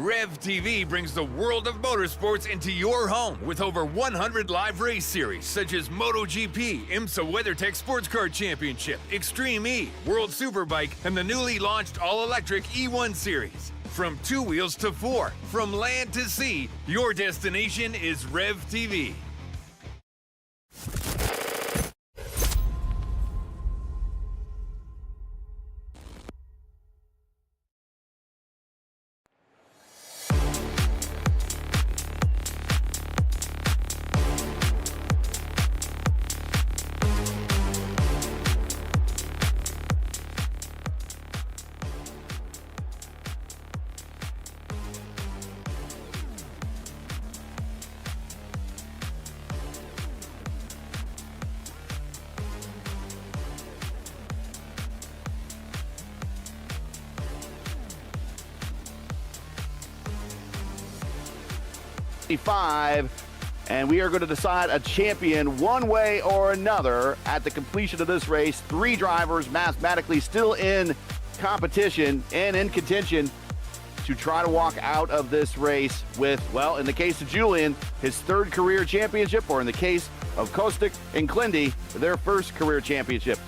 Rev TV brings the world of motorsports into your home with over 100 live race series such as MotoGP, IMSA WeatherTech Sports Car Championship, Extreme E, World Superbike, and the newly launched all-electric E1 series. From 2 wheels to 4, from land to sea, your destination is Rev TV. And we are going to decide a champion one way or another at the completion of this race. 3 drivers mathematically still in competition and in contention to try to walk out of this race with, well, in the case of Julian, his 3rd career championship, or in the case of Kostic and Klindy, their 1st career championship.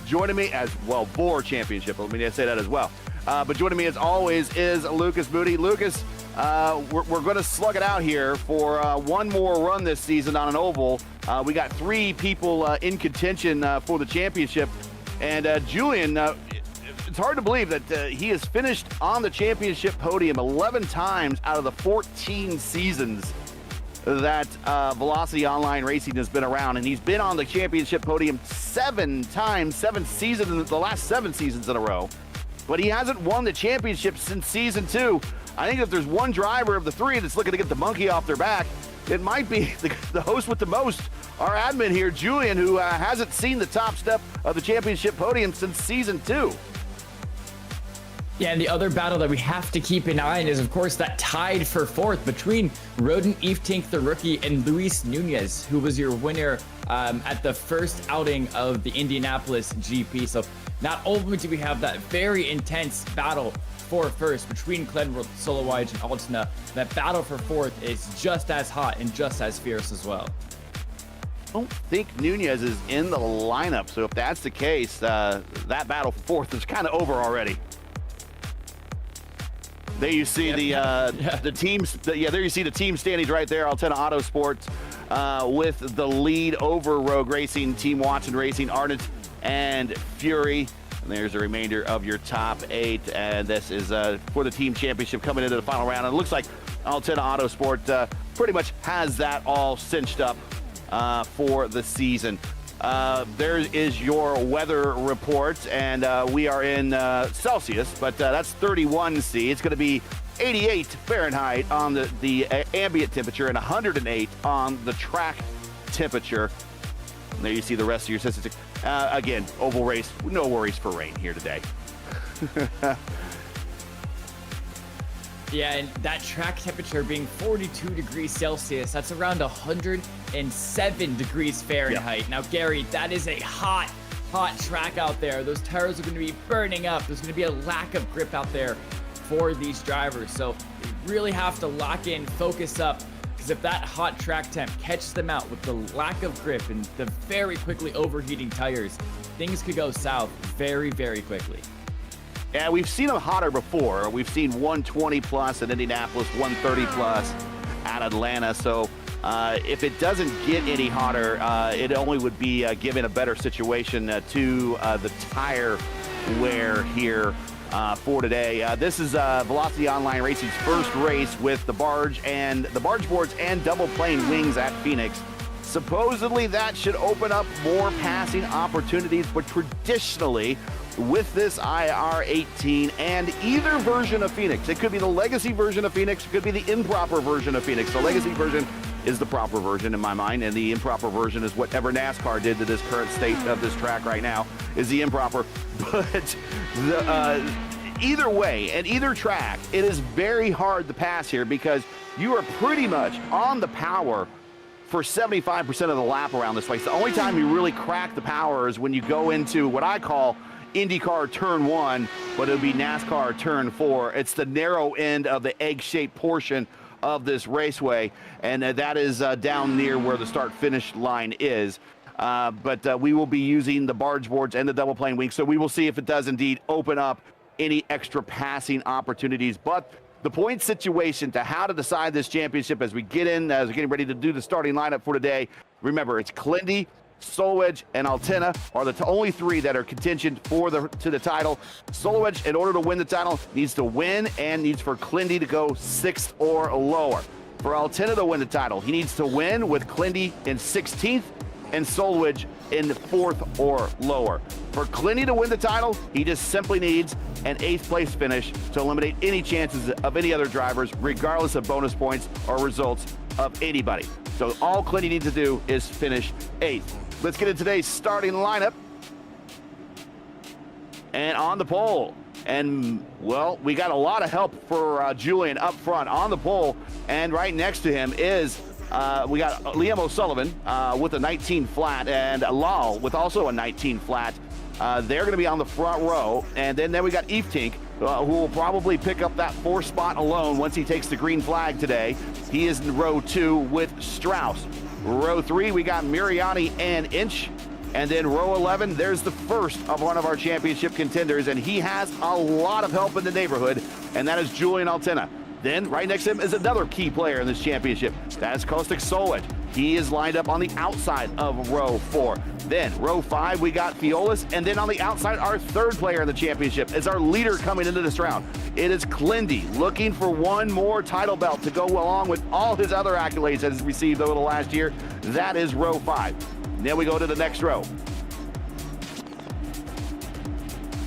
Joining me as, well, VOR championship, let me say that as well. But joining me as always is Lucas Moody. Lucas, we're going to slug it out here for one more run this season on an oval. We got 3 people in contention for the championship. And Julian, it's hard to believe that he has finished on the championship podium 11 times out of the 14 seasons that Velocity Online Racing has been around. And he's been on the championship podium 7 times, 7 seasons, the last 7 seasons in a row. But he hasn't won the championship since season 2. I think if there's one driver of the 3 that's looking to get the monkey off their back, it might be the host with the most, our admin here, Julian, who hasn't seen the top step of the championship podium since season 2. Yeah, and the other battle that we have to keep an eye on is, of course, that tied for 4th between Roden Eftink, the rookie, and Luis Nunez, who was your winner at the first outing of the Indianapolis GP. So not only do we have that very intense battle for first between Glenn Solowaj and Altena, that battle for 4th is just as hot and just as fierce as well. I don't think Nunez is in the lineup, so if that's the case, that battle for 4th is kind of over already. There you see the teams. There you see the team standings right there. Altena Autosports with the lead over Rogue Racing, Team Watson Racing, Ardent, and Fury. And there's the remainder of your top 8. And this is for the team championship coming into the final round. And it looks like Altena Autosport pretty much has that all cinched up for the season. There is your weather report, and we are in Celsius, but that's 31 C. It's going to be 88 Fahrenheit on the ambient temperature and 108 on the track temperature. And there you see the rest of your statistics. Again, oval race, no worries for rain here today. Yeah, and that track temperature being 42 degrees Celsius, that's around 107 degrees Fahrenheit. Yeah. Now, Gary, that is a hot track out there. Those tires are going to be burning up. There's going to be a lack of grip out there for these drivers. So you really have to lock in, focus up, because if that hot track temp catches them out with the lack of grip and the very quickly overheating tires, things could go south very, very quickly. Yeah, we've seen them hotter before. We've seen 120 plus at Indianapolis, 130 plus at Atlanta. So if it doesn't get any hotter, it only would be given a better situation to the tire wear here for today. This is Velocity Online Racing's first race with the barge boards and double plane wings at Phoenix. Supposedly that should open up more passing opportunities, but traditionally with this IR-18 and either version of Phoenix, it could be the legacy version of Phoenix, it could be the improper version of Phoenix. The legacy version is the proper version in my mind, and the improper version is whatever NASCAR did to this current state of this track right now is the improper. But either way, and either track, it is very hard to pass here because you are pretty much on the power for 75% of the lap around this place. The only time you really crack the power is when you go into what I call IndyCar turn 1, but it'll be NASCAR turn 4. It's the narrow end of the egg-shaped portion of this raceway, and that is down near where the start-finish line is. But we will be using the barge boards and the double plane wings, so we will see if it does indeed open up any extra passing opportunities. But the point situation to how to decide this championship as we get in, as we're getting ready to do the starting lineup for today, remember, it's Klindy, Solowedge, and Altena are the only three that are contention for to the title. Solowedge, in order to win the title, needs to win and needs for Klindy to go 6th or lower. For Altena to win the title, he needs to win with Klindy in 16th and Solowedge in 4th or lower. For Klindy to win the title, he just simply needs an 8th place finish to eliminate any chances of any other drivers, regardless of bonus points or results of anybody. So all Klindy needs to do is finish 8th. Let's get into today's starting lineup. And on the pole, and well, we got a lot of help for Julian up front on the pole, and right next to him is we got Liam O'Sullivan with a 19 flat, and Lal with also a 19 flat. They're going to be on the front row, and then we got Eve Tink, who will probably pick up that 4th spot alone once he takes the green flag today. He is in row 2 with Strauss. Row 3, we got Miriani and Inch. And then row 11, there's the first of one of our championship contenders, and he has a lot of help in the neighborhood, and that is Julian Altena. Then right next to him is another key player in this championship. That is Kostik Solowedge. He is lined up on the outside of row 4. Then row 5, we got Fiolis, and then on the outside, our 3rd player in the championship is our leader coming into this round. It is Klindy, looking for one more title belt to go along with all his other accolades that he's received over the last year. That is row 5. Then we go to the next row.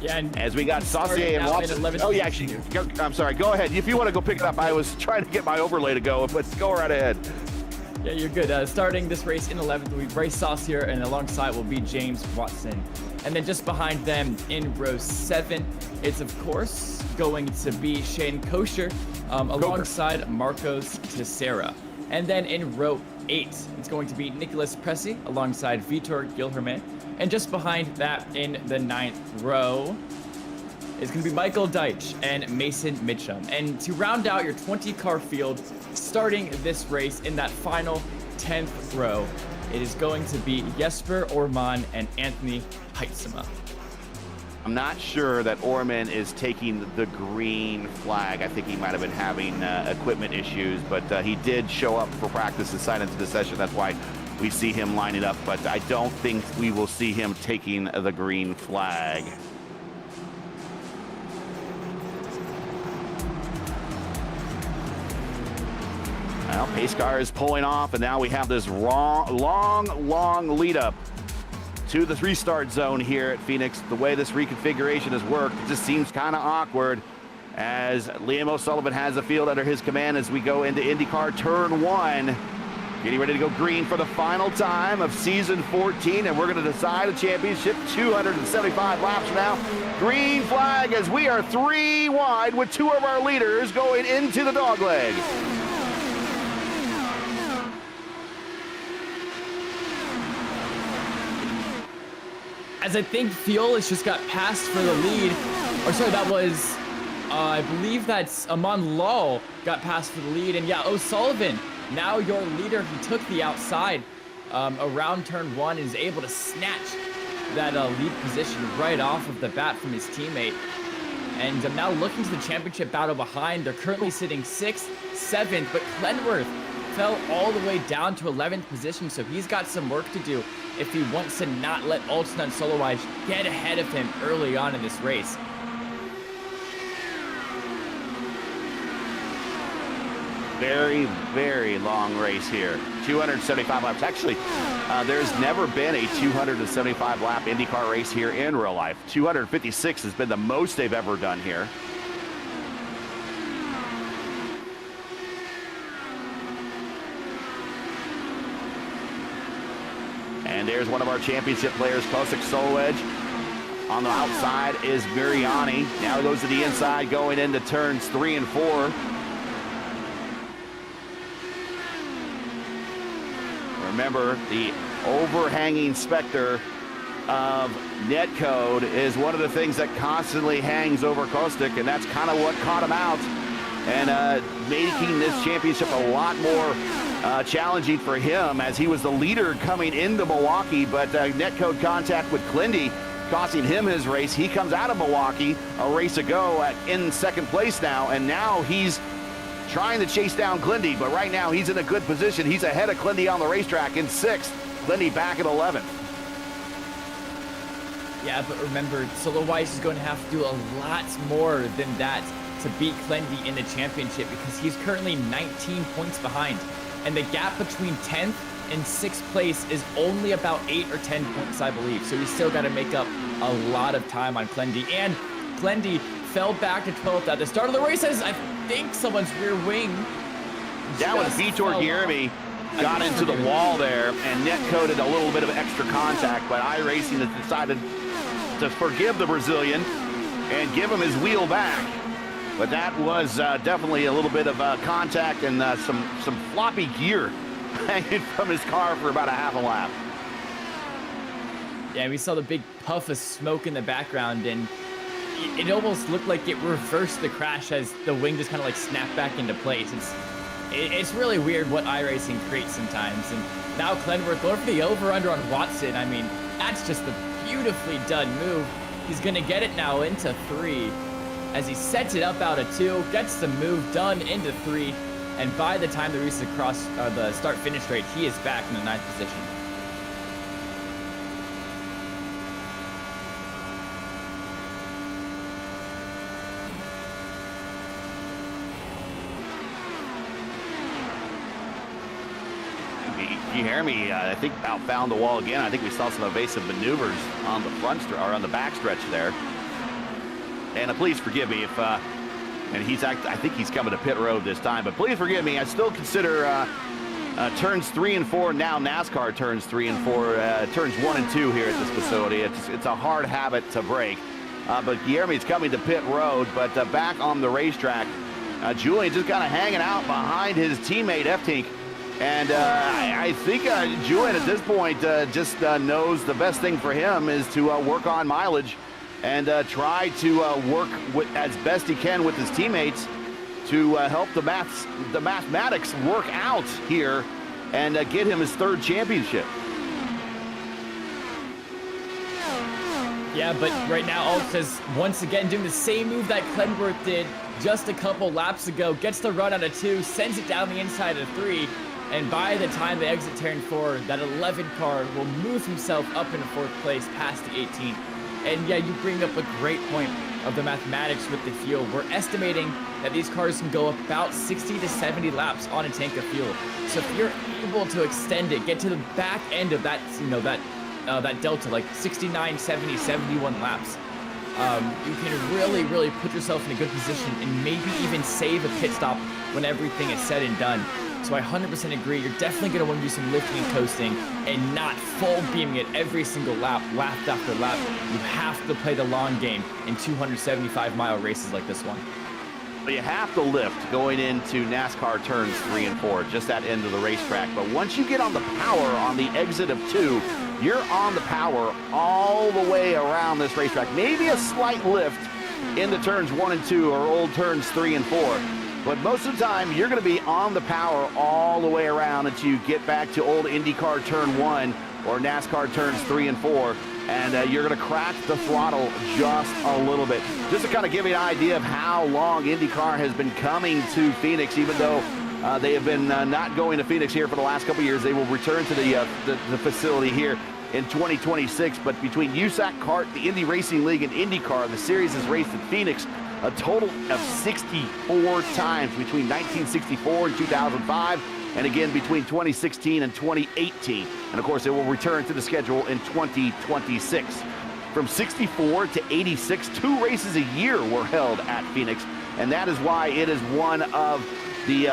Yeah, and as we got Saucier and Watson. Oh, yeah, actually, I'm sorry. Go ahead. If you want to go pick it up, I was trying to get my overlay to go, but go right ahead. Yeah, you're good. Starting this race in 11th will be Bryce Saucier, and alongside will be James Watson. And then just behind them in row 7, it's of course going to be Shane Kosher alongside Marcos Teixeira. And then in row 8, it's going to be Nicholas Pressy alongside Vitor Gilherme. And just behind that in the 9th row is going to be Michael Deitch and Mason Mitchum. And to round out your 20-car field, starting this race in that final 10th row, it is going to be Jesper Orman and Anthony Heitzema. I'm not sure that Orman is taking the green flag. I think he might have been having equipment issues, but he did show up for practice and sign into the session. That's why we see him lining up, but I don't think we will see him taking the green flag. Well, pace car is pulling off, and now we have this long lead up to the 3-start zone here at Phoenix. The way this reconfiguration has worked, it just seems kind of awkward as Liam O'Sullivan has the field under his command as we go into IndyCar turn 1. Getting ready to go green for the final time of season 14, and we're going to decide a championship 275 laps from now. Green flag as we are 3 wide with 2 of our leaders going into the dogleg. As I think Fiolis just got passed for the lead, or sorry, that was, I believe that's Amon Lal got passed for the lead, and yeah, O'Sullivan, now your leader, he took the outside around turn 1 and is able to snatch that lead position right off of the bat from his teammate. And now looking to the championship battle behind, they're currently sitting 6th, 7th, but Glenworth fell all the way down to 11th position, so he's got some work to do if he wants to not let Altena and Solowedge get ahead of him early on in this race. Very, very long race here. 275 laps. Actually, there's never been a 275 lap IndyCar race here in real life. 256 has been the most they've ever done here. And there's one of our championship players, Kostik Solowedge. On the outside is Miriani. Now he goes to the inside, going into turns 3 and 4. Remember, the overhanging specter of netcode is one of the things that constantly hangs over Kostic, and that's kind of what caught him out and making this championship a lot more challenging for him, as he was the leader coming into Milwaukee, but netcode contact with Klindy costing him his race. He comes out of Milwaukee a race ago in second place now, and now he's trying to chase down Klindy, but right now he's in a good position. He's ahead of Klindy on the racetrack in 6th. Klindy back at 11th. Yeah, but remember, Solo Weiss is going to have to do a lot more than that to beat Klindy in the championship, because he's currently 19 points behind. And the gap between 10th and 6th place is only about 8 or 10 points, I believe. So he's still got to make up a lot of time on Klindy. And Klindy fell back to 12th at the start of the race as I think someone's rear wing. That was Vitor Guilherme. Got into the wall there and netcoded a little bit of extra contact, but iRacing has decided to forgive the Brazilian and give him his wheel back. But that was definitely a little bit of contact and some floppy gear hanging from his car for about a half a lap. Yeah, we saw the big puff of smoke in the background, and it almost looked like it reversed the crash as the wing just kind of like snapped back into place. It's really weird what iRacing creates sometimes. And now Clenworth going for the over-under on Watson. I mean, that's just a beautifully done move. He's going to get it now into 3 as he sets it up out of 2, gets the move done into 3, and by the time the race is across the start-finish straight, he is back in the 9th position. Guilherme, I think, outfound the wall again. I think we saw some evasive maneuvers on the on the backstretch there. And please forgive me if, and I think he's coming to pit road this time, but please forgive me. I still consider turns 3 and 4, now NASCAR turns 3 and 4, turns 1 and 2 here at this facility. It's a hard habit to break. But Guilherme's coming to pit road, but back on the racetrack, Julian just kind of hanging out behind his teammate Eftink. And I think Julian at this point just knows the best thing for him is to work on mileage and try to work as best he can with his teammates to help the mathematics work out here and get him his 3rd championship. Yeah, but right now Alt is once again doing the same move that Clenworth did just a couple laps ago. Gets the run out of 2, sends it down the inside of 3. And by the time they exit turn 4, that 11 car will move himself up into 4th place past the 18. And yeah, you bring up a great point of the mathematics with the fuel. We're estimating that these cars can go about 60 to 70 laps on a tank of fuel. So if you're able to extend it, get to the back end of that, that delta, like 69, 70, 71 laps, you can really put yourself in a good position and maybe even save a pit stop when everything is said and done. So I 100% agree. You're definitely going to want to do some lifting and coasting and not full beaming it every single lap after lap. You have to play the long game in 275-mile races like this one. But you have to lift going into NASCAR turns 3 and 4, just that end of the racetrack. But once you get on the power on the exit of 2, you're on the power all the way around this racetrack. Maybe a slight lift into turns 1 and 2 or old turns 3 and 4. But most of the time, you're going to be on the power all the way around until you get back to old IndyCar turn 1 or NASCAR turns 3 and 4, and you're going to crack the throttle just a little bit. Just to kind of give you an idea of how long IndyCar has been coming to Phoenix, even though they have been not going to Phoenix here for the last couple years. They will return to the facility here in 2026. But between USAC, CART, the Indy Racing League, and IndyCar, the series has raced in Phoenix a total of 64 times between 1964 and 2005, and again between 2016 and 2018. And of course, it will return to the schedule in 2026. From 64 to 86, 2 races a year were held at Phoenix, and that is why it is one of the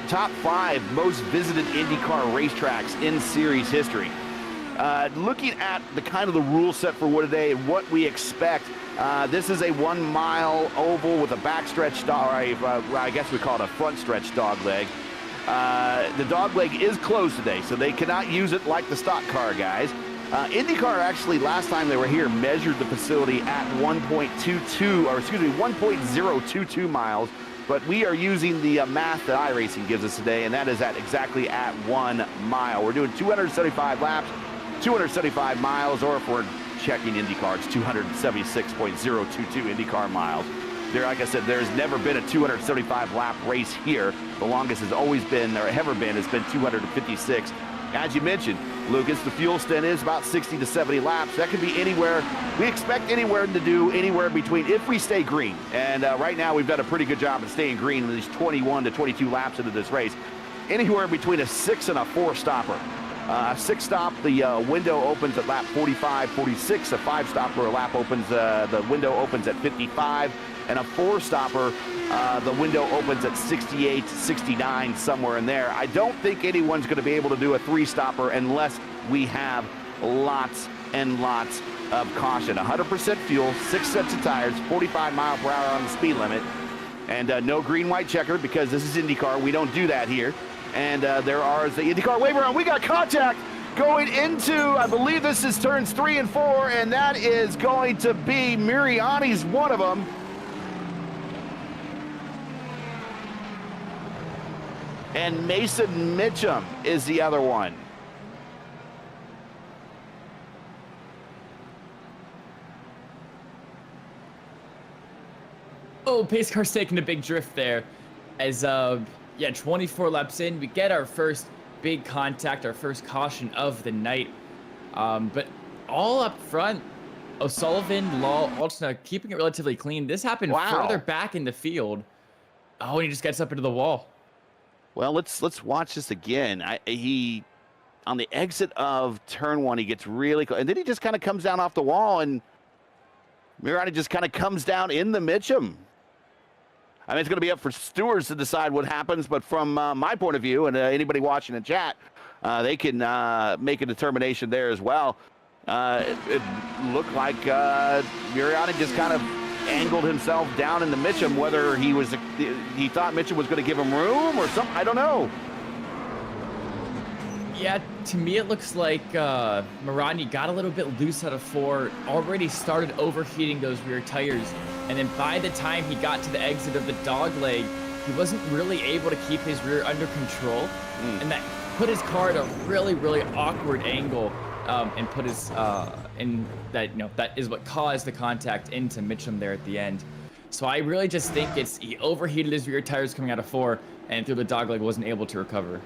top 5 most visited IndyCar racetracks in series history. Looking at the kind of the rule set for today and what we expect, this is a 1-mile oval with a backstretch I guess we call it a front stretch dog leg. The dog leg is closed today, so they cannot use it like the stock car guys. IndyCar actually, last time they were here, measured the facility at 1.022 miles. But we are using the math that iRacing gives us today, and that is exactly at 1 mile. We're doing 275 laps, 275 miles, or if we're checking IndyCar, it's 276.022 IndyCar miles. There, like I said, there's never been a 275 lap race here. The longest has always been, or ever been, has been 256. As you mentioned, Lucas, the fuel stint is about 60 to 70 laps. That could be anywhere. We expect anywhere to do anywhere between, if we stay green. And right now we've done a pretty good job of staying green in these 21 to 22 laps into this race. Anywhere between a 6 and a 4 stopper. A 6 stop, the window opens at lap 45, 46. A 5 stopper, lap opens, the window opens at 55. And a 4 stopper, the window opens at 68, 69, somewhere in there. I don't think anyone's going to be able to do a 3 stopper unless we have lots and lots of caution. 100% fuel, 6 sets of tires, 45 mile per hour on the speed limit, and no green-white checker because this is IndyCar. We don't do that here. And there are the IndyCar waiver on. We got contact going into, I believe this is turns 3 and 4, and that is going to be Miriani's one of them. And Mason Mitchum is the other one. Oh, pace car's taking a big drift there. As, yeah, 24 laps in, we get our first big contact, our first caution of the night. But all up front, O'Sullivan, Law, Altena keeping it relatively clean. This happened further back in the field. Oh, and he just gets up into the wall. Well, let's watch this again. He on the exit of turn 1, he gets really close, and then he just kind of comes down off the wall, and Mirani just kind of comes down in the Mitchum. I mean, it's going to be up for stewards to decide what happens, but from my point of view, and anybody watching in chat, they can make a determination there as well. It looked like Mirani just kind of angled himself down in the Mitchum, whether he thought Mitchum was going to give him room or something, I don't know. Yeah, to me it looks like Mirani got a little bit loose out of 4, already started overheating those rear tires, and then by the time he got to the exit of the dog leg, he wasn't really able to keep his rear under control, and that put his car at a really, really awkward angle, and put his in that, you know, that is what caused the contact into Mitchum there at the end. So I really just think he overheated his rear tires coming out of 4, and through the dogleg wasn't able to recover.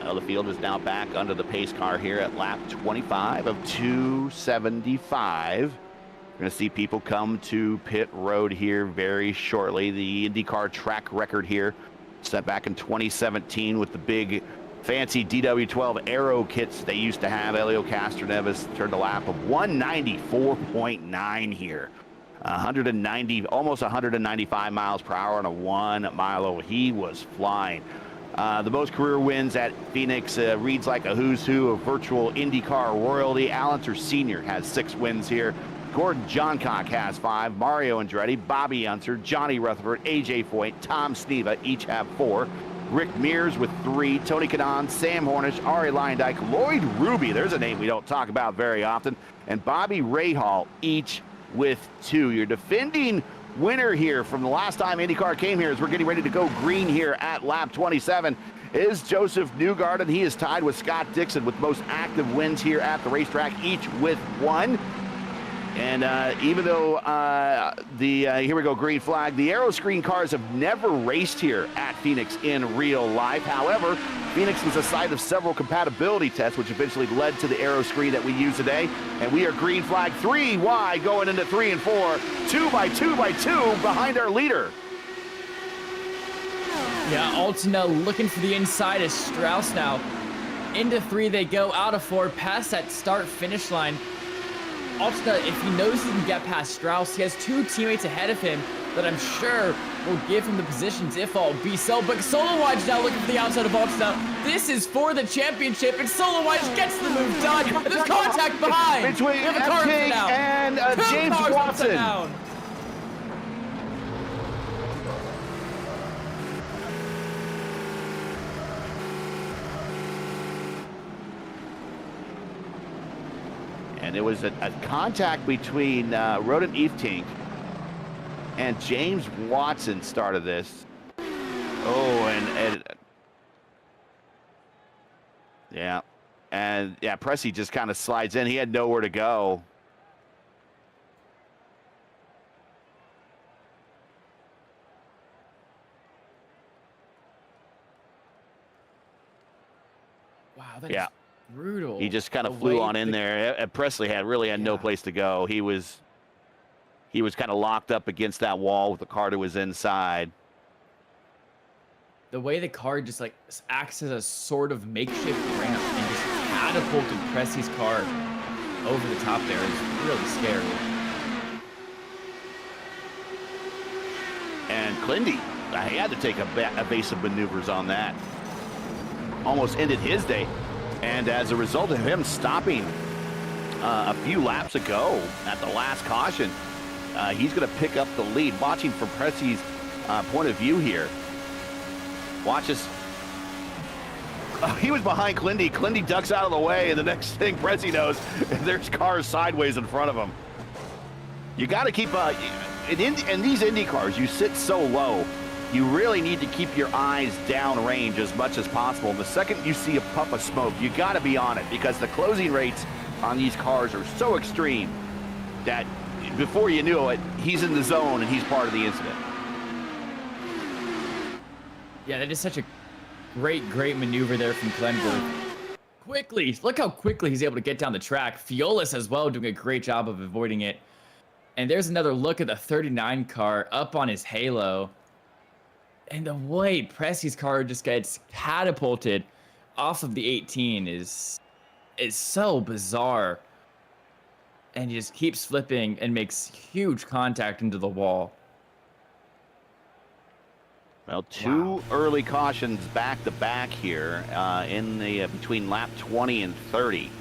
Well, the field is now back under the pace car here at lap 25 of 275. We're going to see people come to pit road here very shortly. The IndyCar track record here set back in 2017 with the big fancy DW12 aero kits they used to have. Elio Castroneves turned a lap of 194.9 here. 190, almost 195 miles per hour on a 1 mile over. He was flying. The most career wins at Phoenix reads like a who's who of virtual IndyCar royalty. Al Unser Sr. has 6 wins here. Gordon Johncock has 5. Mario Andretti, Bobby Unser, Johnny Rutherford, AJ Foyt, Tom Sneva each have 4. Rick Mears with 3. Tony Kanaan, Sam Hornish, Ari Leyendyke, Lloyd Ruby, there's a name we don't talk about very often, and Bobby Rahal each with 2. Your defending winner here from the last time IndyCar came here, as we're getting ready to go green here at lap 27, is Joseph Newgarden, and he is tied with Scott Dixon with most active wins here at the racetrack, each with 1. And even though here we go, green flag, the aero screen cars have never raced here at Phoenix in real life. However, Phoenix was a site of several compatibility tests, which eventually led to the aero screen that we use today. And we are green flag 3 wide going into 3 and 4, 2 by 2 by 2 behind our leader. Yeah, Altena looking for the inside as Strauss now. Into 3 they go, out of 4, past that start-finish line. Altena, if he knows he can get past Strauss, he has 2 teammates ahead of him that I'm sure will give him the positions if all be so. But Solowaj now looking for the outside of Altena. This is for the championship, and Solowaj gets the move done. There's contact behind. Between F-King and James Watson. And there was a contact between Rodent Eftink and James Watson started this. Oh, and yeah. And yeah, Pressey just kind of slides in. He had nowhere to go. Wow, that is brutal. He just kind of flew on in there. Presley had no place to go. He was kind of locked up against that wall with the car that was inside. The way the car just like acts as a sort of makeshift ramp and just catapulted Pressey's car over the top there is really scary. And Clindy, he had to take a evasive maneuvers on that. Almost ended his day. And as a result of him stopping a few laps ago at the last caution, he's going to pick up the lead. Watching from Pressey's point of view here. Watch this. He was behind Clindy. Clindy ducks out of the way, and the next thing Pressey knows, there's cars sideways in front of him. You got to keep in these Indy cars, you sit so low, you really need to keep your eyes downrange as much as possible. And the second you see a puff of smoke, you got to be on it, because the closing rates on these cars are so extreme that before you knew it, he's in the zone and he's part of the incident. Yeah, that is such a great maneuver there from Glenberg. Quickly, look how quickly he's able to get down the track. Fiolis as well doing a great job of avoiding it. And there's another look at the 39 car up on his halo. And the way Pressey's car just gets catapulted off of the 18 is so bizarre. And he just keeps flipping and makes huge contact into the wall. Well, two early cautions back to back here in the between lap 20 and 30.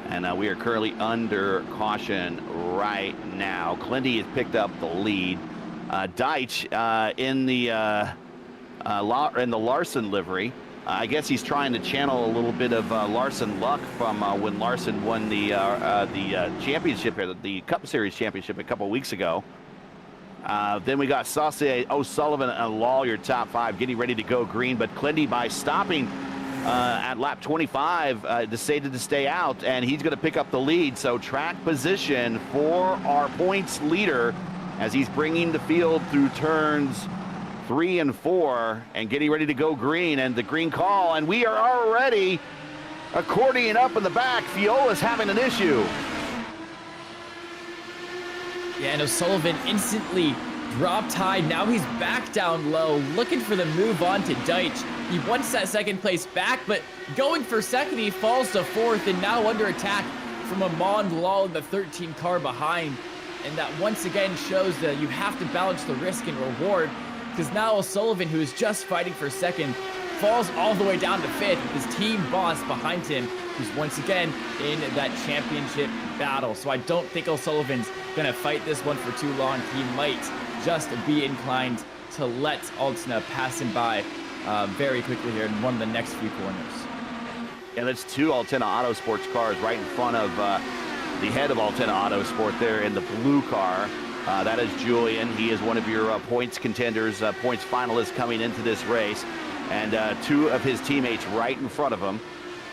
And we are currently under caution right now. Clindy has picked up the lead. Deitch in the Larson livery. I guess he's trying to channel a little bit of Larson luck from when Larson won the championship here, the Cup Series championship a couple weeks ago. Then we got Saucier, O'Sullivan, and Lawyer top five getting ready to go green, but Clindy, by stopping at lap 25, decided to stay out, and he's going to pick up the lead. So track position for our points leader as he's bringing the field through turns 3 and 4 and getting ready to go green, and the green call, and we are already accordioning up in the back. Fiola's having an issue. Yeah, and O'Sullivan instantly dropped high. Now he's back down low, looking for the move on to Deitch. He wants that second place back, but going for second, he falls to fourth, and now under attack from Amon Lal, the 13 car behind. And that once again shows that you have to balance the risk and reward, because now O'Sullivan, who is just fighting for second, falls all the way down to fifth with his team boss behind him, who's once again in that championship battle. So I don't think O'Sullivan's gonna fight this one for too long. He might just be inclined to let Altena pass him by very quickly here in one of the next few corners. Yeah, that's two Altena Autosports cars right in front of the head of Altena Autosport there in the blue car. That is Julian. He is one of your points contenders, points finalists coming into this race. And two of his teammates right in front of him.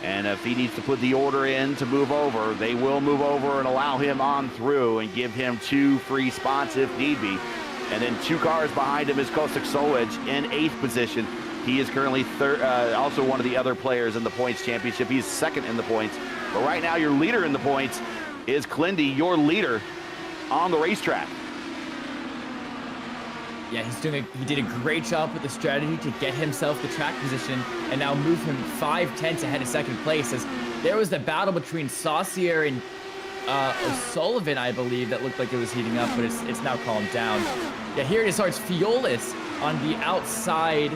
And if he needs to put the order in to move over, they will move over and allow him on through and give him 2 free spots if need be. And then 2 cars behind him is Kostik Solic in 8th position. He is currently also one of the other players in the points championship. He's second in the points. But right now, your leader in the points is Clindy, your leader on the racetrack. Yeah, he did a great job with the strategy to get himself the track position and now move him 5/10 ahead of second place, as there was the battle between Saucier and O'Sullivan, I believe, that looked like it was heating up, but it's now calmed down. Yeah, here it is. It's Fiolis on the outside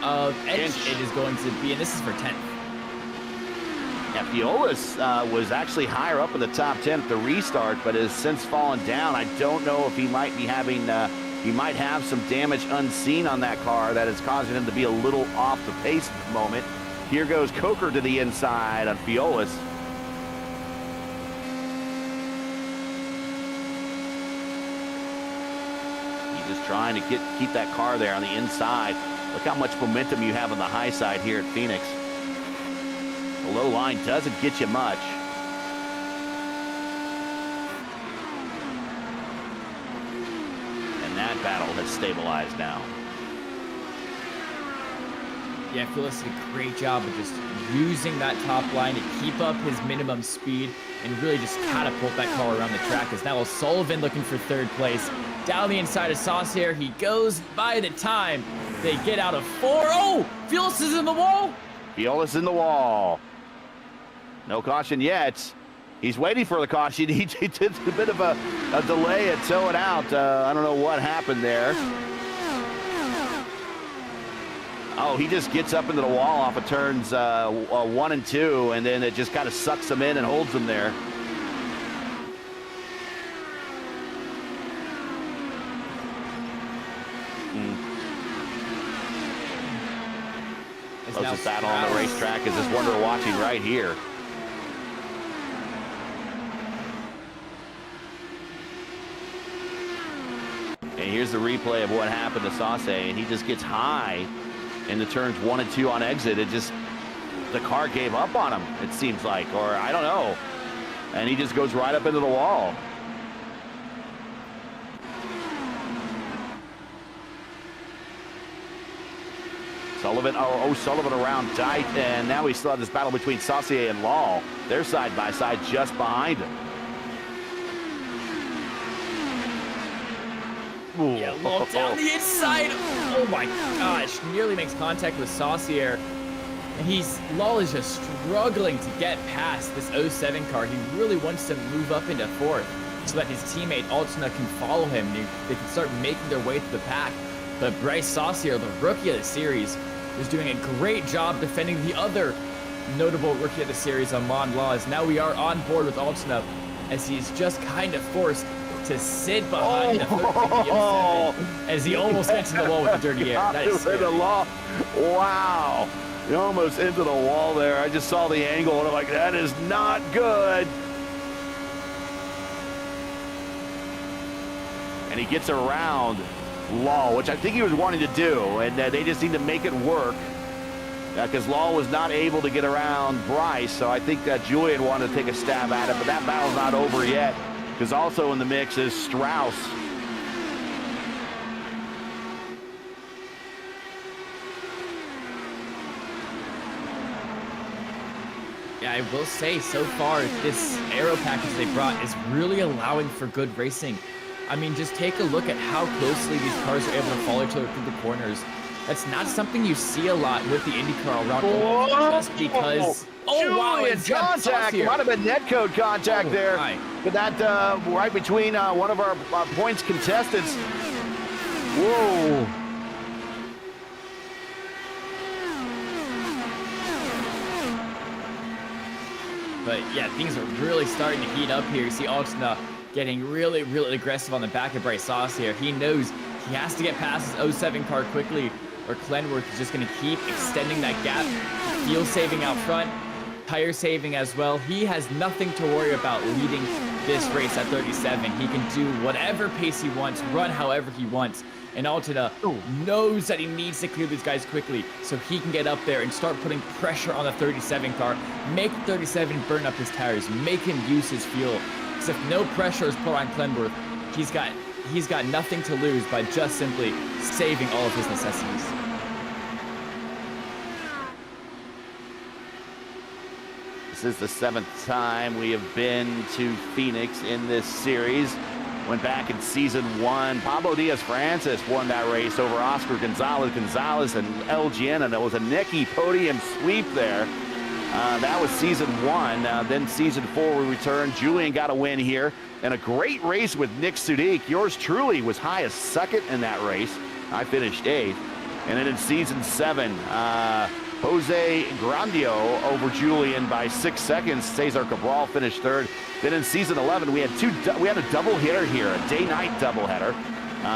of Edge. It is going to be, and this is for 10th. Yeah, Fiolis was actually higher up in the top 10 at the restart, but has since fallen down. I don't know if he might be having... he might have some damage unseen on that car that is causing him to be a little off the pace at the moment. Here goes Coker to the inside on Fiolis. trying to keep that car there on the inside. Look how much momentum you have on the high side here at Phoenix. The low line doesn't get you much. And that battle has stabilized now. Yeah, Phyllis did a great job of just using that top line to keep up his minimum speed and really just catapult that car around the track. As now O'Sullivan looking for third place. Down the inside of Saucier, he goes. By the time they get out of 4. Oh, Phyllis is in the wall. Violas in the wall. No caution yet. He's waiting for the caution. He did a bit of a delay and tow it out. I don't know what happened there. Oh, he just gets up into the wall off of turns 1 and 2, and then it just kind of sucks him in and holds him there. Closest battle on the racetrack is this one we're watching right here. And here's the replay of what happened to Sauce, and he just gets high in the turns 1 and 2 on exit. It just, the car gave up on him, it seems like, or I don't know. And he just goes right up into the wall. O'Sullivan around tight, and now we still have this battle between Saucier and Law. They're side by side just behind him. Ooh. Yeah, Law down the inside. Oh my gosh, nearly makes contact with Saucier. And Law is just struggling to get past this 07 car. He really wants to move up into 4th so that his teammate Altena can follow him. They can start making their way through the pack. But Bryce Saucier, the rookie of the series, is doing a great job defending the other notable rookie of the series, Amon Laws. Now we are on board with Altena as he's just kind of forced to sit behind the 13 as he almost gets in the wall with the dirty air. That is scary. Wow. You're almost into the wall there. I just saw the angle and I'm like, that is not good. And he gets around Law, which I think he was wanting to do, and they just need to make it work because Law was not able to get around Bryce, so I think that Julian wanted to take a stab at it, but that battle's not over yet because also in the mix is Strauss. Yeah, I will say so far this aero package they brought is really allowing for good racing. I mean, just take a look at how closely these cars are able to follow each other through the corners. That's not something you see a lot with the Indycar around just because. Oh, wow, it's contact. Might have been netcode contact there. But that right between one of our points contestants. Whoa. But yeah, things are really starting to heat up here. You see Altena getting really, really aggressive on the back of Bryce Saucier. He knows he has to get past his 07 car quickly, or Clenworth is just going to keep extending that gap. Fuel saving out front, tire saving as well. He has nothing to worry about leading this race at 37. He can do whatever pace he wants, run however he wants. And Altena knows that he needs to clear these guys quickly so he can get up there and start putting pressure on the 37 car, make the 37 burn up his tires, make him use his fuel. Because if no pressure is put on Clenworth, he's got nothing to lose by just simply saving all of his necessities. This is the 7th time we have been to Phoenix in this series. Went back in season 1. Pablo Diaz-Francis won that race over Oscar Gonzalez and LGN, and it was a necky podium sweep there. That was season 1. Then season 4 we returned. Julian got a win here, and a great race with Nick Sudik. Yours truly was high as second in that race. I finished 8th. And then in season 7, Jose Grandio over Julian by 6 seconds. Cesar Cabral finished 3rd. Then in season 11, we had a double hitter here, a day-night double header.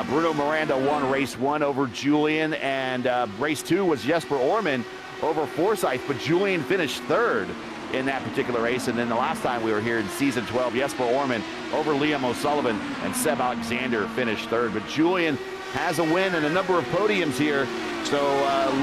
Bruno Miranda won race 1 over Julian, and race 2 was Jesper Orman over Forsyth, but Julian finished 3rd in that particular race. And then the last time we were here in season 12, Jesper Orman over Liam O'Sullivan, and Seb Alexander finished 3rd. But Julian has a win and a number of podiums here. So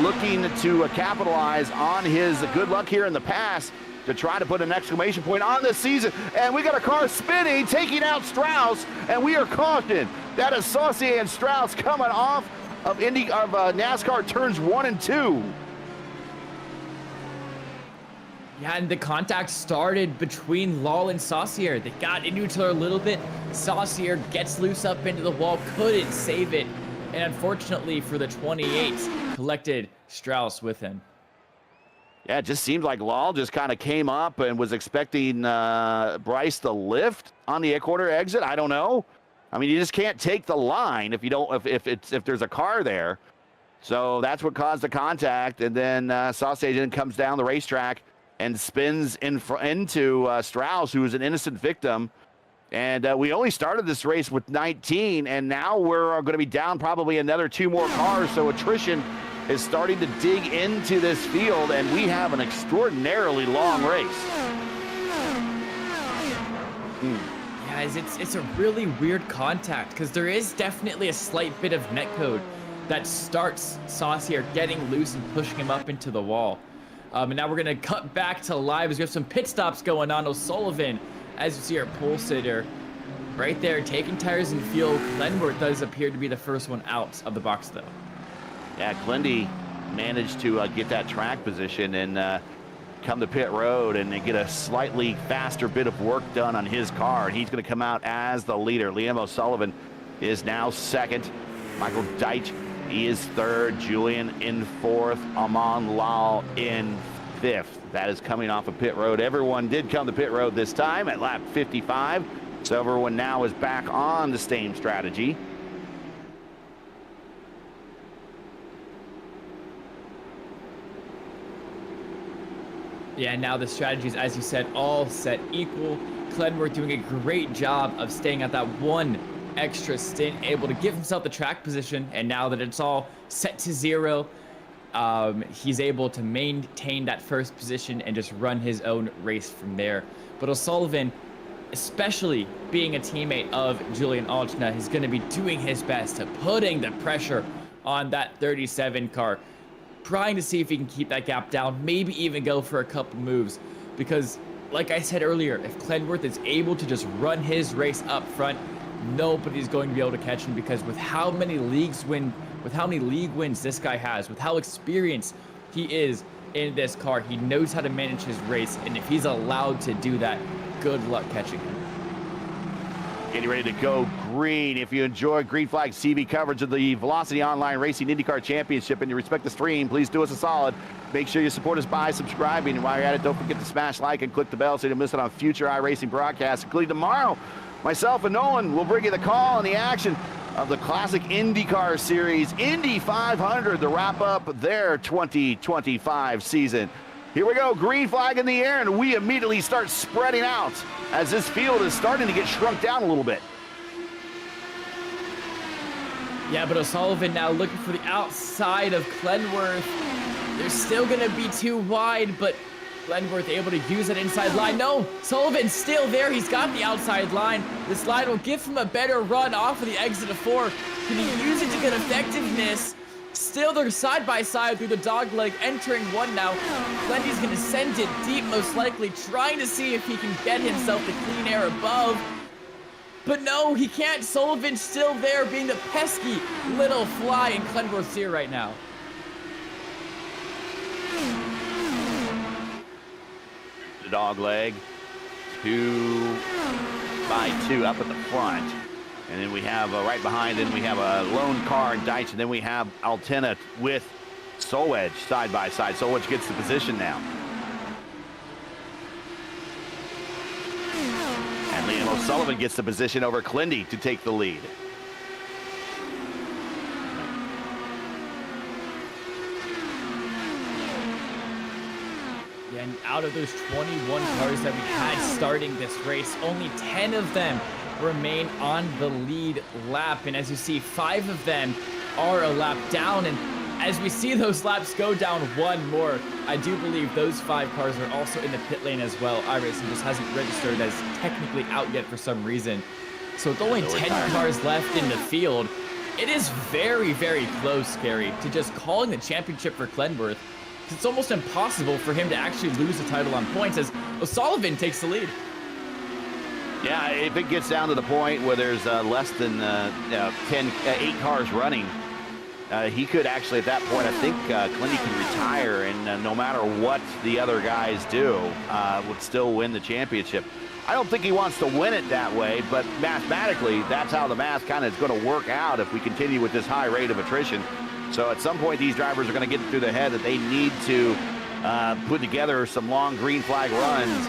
looking to capitalize on his good luck here in the past to try to put an exclamation point on this season. And we got a car spinning, taking out Strauss, and we are cautioned. That is Saucier and Strauss coming off of NASCAR turns 1 and 2. Yeah, and the contact started between Lal and Saucier. They got into each other a little bit. Saucier gets loose up into the wall, couldn't save it. And unfortunately for the 28s, collected Strauss with him. Yeah, it just seemed like Lal just kind of came up and was expecting Bryce to lift on the corner exit. I don't know. I mean, you just can't take the line if you don't if there's a car there. So that's what caused the contact. And then Saucier then comes down the racetrack and spins into Strauss, who is an innocent victim. And we only started this race with 19, and now we're going to be down probably another 2 more cars. So attrition is starting to dig into this field, and we have an extraordinarily long race. Guys, it's a really weird contact because there is definitely a slight bit of netcode that starts Saucier getting loose and pushing him up into the wall. And now we're going to cut back to live as we have some pit stops going on. O'Sullivan, as you see our pole sitter, right there, taking tires in field. Glenworth does appear to be the first one out of the box, though. Yeah, Glendy managed to get that track position and come to pit road and get a slightly faster bit of work done on his car. And he's going to come out as the leader. Liam O'Sullivan is now second. Michael Deitch, he is third. Julian in fourth. Amon Lal in fifth. That is coming off of pit road. Everyone did come to pit road this time at lap 55. So everyone now is back on the same strategy. Yeah, now the strategies, as you said, all set equal. Glenworth doing a great job of staying at that one extra stint, able to give himself the track position. And now that it's all set to 0, he's able to maintain that first position and just run his own race from there. But O'Sullivan, especially being a teammate of Julian Altena, is going to be doing his best to putting the pressure on that 37 car, trying to see if he can keep that gap down, maybe even go for a couple moves. Because, like I said earlier, if Glenworth is able to just run his race up front, nobody's going to be able to catch him, because with how many league wins this guy has, with how experienced he is in this car, he knows how to manage his race, and if he's allowed to do that, good luck catching him. Getting ready to go green. If you enjoy Green Flag TV coverage of the Velocity Online Racing IndyCar Championship and you respect the stream, please do us a solid. Make sure you support us by subscribing. And while you're at it, don't forget to smash like and click the bell so you don't miss it on future iRacing broadcasts, including tomorrow. Myself and Nolan will bring you the call and the action of the classic IndyCar Series, Indy 500, to wrap up their 2025 season. Here we go, green flag in the air, and we immediately start spreading out as this field is starting to get shrunk down a little bit. Yeah, but O'Sullivan now looking for the outside of Glenworth. They're still going to be too wide, but Glenworth able to use that inside line. No, Sullivan's still there. He's got the outside line. This line will give him a better run off of the exit of 4. Can he use it to get effectiveness? Still, they're side by side through the dog leg, entering 1 now. Glendy's going to send it deep, most likely, trying to see if he can get himself the clean air above. But no, he can't. Sullivan's still there, being the pesky little fly in Glenworth's ear right now. The dog leg, 2 by 2 up at the front. And then we have right behind, then we have a lone car and Deitch, and then we have Altena with Solwedge side by side. Solwedge gets the position now. And Liam O'Sullivan gets the position over Clindy to take the lead. And out of those 21 cars that we had starting this race, only 10 of them remain on the lead lap. And as you see, 5 of them are a lap down. And as we see those laps go down 1 more, I do believe those 5 cars are also in the pit lane as well. iRacing just hasn't registered as technically out yet for some reason. So with only 10 cars left in the field, It is very, very close, Gary, to just calling the championship for Glenworth. It's almost impossible for him to actually lose the title on points as O'Sullivan takes the lead. Yeah, if it gets down to the point where there's less than 8 cars running, he could actually, at that point, I think Clindy can retire, and no matter what the other guys do, would still win the championship. I don't think he wants to win it that way, but mathematically, that's how the math kind of is going to work out if we continue with this high rate of attrition. So at some point, these drivers are going to get through their head that they need to put together some long green flag runs,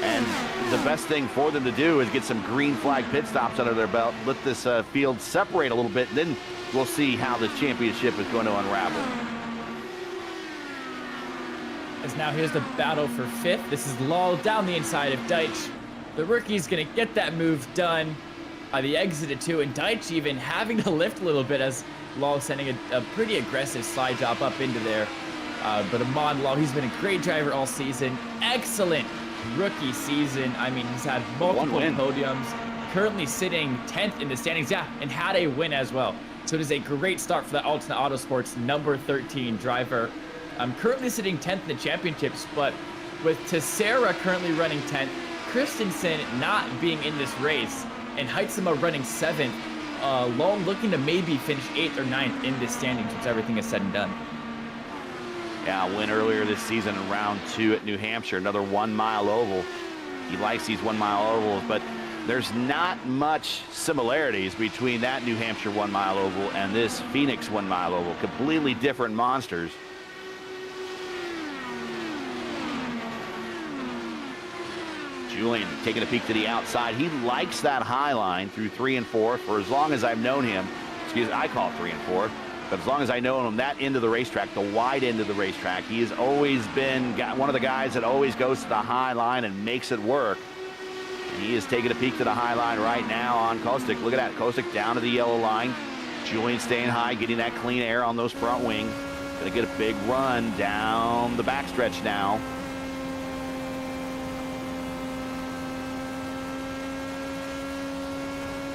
and the best thing for them to do is get some green flag pit stops under their belt, let this field separate a little bit, and then we'll see how this championship is going to unravel. As now here's the battle for 5th. This is Lal down the inside of Deitch. The rookie's going to get that move done by the exit at 2, and Deitch even having to lift a little bit as Lal sending a pretty aggressive slide drop up into there. But Amon Lal, he's been a great driver all season. Excellent rookie season. I mean, he's had multiple podiums. Currently sitting 10th in the standings, yeah, and had a win as well. So it is a great start for the Altona Autosports number 13 driver. I'm currently sitting 10th in the championships, but with Tessera currently running 10th, Christensen not being in this race, and Heitzema running 7th, Long looking to maybe finish 8th or 9th in this standings once everything is said and done. Yeah, a win earlier this season in round 2 at New Hampshire, another 1 mile oval. He likes these 1 mile ovals, but there's not much similarities between that New Hampshire 1 mile oval and this Phoenix 1 mile oval. Completely different monsters. Julian taking a peek to the outside. He likes that high line through 3 and 4 for as long as I've known him. Excuse me, I call it 3 and 4. But as long as I know him, that end of the racetrack, the wide end of the racetrack, he has always been one of the guys that always goes to the high line and makes it work. And he is taking a peek to the high line right now on Kostic. Look at that, Kostic down to the yellow line. Julian staying high, getting that clean air on those front wings. Gonna get a big run down the backstretch now.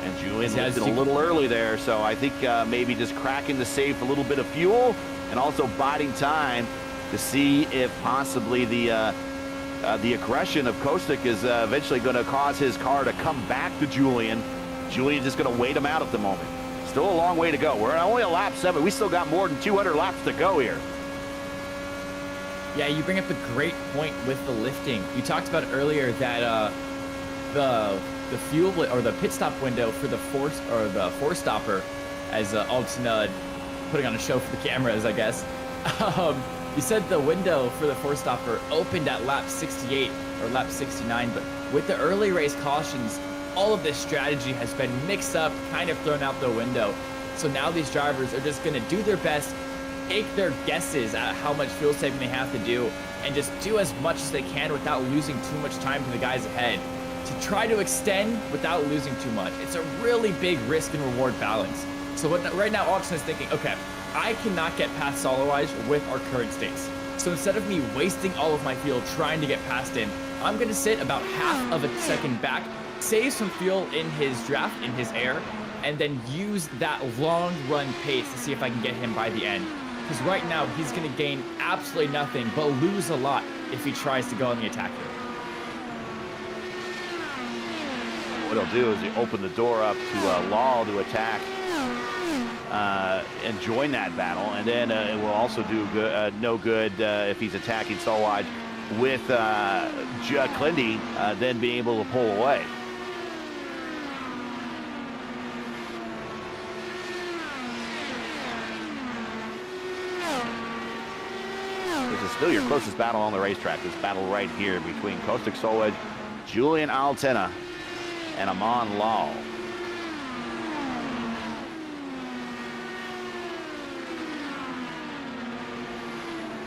And Julian lifted a little early there, so I think maybe just cracking to save a little bit of fuel and also biding time to see if possibly the aggression of Kostic is eventually going to cause his car to come back to Julian. Julian's just going to wait him out at the moment. Still a long way to go. We're only a lap 7. We still got more than 200 laps to go here. Yeah, you bring up a great point with the lifting. You talked about earlier that the fuel or the pit stop window for the four stopper, as Altona putting on a show for the cameras, I guess. You said the window for the four stopper opened at lap 68 or lap 69, but with the early race cautions, all of this strategy has been mixed up, kind of thrown out the window. So now these drivers are just going to do their best, take their guesses at how much fuel saving they have to do, and just do as much as they can without losing too much time to the guys ahead, to try to extend without losing too much. It's a really big risk and reward balance. So right now, Altona is thinking, okay, I cannot get past Solowage with our current states. So instead of me wasting all of my fuel trying to get past him, I'm going to sit about half of a second back, save some fuel in his draft, in his air, and then use that long run pace to see if I can get him by the end. Because right now, he's going to gain absolutely nothing, but lose a lot if he tries to go on the attack here. What he'll do is he'll open the door up to Law to attack and join that battle, and then it will also do no good if he's attacking Solwaj with Clindy then being able to pull away. This is still your closest battle on the racetrack. This battle right here between Kostic Solwaj, Julian Altena, and Amon Lal.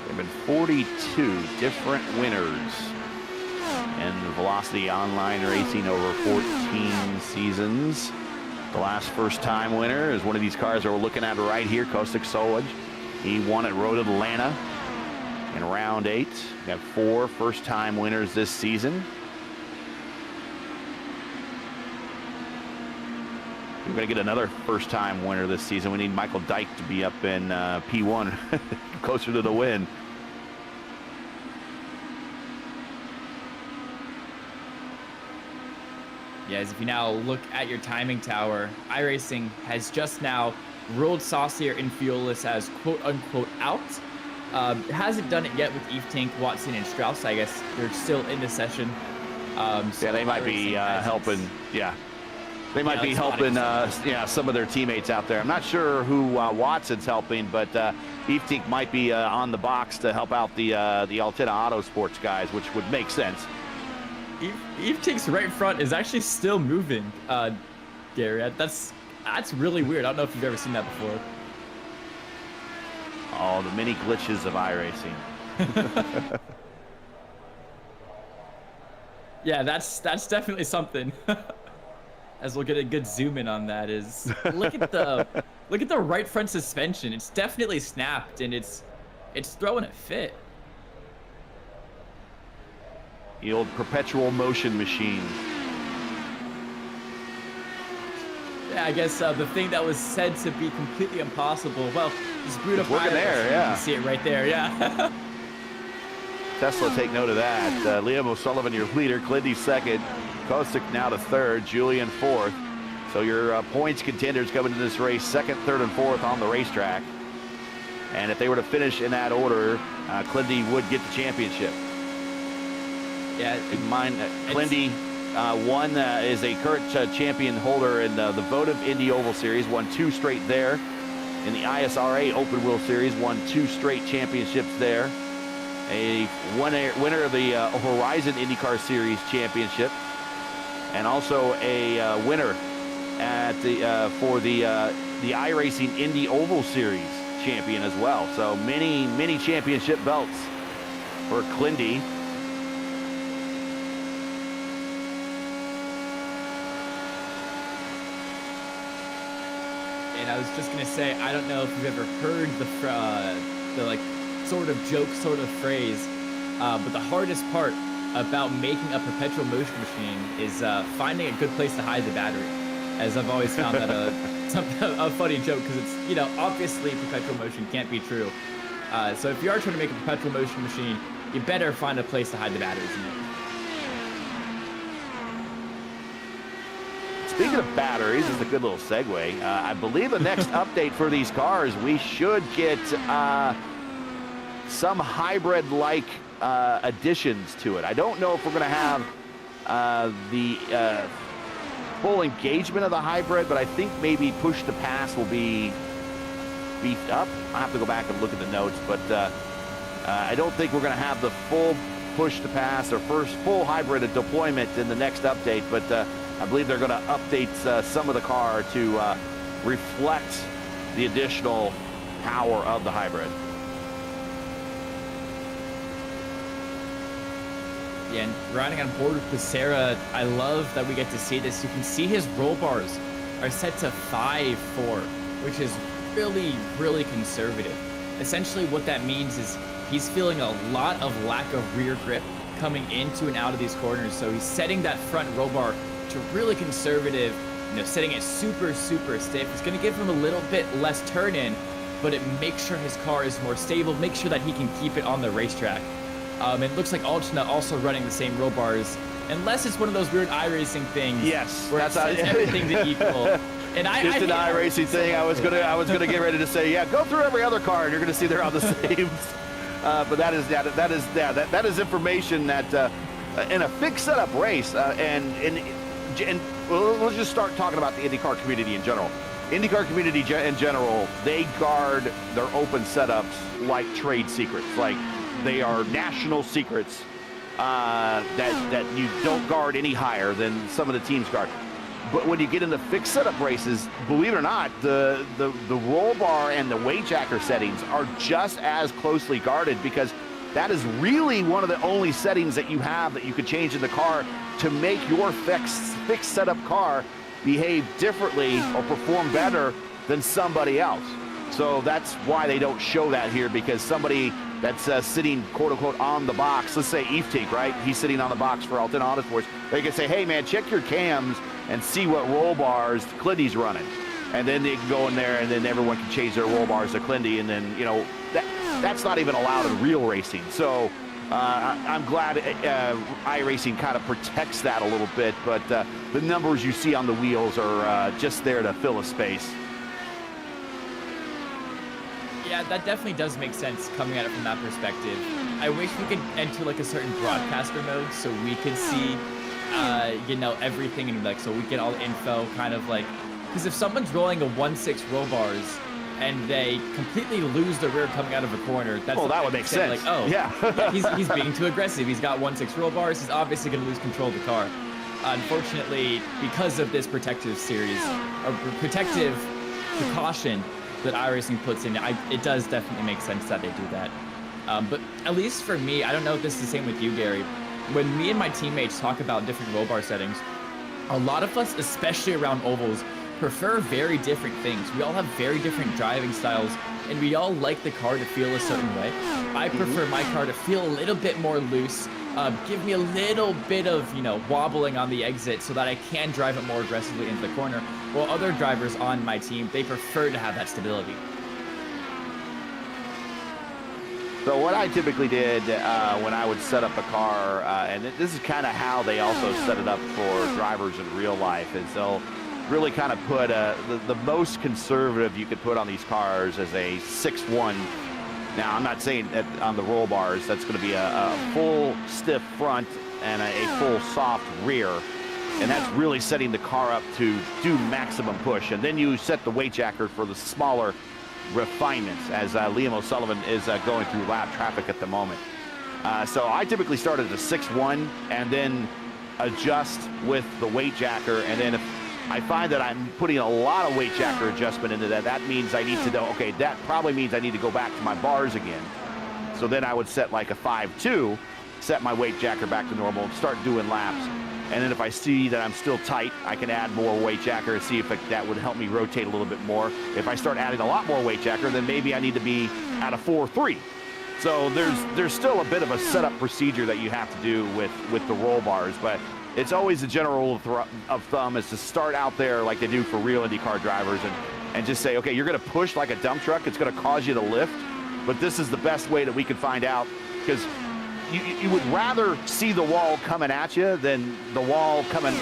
There have been 42 different winners in the Velocity Online Racing over 14 seasons. The last first-time winner is one of these cars that we're looking at right here, Kostic Solwaj. He won at Road Atlanta in round 8. We got 4 first-time winners this season. We're going to get another first-time winner this season. We need Michael Dyke to be up in P1, closer to the win. Yeah, as if you now look at your timing tower, iRacing has just now ruled Saucier and Fuelless as quote-unquote out. Hasn't done it yet with Eve Tink, Watson, and Strauss. I guess they're still in the session. So yeah, they might be helping. Yeah, they might be helping. Some of their teammates out there. I'm not sure who Watson's helping, but Eve Tink might be on the box to help out the Altina Auto Sports guys, which would make sense. Eve Tink's right front is actually still moving, Gary. That's really weird. I don't know if you've ever seen that before. Oh, the many glitches of iRacing. Yeah, that's definitely something. As we'll get a good zoom in on that, is look at the right front suspension. It's definitely snapped, and it's throwing a fit. The old perpetual motion machine. Yeah, I guess the thing that was said to be completely impossible. Well, this Bruno working there, yeah. You can see it right there, yeah. Tesla, take note of that. Liam O'Sullivan, your leader. Clindy second. Kostic now to third. Julian fourth. So your points contenders coming into this race, second, third, and fourth on the racetrack. And if they were to finish in that order, Clindy would get the championship. Yeah, keep in mind that Clindy is a current champion holder in the Votive Indy Oval Series, won 2 straight there. In the ISRA Open Wheel Series, won 2 straight championships there. A winner of the Horizon IndyCar Series championship, and also a winner at for the iRacing Indy Oval Series champion as well. So many championship belts for Clindy. And I was just gonna say, I don't know if you've ever heard the like sort of joke, sort of phrase, but the hardest part about making a perpetual motion machine is finding a good place to hide the battery. As I've always found that a funny joke, because it's, you know, obviously perpetual motion can't be true. So if you are trying to make a perpetual motion machine, you better find a place to hide the batteries in it. Speaking of batteries, this is a good little segue. I believe the next update for these cars, we should get some hybrid-like additions to it. I don't know if we're going to have the full engagement of the hybrid, but I think maybe push to pass will be beefed up. I'll have to go back and look at the notes, but I don't think we're going to have the full push to pass or first full hybrid deployment in the next update, but I believe they're going to update some of the car to reflect the additional power of the hybrid. Yeah, and riding on board with Becerra, I love that we get to see this. You can see his roll bars are set to 5-4, which is really, really conservative. Essentially what that means is he's feeling a lot of lack of rear grip coming into and out of these corners. So he's setting that front roll bar to really conservative, you know, setting it super, super stiff. It's going to give him a little bit less turn in, but it makes sure his car is more stable, make sure that he can keep it on the racetrack. It looks like Altina also running the same roll bars, unless it's one of those weird iRacing things. Yes, where it sets everything to equal. And just an iRacing thing. I was gonna get ready to say, yeah, go through every other car, and you're gonna see they're on the same. But that is information that in a fixed setup race, and let's just start talking about the IndyCar community in general. IndyCar community in general, they guard their open setups like trade secrets, like they are national secrets that you don't guard any higher than some of the teams guard. But when you get into fixed setup races, believe it or not, the roll bar and the weight jacker settings are just as closely guarded, because that is really one of the only settings that you have that you could change in the car to make your fixed setup car behave differently or perform better than somebody else. So that's why they don't show that here, because somebody that's sitting, quote-unquote, on the box. Let's say Eftink, right? He's sitting on the box for Alton Autosports. They can say, hey, man, check your cams and see what roll bars Clindy's running. And then they can go in there, and then everyone can change their roll bars to Clindy. And then, you know, that's not even allowed in real racing. So I'm glad iRacing kind of protects that a little bit. But the numbers you see on the wheels are just there to fill a space. Yeah, that definitely does make sense coming at it from that perspective. I wish we could enter like a certain broadcaster mode so we could see, you know, everything, and like so we get all the info, kind of like, because if someone's rolling a 1.6 roll bars and they completely lose the rear coming out of a corner, that's that would make sense. Like, oh, yeah, he's being too aggressive. He's got 1.6 roll bars. He's obviously going to lose control of the car. Unfortunately, because of this protective series or protective precaution that iRacing puts in, it does definitely make sense that they do that. But at least for me, I don't know if this is the same with you, Gary. When me and my teammates talk about different roll bar settings, a lot of us, especially around ovals, prefer very different things. We all have very different driving styles, and we all like the car to feel a certain way. I prefer my car to feel a little bit more loose, give me a little bit of, you know, wobbling on the exit so that I can drive it more aggressively into the corner, while other drivers on my team, they prefer to have that stability. So what I typically did when I would set up a car, and this is kind of how they also set it up for drivers in real life, is they'll really kind of put the most conservative you could put on these cars as a 6.1. Now, I'm not saying that on the roll bars, that's going to be a full stiff front and a full soft rear. And that's really setting the car up to do maximum push. And then you set the weight jacker for the smaller refinements, as Liam O'Sullivan is going through lap traffic at the moment. So I typically start at a 6.1 and then adjust with the weight jacker. And then if I find that I'm putting a lot of weight jacker adjustment into that, that means I need to know, okay, that probably means I need to go back to my bars again. So then I would set like a 5.2, set my weight jacker back to normal, start doing laps. And then if I see that I'm still tight, I can add more weight jacker and see if that would help me rotate a little bit more. If I start adding a lot more weight jacker, then maybe I need to be at a 4.3. So there's still a bit of a setup procedure that you have to do with the roll bars, but it's always a general rule of thumb is to start out there like they do for real IndyCar drivers and just say, okay, you're going to push like a dump truck. It's going to cause you to lift, but this is the best way that we can find out, because you would rather see the wall coming at you than the wall coming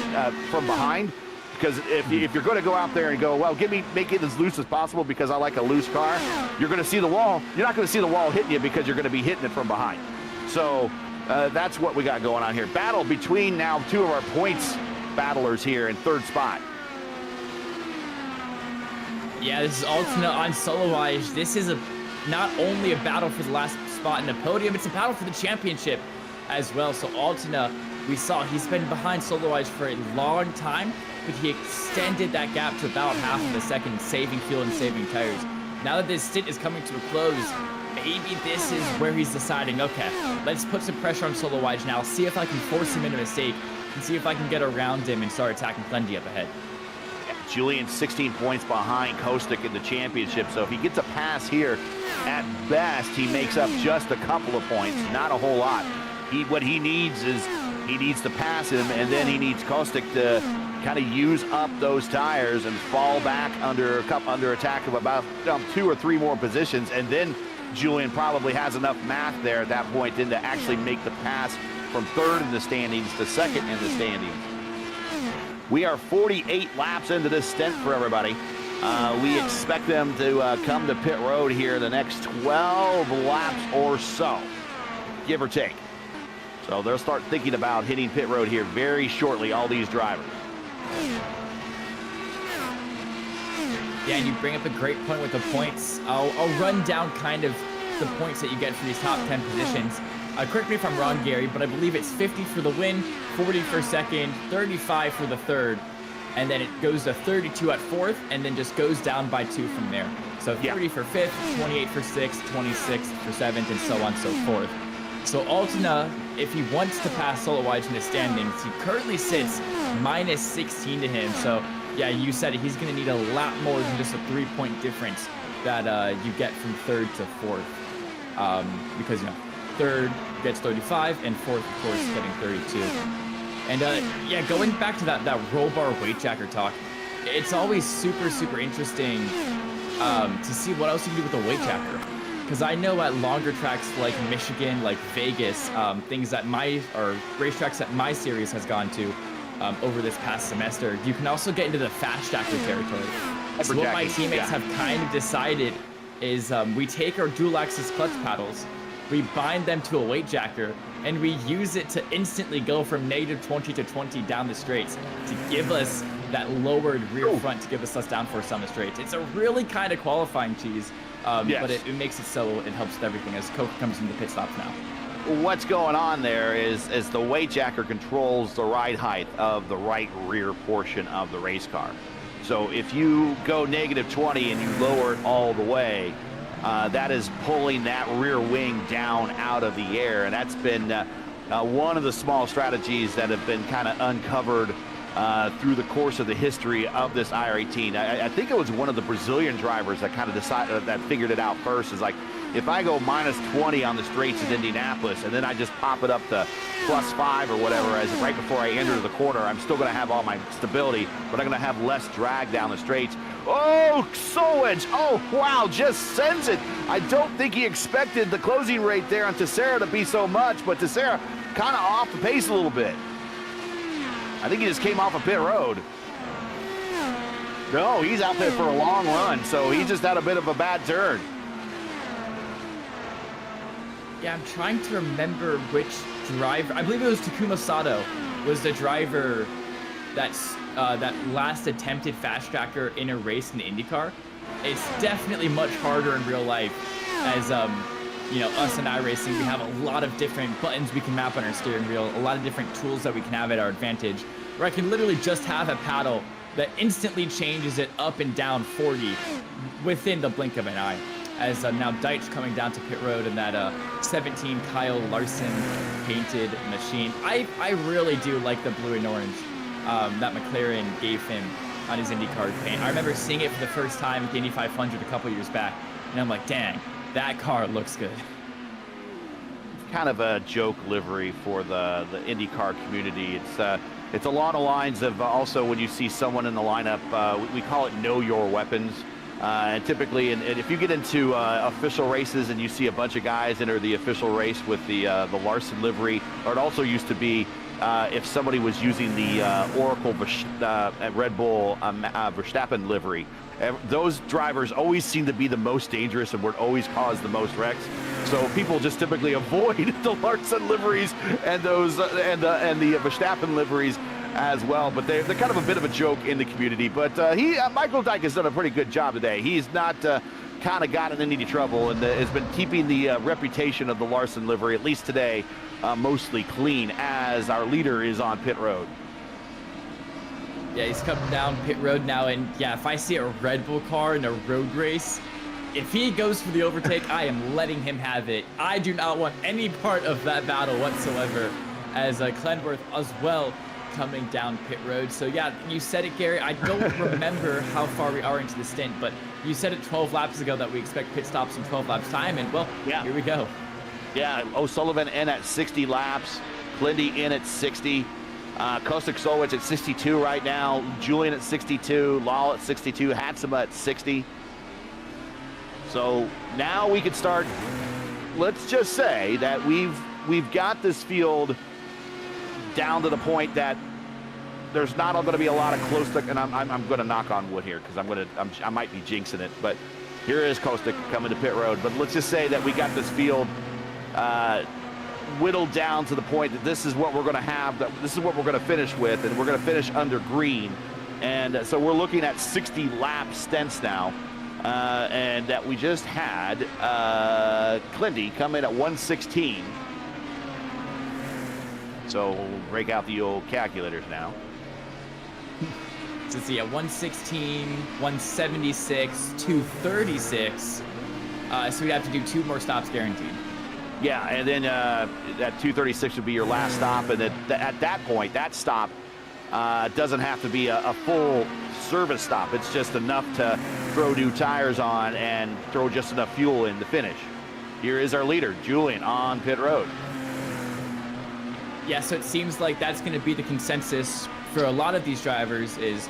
from behind. Because if you're going to go out there and go, well, make it as loose as possible because I like a loose car, you're going to see the wall. You're not going to see the wall hitting you because you're going to be hitting it from behind. So that's what we got going on here. Battle between now two of our points battlers here in third spot. Yeah, this is alternate on Solowage. This is not only a battle for the last spot in the podium, it's a battle for the championship as well. So Altena, we saw he's been behind Solowage for a long time, but he extended that gap to about half of a second, saving fuel and saving tires. Now that this stint is coming to a close, maybe this is where he's deciding, okay, let's put some pressure on Solowage now, see if I can force him into a mistake, and see if I can get around him and start attacking Clendy up ahead. Julian 16 points behind Kostic in the championship, so if he gets a pass here, at best, he makes up just a couple of points, not a whole lot. What he needs is he needs to pass him, and then he needs Kostic to kind of use up those tires and fall back under attack of about 2 or 3 more positions, and then Julian probably has enough math there at that point then to actually make the pass from third in the standings to second in the standings. We are 48 laps into this stint for everybody. We expect them to come to pit road here the next 12 laps or so, give or take. So they'll start thinking about hitting pit road here very shortly, all these drivers. Yeah, and you bring up a great point with the points. I'll run down kind of the points that you get from these top 10 positions. Correct me if I'm wrong, Gary, but I believe it's 50 for the win, 40 for second, 35 for the third, and then it goes to 32 at fourth, and then just goes down by 2 from there. So 30 for fifth, 28 for sixth, 26 for seventh, and so on and so forth. So Altena, if he wants to pass Solowage in the standings, he currently sits minus 16 to him. So yeah, you said it, he's going to need a lot more than just a 3-point difference that you get from third to fourth. because, you know, third gets 35, and fourth, of course, getting 32. And yeah, going back to that roll bar weight jacker talk, it's always super interesting to see what else you can do with a weight jacker. Because I know at longer tracks like Michigan, like Vegas, things that racetracks that my series has gone to over this past semester, you can also get into the fast jacker territory. So what my teammates have kind of decided is we take our dual axis clutch paddles, we bind them to a weight jacker, and we use it to instantly go from -20 to 20 down the straights to give us that lowered rear front to give us down force on the straights. It's a really kind of qualifying cheese, but it makes it so it helps with everything as Coke comes into the pit stops now. What's going on there is the weight jacker controls the ride height of the right rear portion of the race car. So if you go -20 and you lower it all the way, that is pulling that rear wing down out of the air. And that's been one of the small strategies that have been kind of uncovered through the course of the history of this IR18. I think it was one of the Brazilian drivers that kind of decided, that figured it out first. Is like, if I go -20 on the straights in Indianapolis and then I just pop it up to +5 or whatever, as right before I enter the corner, I'm still going to have all my stability, but I'm going to have less drag down the straights. Oh, Solwich! Oh, wow, just sends it. I don't think he expected the closing rate there on Teixeira to be so much, but Teixeira kind of off the pace a little bit. I think he just came off a pit road. No, he's out there for a long run, so he just had a bit of a bad turn. Yeah, I'm trying to remember which driver. I believe it was Takuma Sato was the driver that last attempted fast tracker in a race in the IndyCar. It's definitely much harder in real life, as you know, us in iRacing, we have a lot of different buttons we can map on our steering wheel, a lot of different tools that we can have at our advantage, where I can literally just have a paddle that instantly changes it up and down 40 within the blink of an eye. As now Deitch coming down to pit road in that 17 Kyle Larson painted machine. I really do like the blue and orange that McLaren gave him on his IndyCar paint. I remember seeing it for the first time at the Indy 500 a couple years back, and I'm like, dang, that car looks good. Kind of a joke livery for the IndyCar community. It's along the lines of also when you see someone in the lineup, we call it know your weapons. And typically, and if you get into official races and you see a bunch of guys enter the official race with the Larson livery, or it also used to be if somebody was using the Oracle Red Bull Verstappen livery, those drivers always seem to be the most dangerous and would always cause the most wrecks. So people just typically avoid the Larson liveries and those and the Verstappen liveries as well, but they're kind of a bit of a joke in the community. But Michael Dyke has done a pretty good job today. He's not kind of gotten into any trouble and has been keeping the reputation of the Larson livery, at least today, mostly clean, as our leader is on pit road. Yeah, he's coming down pit road now, and yeah, if I see a Red Bull car in a road race, if he goes for the overtake, I am letting him have it. I do not want any part of that battle whatsoever, as Clenworth as well coming down pit road. So yeah, you said it, Gary. I don't remember how far we are into the stint, but you said it 12 laps ago that we expect pit stops in 12 laps time, and well, yeah, here we go. Yeah, O'Sullivan in at 60 laps, Clindy in at 60, Kostik Solwich at 62 right now, Julian at 62, Lal at 62, Hatsuma at 60. So now we can start. Let's just say that we've got this field down to the point that there's not going to be a lot of close, and I'm going to knock on wood here because I might be jinxing it, but here is Kostik coming to pit road. But let's just say that we got this field whittled down to the point that this is what we're going to have, that this is what we're going to finish with, and we're going to finish under green. And so we're looking at 60 lap stints now, and that we just had Clindy come in at 116. So we'll break out the old calculators now. So see, at 116, 176, 236. So we'd have to do 2 more stops guaranteed. Yeah, and then that 236 would be your last stop, and at that point, that stop doesn't have to be a full service stop. It's just enough to throw new tires on and throw just enough fuel in to finish. Here is our leader, Julian, on pit road. Yeah, so it seems like that's going to be the consensus for a lot of these drivers is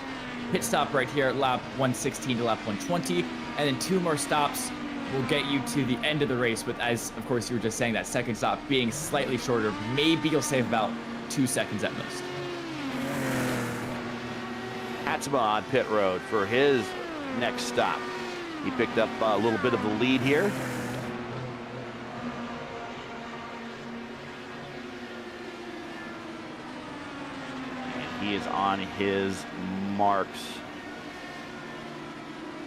pit stop right here at lap 116 to lap 120, and then 2 more stops will get you to the end of the race with, as of course you were just saying, that second stop being slightly shorter. Maybe you'll save about 2 seconds at most. Hatsma on pit road for his next stop. He picked up a little bit of the lead here. And he is on his marks.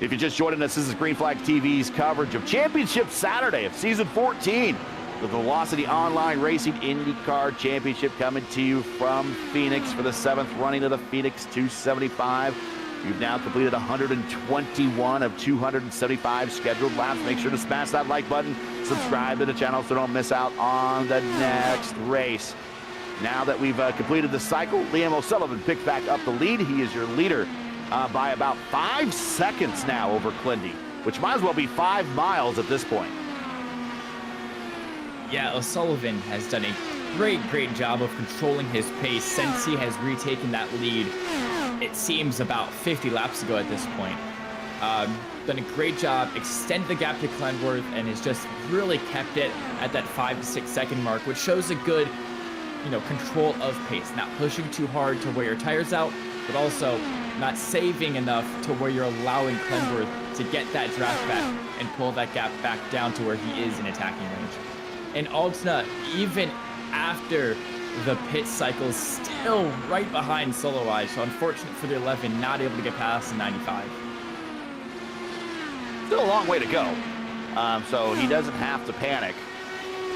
If you're just joining us, this is Green Flag TV's coverage of Championship Saturday of Season 14. The Velocity Online Racing IndyCar Championship coming to you from Phoenix for the 7th running of the Phoenix 275. You've now completed 121 of 275 scheduled laps. Make sure to smash that like button, subscribe to the channel so don't miss out on the next race. Now that we've completed the cycle, Liam O'Sullivan picked back up the lead. He is your leader by about 5 seconds now over Clindy, which might as well be 5 miles at this point. Yeah, O'Sullivan has done a great job of controlling his pace since he has retaken that lead. It seems about 50 laps ago at this point. Done a great job, extended the gap to Clenworth, and has just really kept it at that 5 to 6 second mark, which shows a good, control of pace. Not pushing too hard to wear your tires out, but also not saving enough to where you're allowing Clenworth to get that draft back and pull that gap back down to where he is in attacking range. And Altna, even after the pit cycle, still right behind solo-wise. So unfortunate for the 11, not able to get past the 95. Still a long way to go. So he doesn't have to panic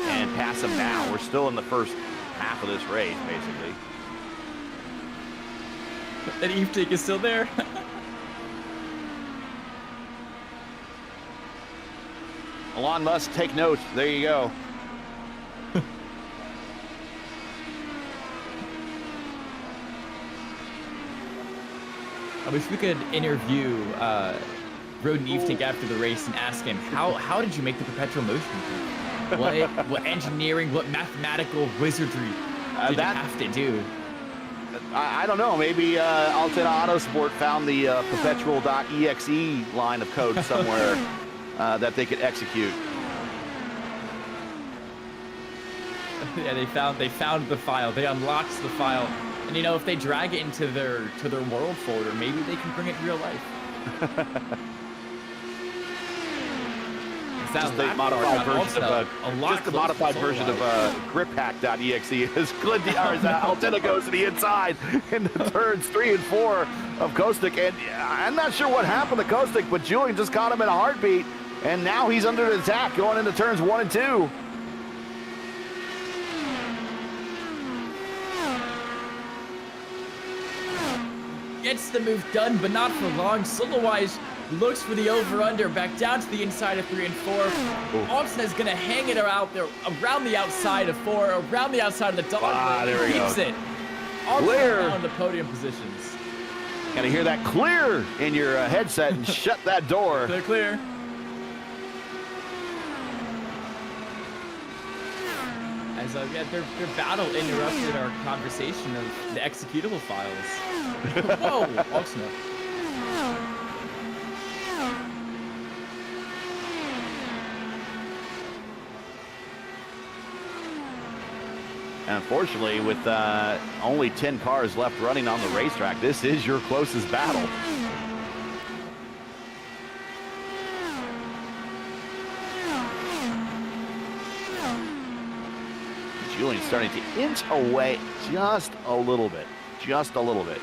and pass him now. We're still in the first half of this race, basically. That Eve take is still there. Elon Musk, take notes. There you go. I wish we could interview Roden Eveting after the race and ask him, how did you make the perpetual motion? What engineering, what mathematical wizardry did you have to do? I don't know. Maybe Altena Autosport found the perpetual.exe line of code somewhere that they could execute. Yeah, they found the file. They unlocked the file. And if they drag it into their world folder, maybe they can bring it in real life. Just a modified version of griphack.exe as Altena goes to the inside in the turns 3 and 4 of Kostic. And I'm not sure what happened to Kostic, but Julian just caught him in a heartbeat. And now he's under attack going into turns 1 and 2. Gets the move done, but not for long. Solo-wise looks for the over-under, back down to the inside of 3 and 4. Austin is going to hang it out there, around the outside of 4, around the outside of the dog. There he keeps it. Clear on the podium positions. Got to hear that clear in your headset and shut that door. They're clear. As their battle interrupted our conversation of the executable files. Whoa, Oxnard. And unfortunately, with only 10 cars left running on the racetrack, this is your closest battle. Julian's starting to inch away just a little bit. Just a little bit.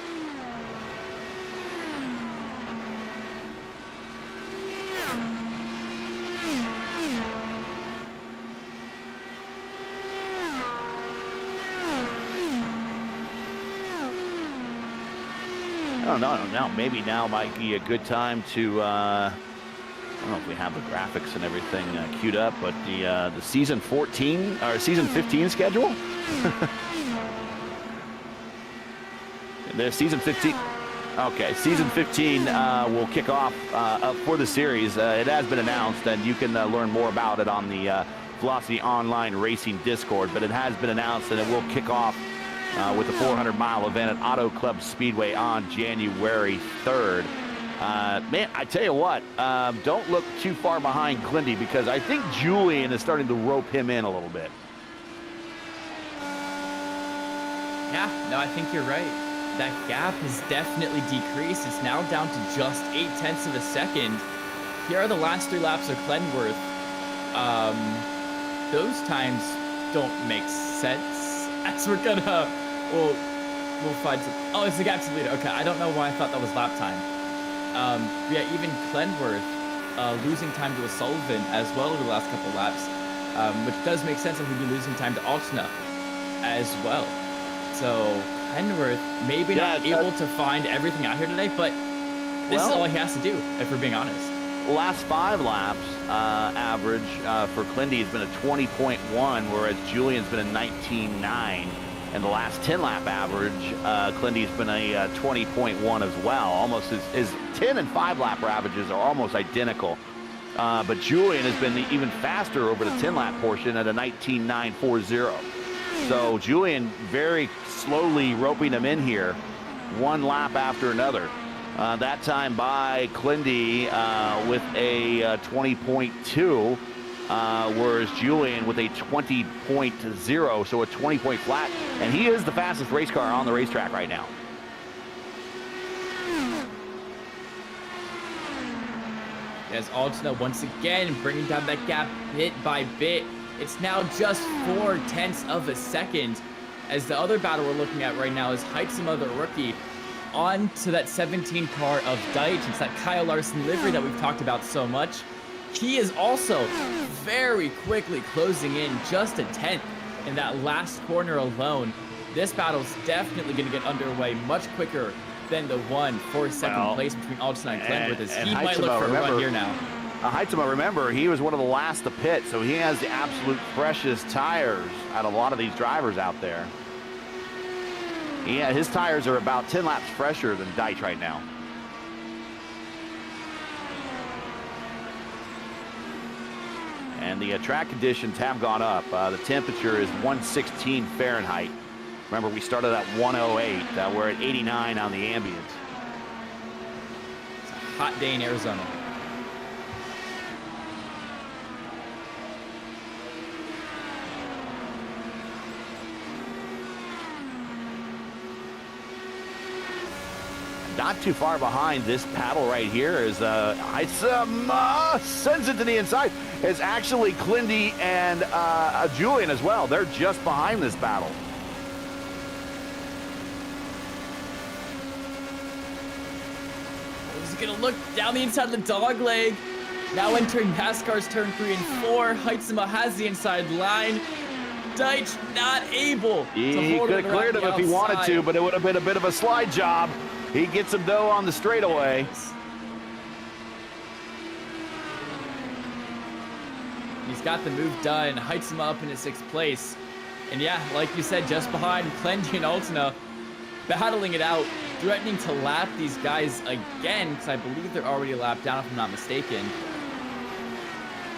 I don't know. Now, maybe now might be a good time to, I don't know if we have the graphics and everything queued up, but the season 14 or season 15 schedule. The season 15. Okay, season 15 will kick off for the series. It has been announced, and you can learn more about it on the Velocity Online Racing Discord, but it has been announced that it will kick off with the 400-mile event at Auto Club Speedway on January 3rd. Man, I tell you what, don't look too far behind Clindy, because I think Julian is starting to rope him in a little bit. Yeah, no, I think you're right. That gap has definitely decreased. It's now down to just 0.8 of a second. Here are the last 3 laps of Glenworth. Those times don't make sense. As we're gonna, we'll find some. Oh, it's the gap to leader. Okay, I don't know why I thought that was lap time. Yeah, even Glenworth losing time to O'Sullivan as well over the last couple of laps, which does make sense that he'd be losing time to Altena as well. So Glenworth maybe not able to find everything out here today, but this is all he has to do, if we're being honest. Last 5 laps average for Clindy has been a 20.1, whereas Julian's been a 19.9. And the last 10-lap average, Clindy's been a 20.1 as well. Almost his 10 and 5-lap averages are almost identical. But Julian has been even faster over the 10-lap portion at a 19.940. So Julian very slowly roping him in here, 1 lap after another. That time by Clindy with a 20.2. Whereas Julian with a 20.0, so a 20-point flat, and he is the fastest race car on the racetrack right now. As Altena once again bringing down that gap bit by bit. It's now just 0.4 of a second. As the other battle we're looking at right now is Heitzema, the rookie, on to that 17 car of Deitch. It's that Kyle Larson livery that we've talked about so much. He is also very quickly closing in just a 10th in that last corner alone. This battle's definitely going to get underway much quicker than the one for second place between Altena and Glenworth, as he might look for a run here now. Heitzema, remember, he was one of the last to pit, so he has the absolute freshest tires out of a lot of these drivers out there. Yeah, his tires are about 10 laps fresher than Deitch right now. And the track conditions have gone up. The temperature is 116 Fahrenheit. Remember, we started at 108. We're at 89 on the ambient. It's a hot day in Arizona. Not too far behind this paddle right here is Heitzema sends it to the inside. It's actually Clindy and Julian as well. They're just behind this battle. He's gonna look down the inside of the dog leg. Now entering NASCAR's turn 3 and 4. Heitzema has the inside line. Deitch not able to He hold could have cleared him if he wanted to, but it would have been a bit of a slide job. He gets him though on the straightaway. He's got the move done. Heitzema up into 6th place. And yeah, like you said, just behind Clendy and Altena, battling it out, threatening to lap these guys again, because I believe they're already a lap down if I'm not mistaken.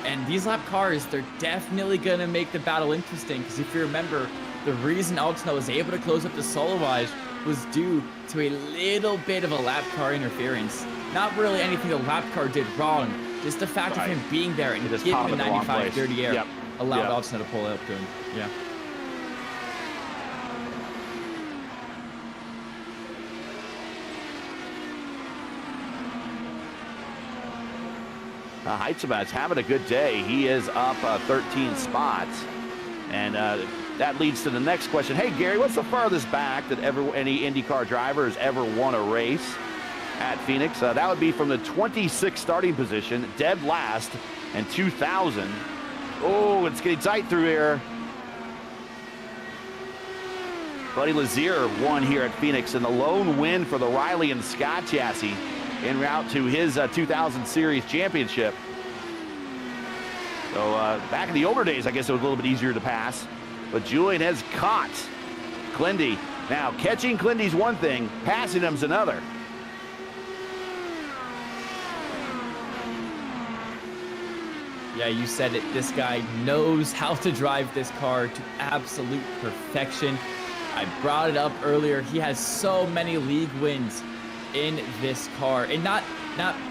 And these lap cars, they're definitely going to make the battle interesting, because if you remember, the reason Altena was able to close up the Solowage was due to a little bit of a lap car interference. Not really anything the lap car did wrong, just the fact of him being there and giving him 95 dirty air allowed Altena to pull up to him. Yeah. Heitzema is having a good day. He is up 13 spots. And that leads to the next question. Hey, Gary, what's the farthest back that any IndyCar driver has ever won a race at Phoenix? That would be from the 26th starting position, dead last, in 2000. Oh, it's getting tight through here. Buddy Lazier won here at Phoenix, and the lone win for the Riley and Scott chassis en route to his 2000 Series championship. So back in the older days, I guess it was a little bit easier to pass. But Julian has caught Clindy. Now, catching Clindy's one thing, passing him's another. Yeah, you said it. This guy knows how to drive this car to absolute perfection. I brought it up earlier. He has so many league wins in this car, and not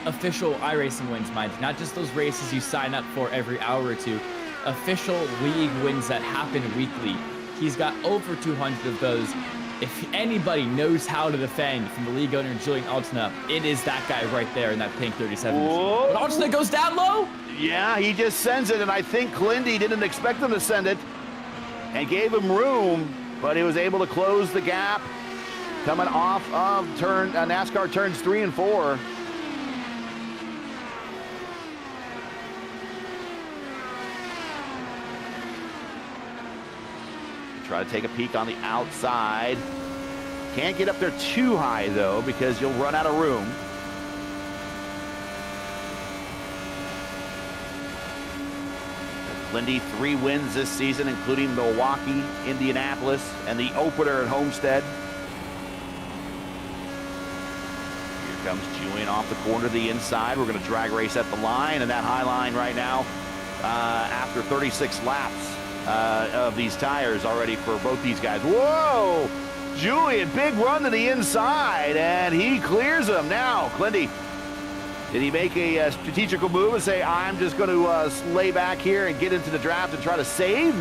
official iRacing wins, mind you, not just those races you sign up for every hour or two. Official league wins that happen weekly. He's got over 200 of those. If anybody knows how to defend from the league owner, Julian Altina, it is that guy right there in that pink 37. But Altina goes down low. Yeah, he just sends it, and I think Clindy didn't expect him to send it and gave him room, but he was able to close the gap coming off of NASCAR turns 3 and 4. Try to take a peek on the outside. Can't get up there too high, though, because you'll run out of room. Lindy, 3 wins this season, including Milwaukee, Indianapolis, and the opener at Homestead. Here comes Julian off the corner to the inside. We're going to drag race at the line, and that high line right now, after 36 laps of these tires already for both these guys. Whoa! Julian, big run to the inside, and he clears them. Now, Clindy, did he make a strategical move and say, I'm just going to lay back here and get into the draft and try to save?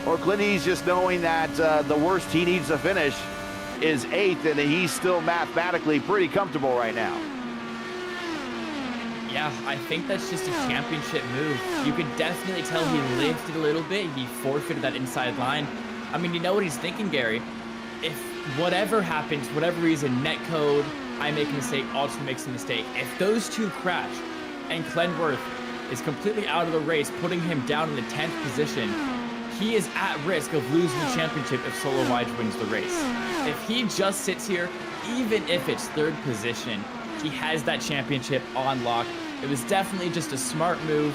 Or Clindy's just knowing that the worst he needs to finish is 8th, and he's still mathematically pretty comfortable right now? Yeah, I think that's just a championship move. You could definitely tell he lifted a little bit. He forfeited that inside line. I mean, you know what he's thinking, Gary. If whatever happens, whatever reason, netcode, I make a mistake, Alton makes a mistake. If those two crash and Clenworth is completely out of the race, putting him down in the 10th position, he is at risk of losing the championship if Solo Wide wins the race. If he just sits here, even if it's 3rd position, he has that championship on lock. It was definitely just a smart move,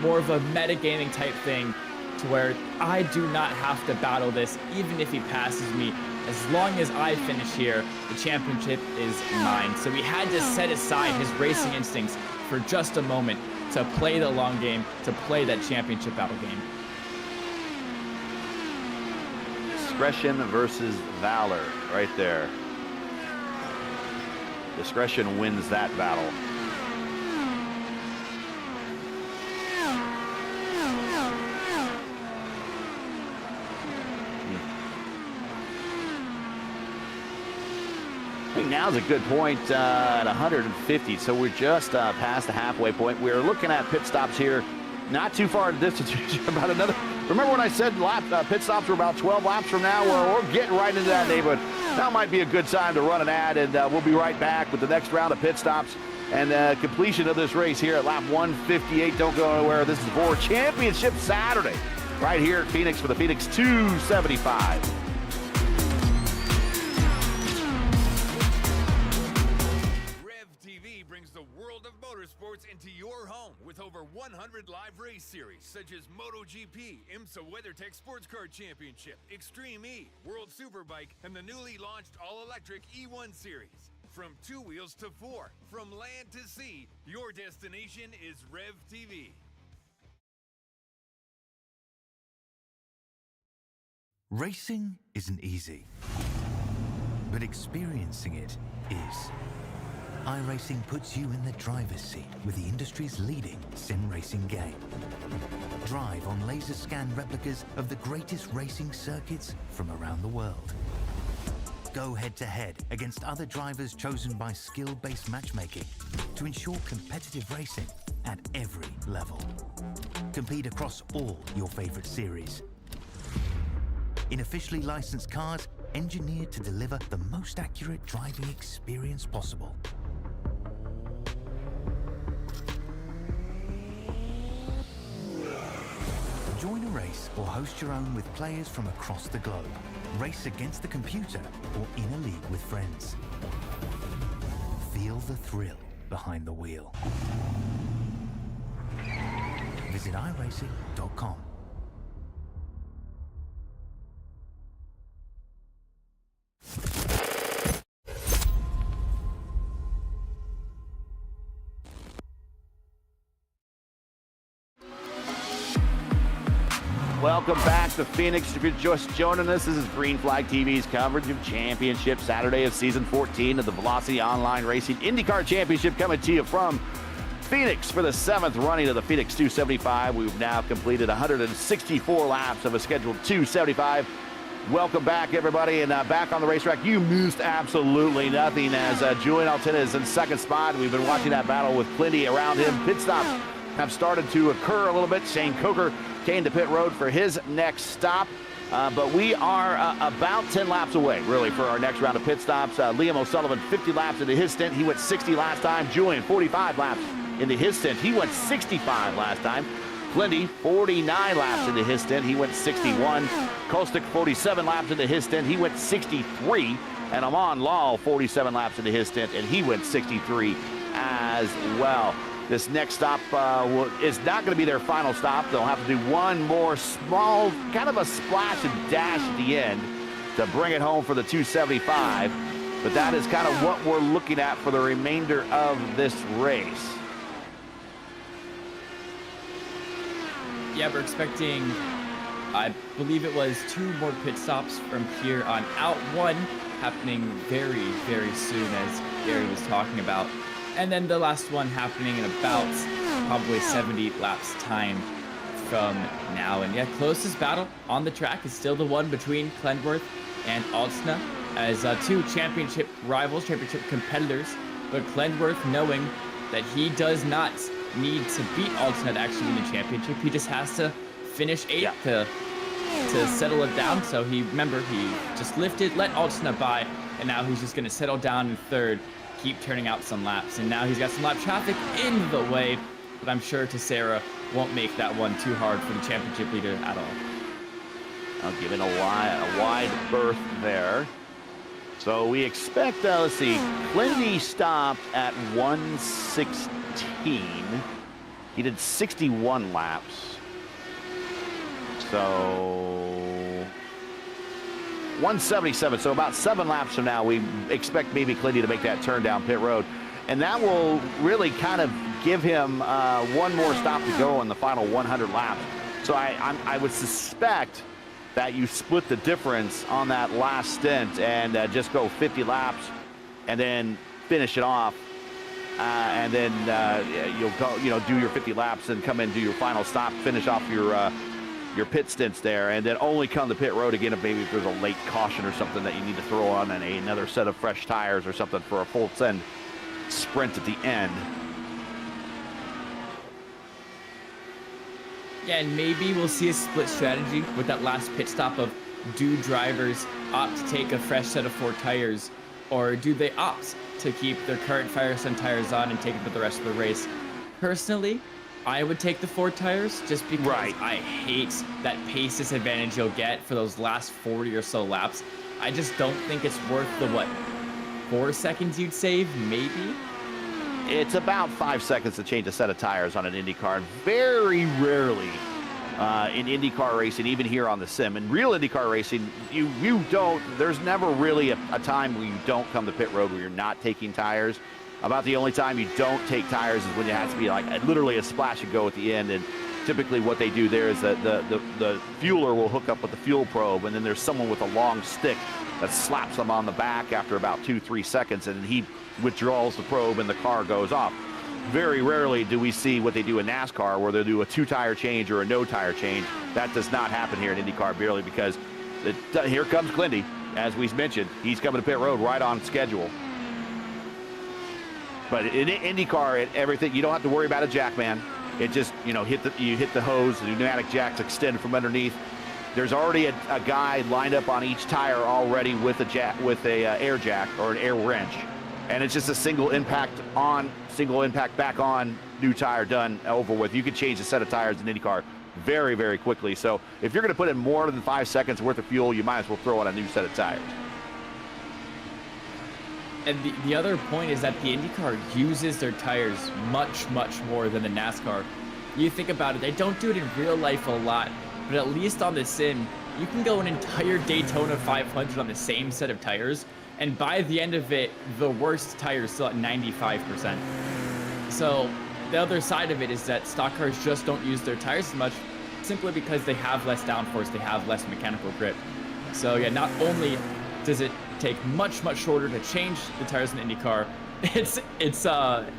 more of a metagaming type thing, to where I do not have to battle this, even if he passes me. As long as I finish here, the championship is mine. So he had to set aside his racing instincts for just a moment to play the long game, to play that championship battle game. Discretion versus valor right there. Discretion wins that battle. I think now's a good point at 150, so we're just past the halfway point. We're looking at pit stops here, not too far in distance, about another. Remember when I said pit stops were about 12 laps from now? Well, we're getting right into that neighborhood. Now might be a good time to run an ad, and we'll be right back with the next round of pit stops and completion of this race here at lap 158. Don't go anywhere. This is VOR Championship Saturday right here at Phoenix for the Phoenix 275. Into your home with over 100 live race series such as MotoGP, IMSA WeatherTech Sports Car Championship, Extreme E, World Superbike, and the newly launched all-electric E1 series. From 2 wheels to 4, from land to sea, your destination is Rev TV. Racing isn't easy, but experiencing it is. iRacing puts you in the driver's seat with the industry's leading sim racing game. Drive on laser scan replicas of the greatest racing circuits from around the world. Go head to head against other drivers chosen by skill-based matchmaking to ensure competitive racing at every level. Compete across all your favorite series. In officially licensed cars, engineered to deliver the most accurate driving experience possible. Join a race or host your own with players from across the globe. Race against the computer or in a league with friends. Feel the thrill behind the wheel. Visit iRacing.com. welcome back to Phoenix. If you're just joining us, this is Green Flag TV's coverage of Championship Saturday of Season 14 of the Velocity Online Racing IndyCar Championship, coming to you from Phoenix for the 7th running of the Phoenix 275. We've now completed 164 laps of a scheduled 275. Welcome back, everybody, and back on the racetrack. You missed absolutely nothing as Julian Altina is in second spot. We've been watching that battle with plenty around him. Pit stops have started to occur a little bit. Shane Coker came to pit road for his next stop. But we are about 10 laps away, really, for our next round of pit stops. Liam O'Sullivan, 50 laps into his stint. He went 60 last time. Julian, 45 laps into his stint. He went 65 last time. Plenty, 49 laps into his stint. He went 61. Kostic, 47 laps into his stint. He went 63. And Amon Lal, 47 laps into his stint, and he went 63 as well. This next stop is not going to be their final stop. They'll have to do one more small, kind of a splash and dash at the end to bring it home for the 275. But that is kind of what we're looking at for the remainder of this race. Yeah, we're expecting, I believe it was 2 more pit stops from here on out. One happening very, very soon, as Gary was talking about. And then the last one happening in about probably 70 laps time from now. And yeah, closest battle on the track is still the one between Klendworth and Altsna, as 2 championship rivals, championship competitors. But Klendworth, knowing that he does not need to beat Altsna to actually win the championship, he just has to finish 8th to settle it down. So he just lifted, let Altsna by, and now he's just going to settle down in 3rd, keep turning out some laps. And now he's got some lap traffic in the way, but I'm sure Tessera won't make that one too hard for the championship leader at all. I'll give it a wide berth there. So we expect, let's see, Clindy stopped at 116. He did 61 laps. So 177, so about 7 laps from now, we expect maybe Clindy to make that turn down pit road. And that will really kind of give him one more stop to go in the final 100 laps. So I would suspect that you split the difference on that last stint and just go 50 laps and then finish it off. And then you'll go, do your 50 laps and come in, do your final stop, finish off your pit stints there, and then only come to pit road again if maybe there's a late caution or something that you need to throw on and another set of fresh tires or something for a full send sprint at the end. Yeah, and maybe we'll see a split strategy with that last pit stop of, do drivers opt to take a fresh set of 4 tires, or do they opt to keep their current Firestone tires on and take it for the rest of the race? Personally, I would take the 4 tires just because I hate that pace disadvantage you'll get for those last 40 or so laps. I just don't think it's worth the, 4 seconds you'd save, maybe? It's about 5 seconds to change a set of tires on an IndyCar. Very rarely in IndyCar racing, even here on the sim. In real IndyCar racing, you don't, there's never really a time where you don't come to pit road where you're not taking tires. About the only time you don't take tires is when it has to be like literally a splash and go at the end. And typically what they do there is that the fueler will hook up with the fuel probe, and then there's someone with a long stick that slaps them on the back after about 2-3 seconds, and he withdraws the probe and the car goes off. Very rarely do we see what they do in NASCAR, where they'll do a 2-tire change or a no-tire change. That does not happen here in IndyCar, barely, because here comes Clindy. As we mentioned, he's coming to pit road right on schedule. But in IndyCar, everything, you don't have to worry about a jack, man. It just, you hit the hose, the pneumatic jacks extend from underneath. There's already a guy lined up on each tire already with a air jack or an air wrench. And it's just a single impact on, single impact back on, new tire done, over with. You can change a set of tires in IndyCar very, very quickly. So if you're going to put in more than 5 seconds worth of fuel, you might as well throw on a new set of tires. And the other point is that the IndyCar uses their tires much, much more than the NASCAR. You think about it, they don't do it in real life a lot, but at least on the sim, you can go an entire Daytona 500 on the same set of tires, and by the end of it, the worst tire is still at 95%. So the other side of it is that stock cars just don't use their tires as much, simply because they have less downforce, they have less mechanical grip. So yeah, not only does it take much shorter to change the tires in IndyCar,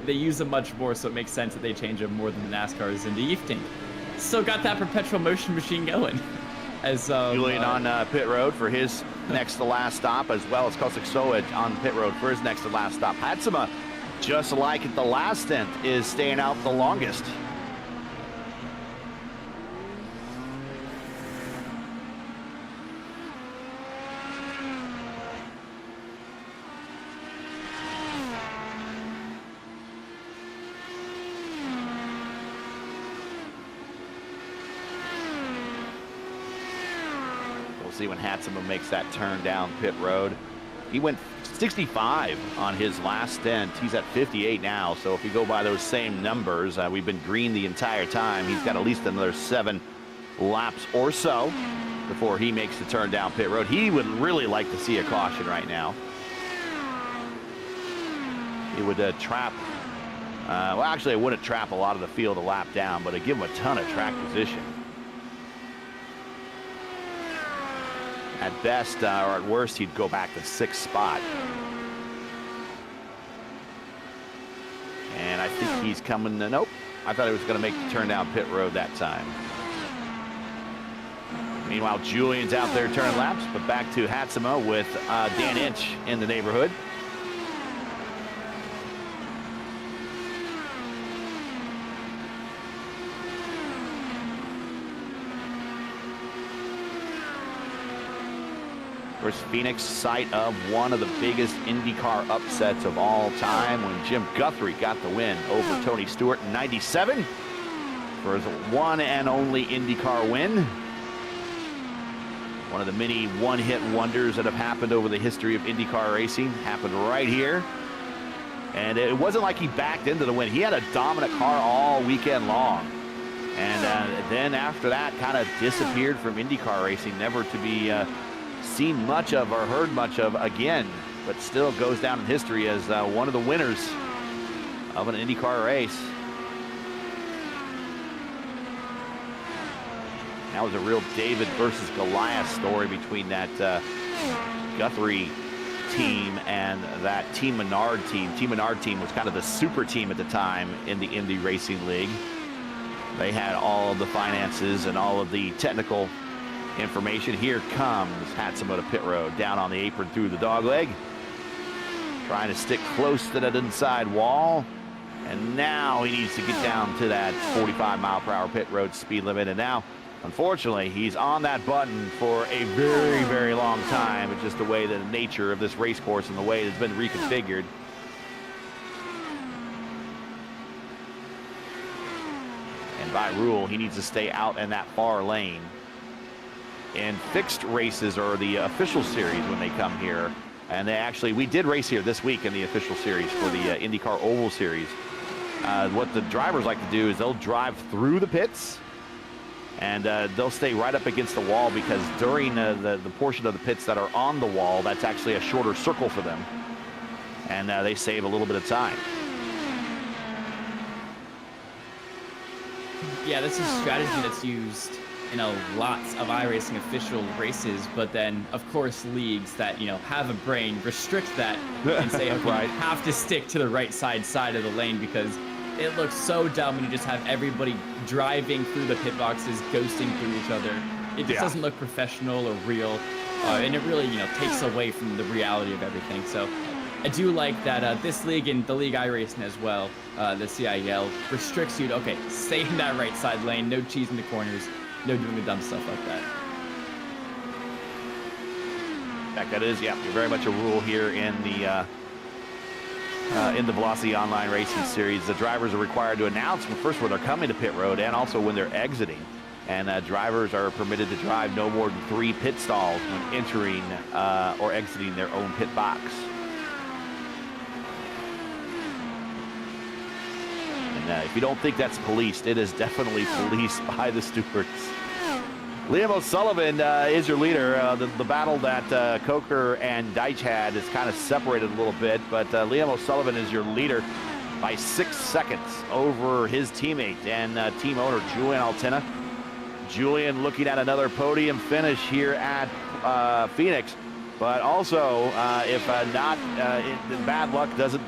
they use them much more, so it makes sense that they change them more than the NASCARs in the Evening. Still got that perpetual motion machine going. As Julian on pit road for his next to last stop, as well as Kosik Soed on pit road for his next to last stop. Hatsima, just like at the last stint, is staying out the longest. See when Hatsima makes that turn down pit road. He went 65 on his last stint. He's at 58 now, so if you go by those same numbers, we've been green the entire time. He's got at least another 7 laps or so before he makes the turn down pit road. He would really like to see a caution right now. He would trap, well, actually it wouldn't trap a lot of the field a lap down, but it'd give him a ton of track position. At best, or at worst, he'd go back to 6th spot. And I think he's coming to, nope. I thought he was going to make the turn down pit road that time. Meanwhile, Julian's out there turning laps, but back to Hatsima with Dan Inch in the neighborhood. Of course, Phoenix, site of one of the biggest IndyCar upsets of all time when Jim Guthrie got the win over Tony Stewart in '97 for his one and only IndyCar win. One of the many one-hit wonders that have happened over the history of IndyCar racing happened right here. And it wasn't like he backed into the win. He had a dominant car all weekend long. And then after that, kind of disappeared from IndyCar racing, never to be seen much of or heard much of again, but still goes down in history as one of the winners of an IndyCar race. That was a real David versus Goliath story between that Guthrie team and that Team Menard team. Team Menard team was kind of the super team at the time in the Indy Racing League. They had all of the finances and all of the technical information. Here comes Hatsima to pit road, down on the apron through the dog leg, trying to stick close to that inside wall, and now he needs to get down to that 45-mile-per-hour pit road speed limit. And now, unfortunately, he's on that button for a very long time. It's just the way, the nature of this race course and the way it's been reconfigured. And by rule, he needs to stay out in that far lane. In fixed races, or the official series when they come here, and we did race here this week in the official series for the IndyCar Oval Series. What the drivers like to do is they'll drive through the pits, and they'll stay right up against the wall, because during the portion of the pits that are on the wall, that's actually a shorter circle for them, and they save a little bit of time. Yeah, this is a strategy that's used in lots of iRacing official races, but then of course leagues that have a brain restrict that and say, okay, right, you have to stick to the right side of the lane, because it looks so dumb when you just have everybody driving through the pit boxes, ghosting through each other. It just doesn't look professional or real, and it really takes away from the reality of everything. So I do like that this league, and the league iRacing as well, the CIL, restricts you to, okay, stay in that right side lane, no cheese in the corners, no doing the dumb stuff like that. That is, yeah, very much a rule here in the Velocity Online Racing Series. The drivers are required to announce first when they're coming to pit road and also when they're exiting. And drivers are permitted to drive no more than 3 pit stalls when entering or exiting their own pit box. And if you don't think that's policed, it is definitely policed by the stewards. Liam O'Sullivan is your leader. The battle that Coker and Deitch had is kind of separated a little bit, but Liam O'Sullivan is your leader by 6 seconds over his teammate and team owner Julian Altina. Julian looking at another podium finish here at Phoenix. But also, if bad luck doesn't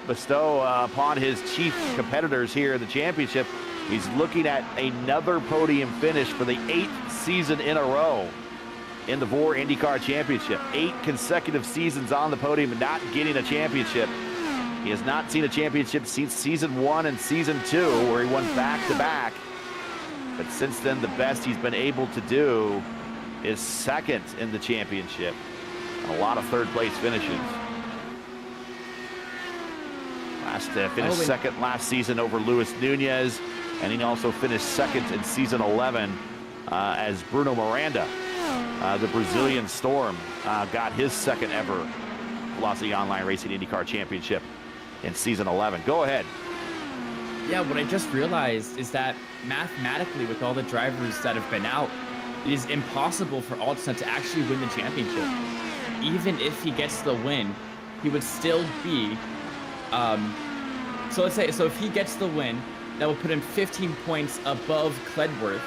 bestow upon his chief competitors here in the championship, he's looking at another podium finish for the 8th season in a row in the VOR IndyCar Championship. 8 consecutive seasons on the podium and not getting a championship. He has not seen a championship since season 1 and season 2, where he won back-to-back. But since then, the best he's been able to do is 2nd in the championship. A lot of third-place finishes. Finished 2nd last season over Luis Nunez, and he also finished 2nd in season 11 as Bruno Miranda, the Brazilian Storm, got his 2nd ever Velocity Online Racing IndyCar Championship in season 11. Go ahead. Yeah, what I just realized is that mathematically, with all the drivers that have been out, it is impossible for Altona to actually win the championship. Even if he gets the win, he would still be, so if he gets the win, that would put him 15 points above Cledworth.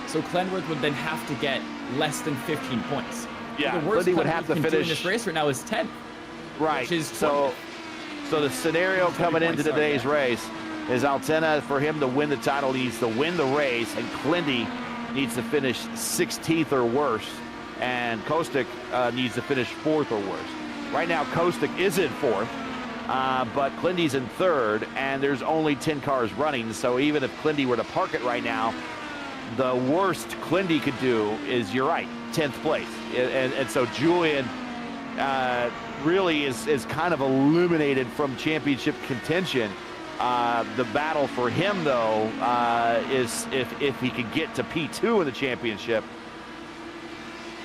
So Cledworth would then have to get less than 15 points. Yeah, the worst Cledworth would have to finish in this race right now is 10th. Right. Which is so the scenario coming into today's race is Altona, for him to win the title, needs to win the race, and Clindy needs to finish 16th or worse, and Kostic needs to finish 4th or worse. Right now, Kostic is in 4th, but Clindy's in 3rd, and there's only 10 cars running, so even if Clindy were to park it right now, the worst Clindy could do is, you're right, 10th place. And so Julian really is kind of eliminated from championship contention. The battle for him, though, is if he could get to P2 in the championship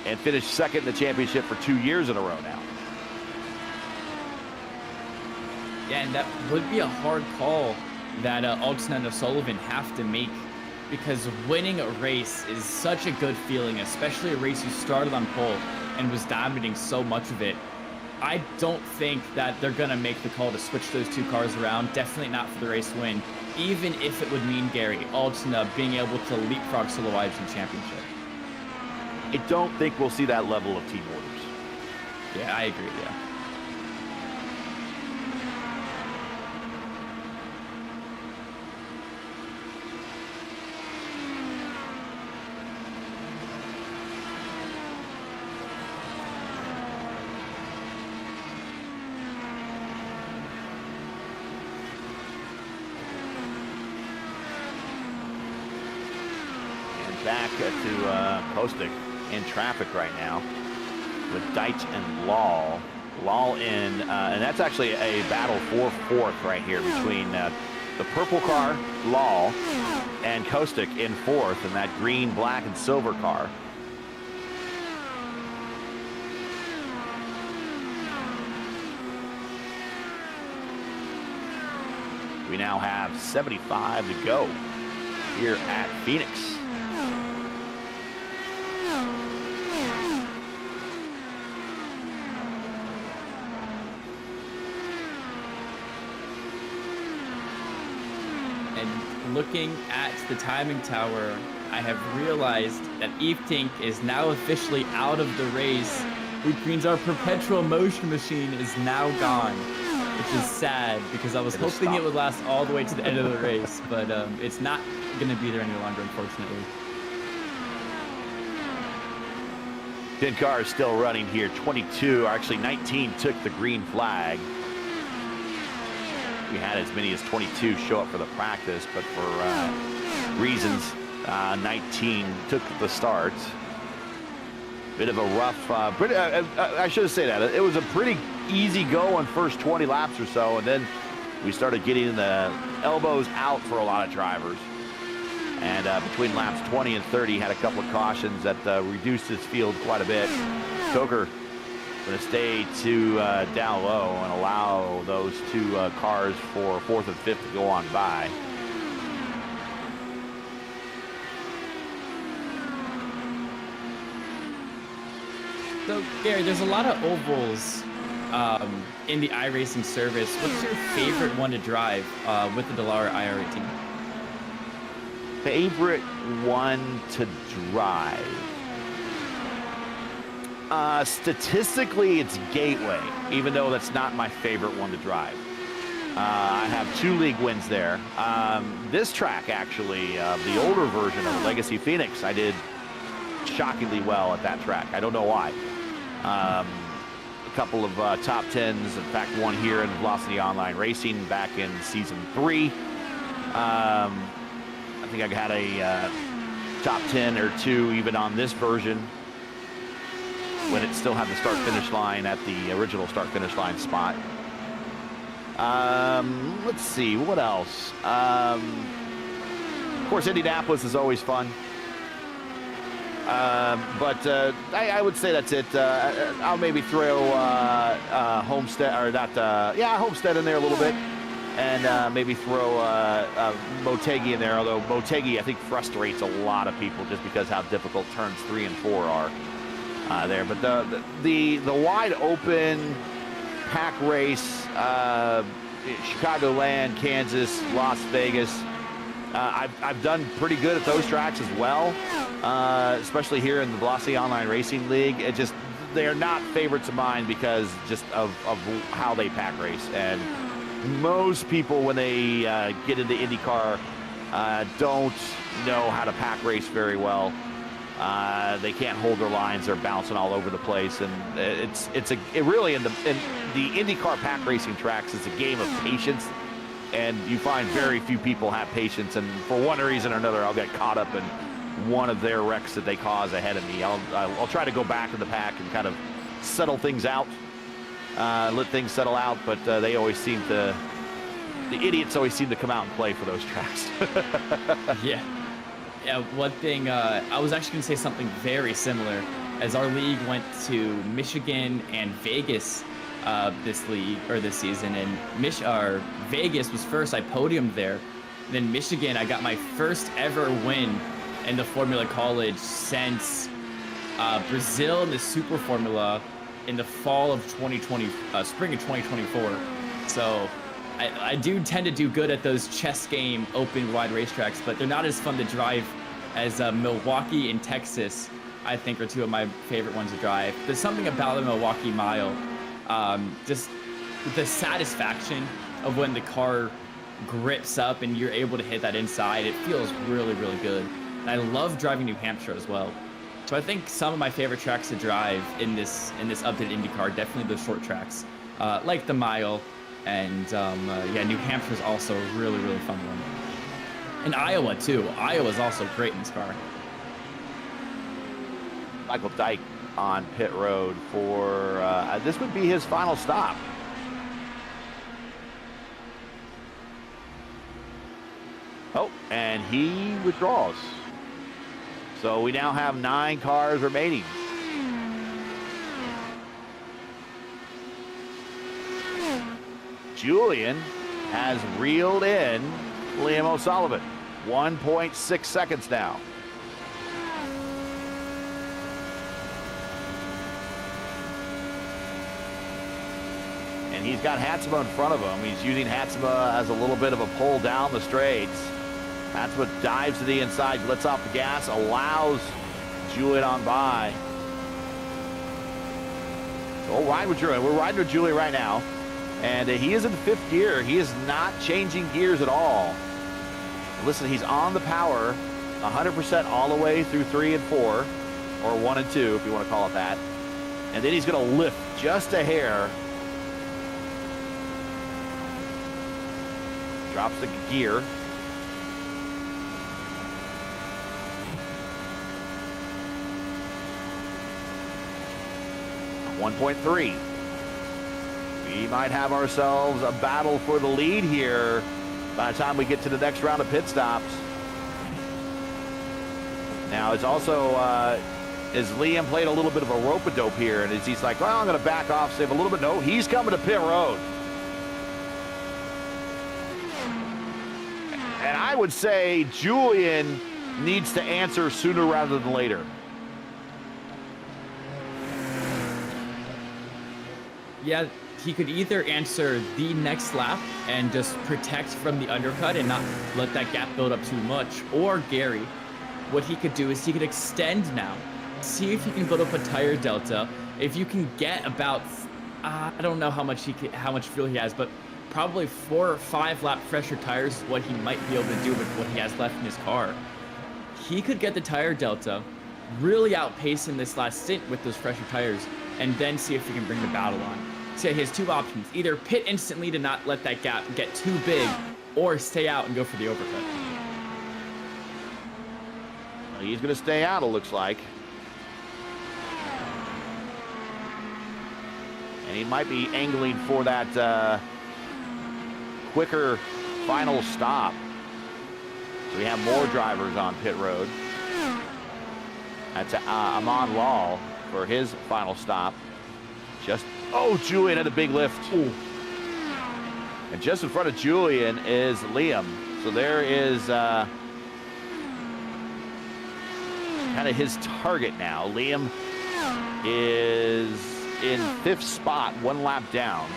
and finish 2nd in the championship for 2 years in a row now. Yeah, and that would be a hard call that Altona and O'Sullivan have to make, because winning a race is such a good feeling, especially a race you started on pole and was dominating so much of it. I don't think that they're going to make the call to switch those 2 cars around, definitely not for the race win, even if it would mean Gary Altona being able to leapfrog Solo Iverson championship. I don't think we'll see that level of team orders. Yeah, I agree, yeah. Back to Kostic in traffic right now with Deitch and Law. Law in, and that's actually a battle for 4th right here between the purple car, Law, and Kostic in 4th, and that green, black, and silver car. We now have 75 to go here at Phoenix. Looking at the timing tower, I have realized that Eve Tink is now officially out of the race, which means our perpetual motion machine is now gone, which is sad, because I was hoping it would last all the way to the end of the race, but it's not going to be there any longer, unfortunately. 10 cars still running here. 22, actually 19 took the green flag. We had as many as 22 show up for the practice, but for reasons, 19 took the start. Bit of a rough, I should say that. It was a pretty easy go on first 20 laps or so, and then we started getting the elbows out for a lot of drivers. And between laps 20 and 30, had a couple of cautions that reduced his field quite a bit. Coker going to stay down low and allow those 2 cars for 4th and 5th to go on by. So, Gary, there's a lot of ovals in the iRacing service. What's your favorite one to drive with the Dallara IR18? favorite one to drive. Statistically, it's Gateway, even though that's not my favorite one to drive. I have 2 league wins there. This track, actually, the older version of Legacy Phoenix, I did shockingly well at that track. I don't know why. A couple of top 10s, in fact, one here in Velocity Online Racing back in Season 3. I think I had a top 10 or 2 even on this version when it still had the start-finish line at the original start-finish line spot. Let's see, what else? Of course, Indianapolis is always fun. But I would say that's it. I'll maybe throw Homestead, or not, Homestead in there a little bit. And maybe throw Motegi in there, although Motegi, I think, frustrates a lot of people just because how difficult turns 3 and 4 are there. But the wide open pack race, Chicagoland, Kansas, Las Vegas, I've done pretty good at those tracks as well, especially here in the Velocity Online Racing League. It just, they are not favorites of mine because just of how they pack race. And most people, when they get into IndyCar, don't know how to pack race very well. They can't hold their lines; they're bouncing all over the place, and it really in the IndyCar pack racing tracks is a game of patience, and you find very few people have patience. And for one reason or another, I'll get caught up in one of their wrecks that they cause ahead of me. I'll try to go back in the pack and kind of settle things out. Let things settle out, but they always seem to, the idiots always seem to come out and play for those tracks. Yeah, one thing, I was actually going to say something very similar. As our league went to Michigan and Vegas this season, and Vegas was first, I podiumed there. Then Michigan, I got my first ever win in the Formula College since Brazil in the Super Formula in the fall of spring of 2024. So I do tend to do good at those chess game open wide racetracks, but they're not as fun to drive as Milwaukee and Texas, I think, are 2 of my favorite ones to drive. There's something about the Milwaukee Mile, just the satisfaction of when the car grips up and you're able to hit that inside. It feels really, really good. And I love driving New Hampshire as well. So I think some of my favorite tracks to drive in this updated IndyCar, definitely the short tracks, like the Mile, and New Hampshire is also a really, really fun one. And Iowa too. Iowa's also great in this car. Michael Dyke on pit road for this would be his final stop. Oh, and he withdraws. So we now have 9 cars remaining. Julian has reeled in Liam O'Sullivan. 1.6 seconds now. And he's got Hatsuma in front of him. He's using Hatsuma as a little bit of a pull down the straights. Hatsuma dives to the inside, lets off the gas, allows Julian on by. So we'll ride with Julian. We're riding with Julian right now. And he is in 5th gear. He is not changing gears at all. Listen, he's on the power 100% all the way through 3 and 4, or 1 and 2, if you want to call it that. And then he's going to lift just a hair. Drops the gear. .3. We might have ourselves a battle for the lead here by the time we get to the next round of pit stops. Now, it's also, as Liam played a little bit of a rope-a-dope here, and he's like, well, I'm going to back off, save a little bit. No, he's coming to pit road. And I would say Julian needs to answer sooner rather than later. Yeah, he could either answer the next lap and just protect from the undercut and not let that gap build up too much, or Gary, what he could do is he could extend now, see if he can build up a tire delta. If you can get about, I don't know how much fuel he has, but probably 4 or 5 lap fresher tires is what he might be able to do with what he has left in his car. He could get the tire delta, really outpace in this last stint with those fresher tires, and then see if he can bring the battle on. So he has 2 options: either pit instantly to not let that gap get too big, or stay out and go for the overcut. He's going to stay out, it looks like. And he might be angling for that quicker final stop. So we have more drivers on pit road. That's Amon Lal for his final stop. Julian had a big lift. Ooh. And just in front of Julian is Liam. So there is kind of his target now. Liam is in 5th spot, 1 lap down.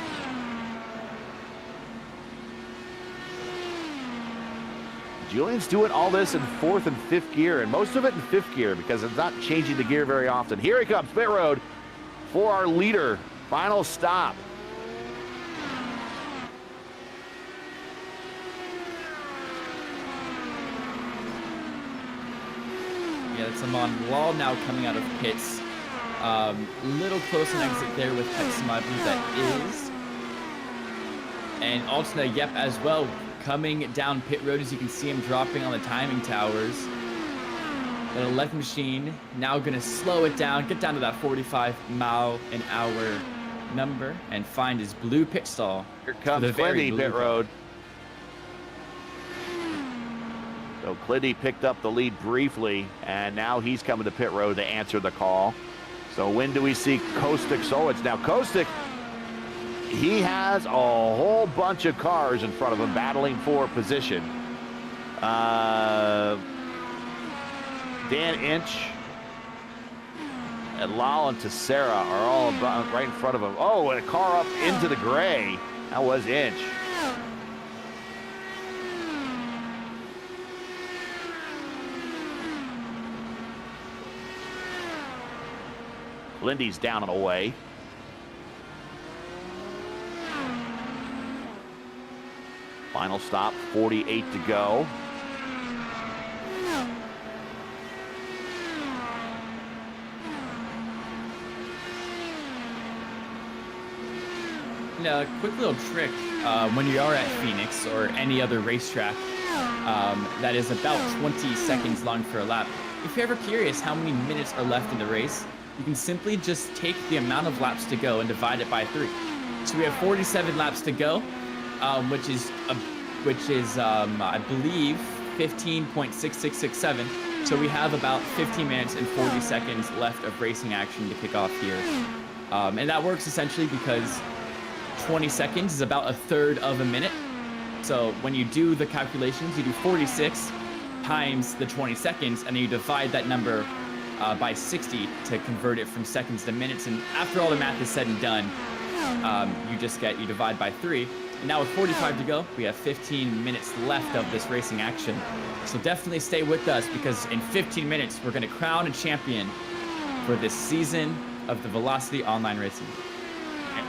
Julian's doing all this in 4th and 5th gear, and most of it in 5th gear because it's not changing the gear very often. Here he comes, pit road for our leader. Final stop. Yeah, it's Amon Lal now coming out of pits. Little close an exit there with Hexam, I believe that is. And Altena, yep, as well, coming down pit road. As you can see him dropping on the timing towers. That 11 machine now going to slow it down, get down to that 45-mile-an-hour number, and find his blue pit stall. Here comes Clindy pit road. So Clindy picked up the lead briefly, and now he's coming to pit road to answer the call. So when do we see Kostik Solic? Now Kostik, he has a whole bunch of cars in front of him battling for position. Dan Inch and Lal and Tessera are all right in front of him. Oh, and a car up into the gray. That was Inch. Lindy's down and away. Final stop, 48 to go. A quick little trick when you are at Phoenix or any other racetrack that is about 20 seconds long for a lap. If you're ever curious how many minutes are left in the race, you can simply just take the amount of laps to go and divide it by 3. So we have 47 laps to go, which is I believe 15.6667. So we have about 15 minutes and 40 seconds left of racing action to kick off here, and that works essentially because 20 seconds is about 1/3 of a minute. So when you do the calculations, you do 46 times the 20 seconds, and then you divide that number by 60 to convert it from seconds to minutes. And after all the math is said and done, you divide by 3. And now with 45 to go, we have 15 minutes left of this racing action. So definitely stay with us, because in 15 minutes, we're going to crown a champion for this season of the Velocity Online Racing.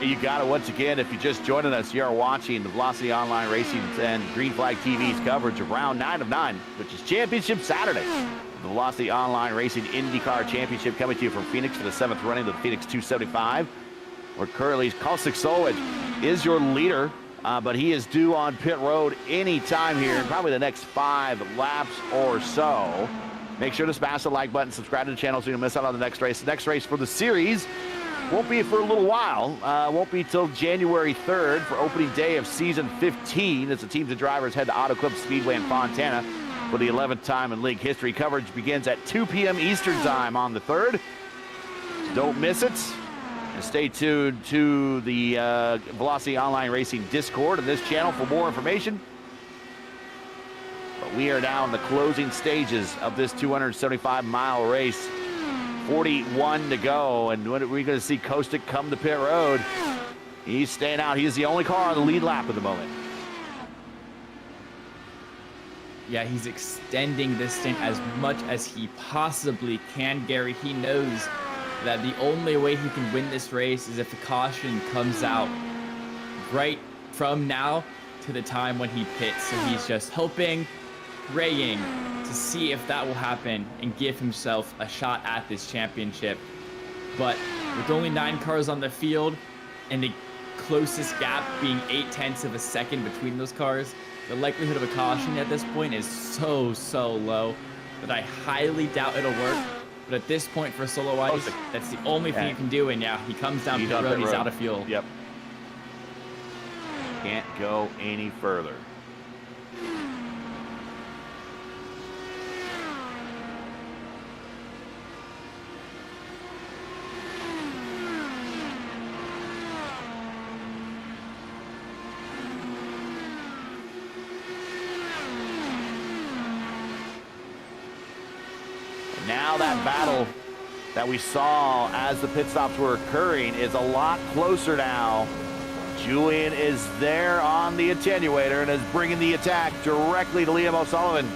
You got it once again. If you're just joining us, you are watching the Velocity Online Racing and Green Flag TV's coverage of round 9 of 9, which is Championship Saturday. The Velocity Online Racing Indycar Championship coming to you from Phoenix for the 7th running of the Phoenix 275. Where currently Kostik Solic is your leader, but he is due on pit road anytime here in probably the next 5 laps or so. Make sure to smash the like button, subscribe to the channel so you don't miss out on the next race. The next race for the series won't be for a little while. Won't be till January 3rd for opening day of season 15 as the teams and drivers head to Auto Club Speedway in Fontana for the 11th time in league history. Coverage begins at 2 p.m. Eastern time on the 3rd. Don't miss it. And stay tuned to the Velocity Online Racing Discord and this channel for more information. But we are now in the closing stages of this 275-mile race. 41 to go, and when are we going to see Kostik come to pit road? He's staying out. He's the only car on the lead lap at the moment. Yeah, he's extending this stint as much as he possibly can, Gary. He knows that the only way he can win this race is if the caution comes out right from now to the time when he pits. So he's just hoping, praying to see if that will happen and give himself a shot at this championship. But with only 9 cars on the field and the closest gap being 0.8 of a second between those cars, the likelihood of a caution at this point is so low that I highly doubt it'll work. But at this point for Solo Ice, that's the only thing you can do. And yeah, he comes down pit road, he's out of fuel. Yep. Can't go any further. Now that battle that we saw as the pit stops were occurring is a lot closer now. Julian is there on the attenuator and is bringing the attack directly to Liam O'Sullivan.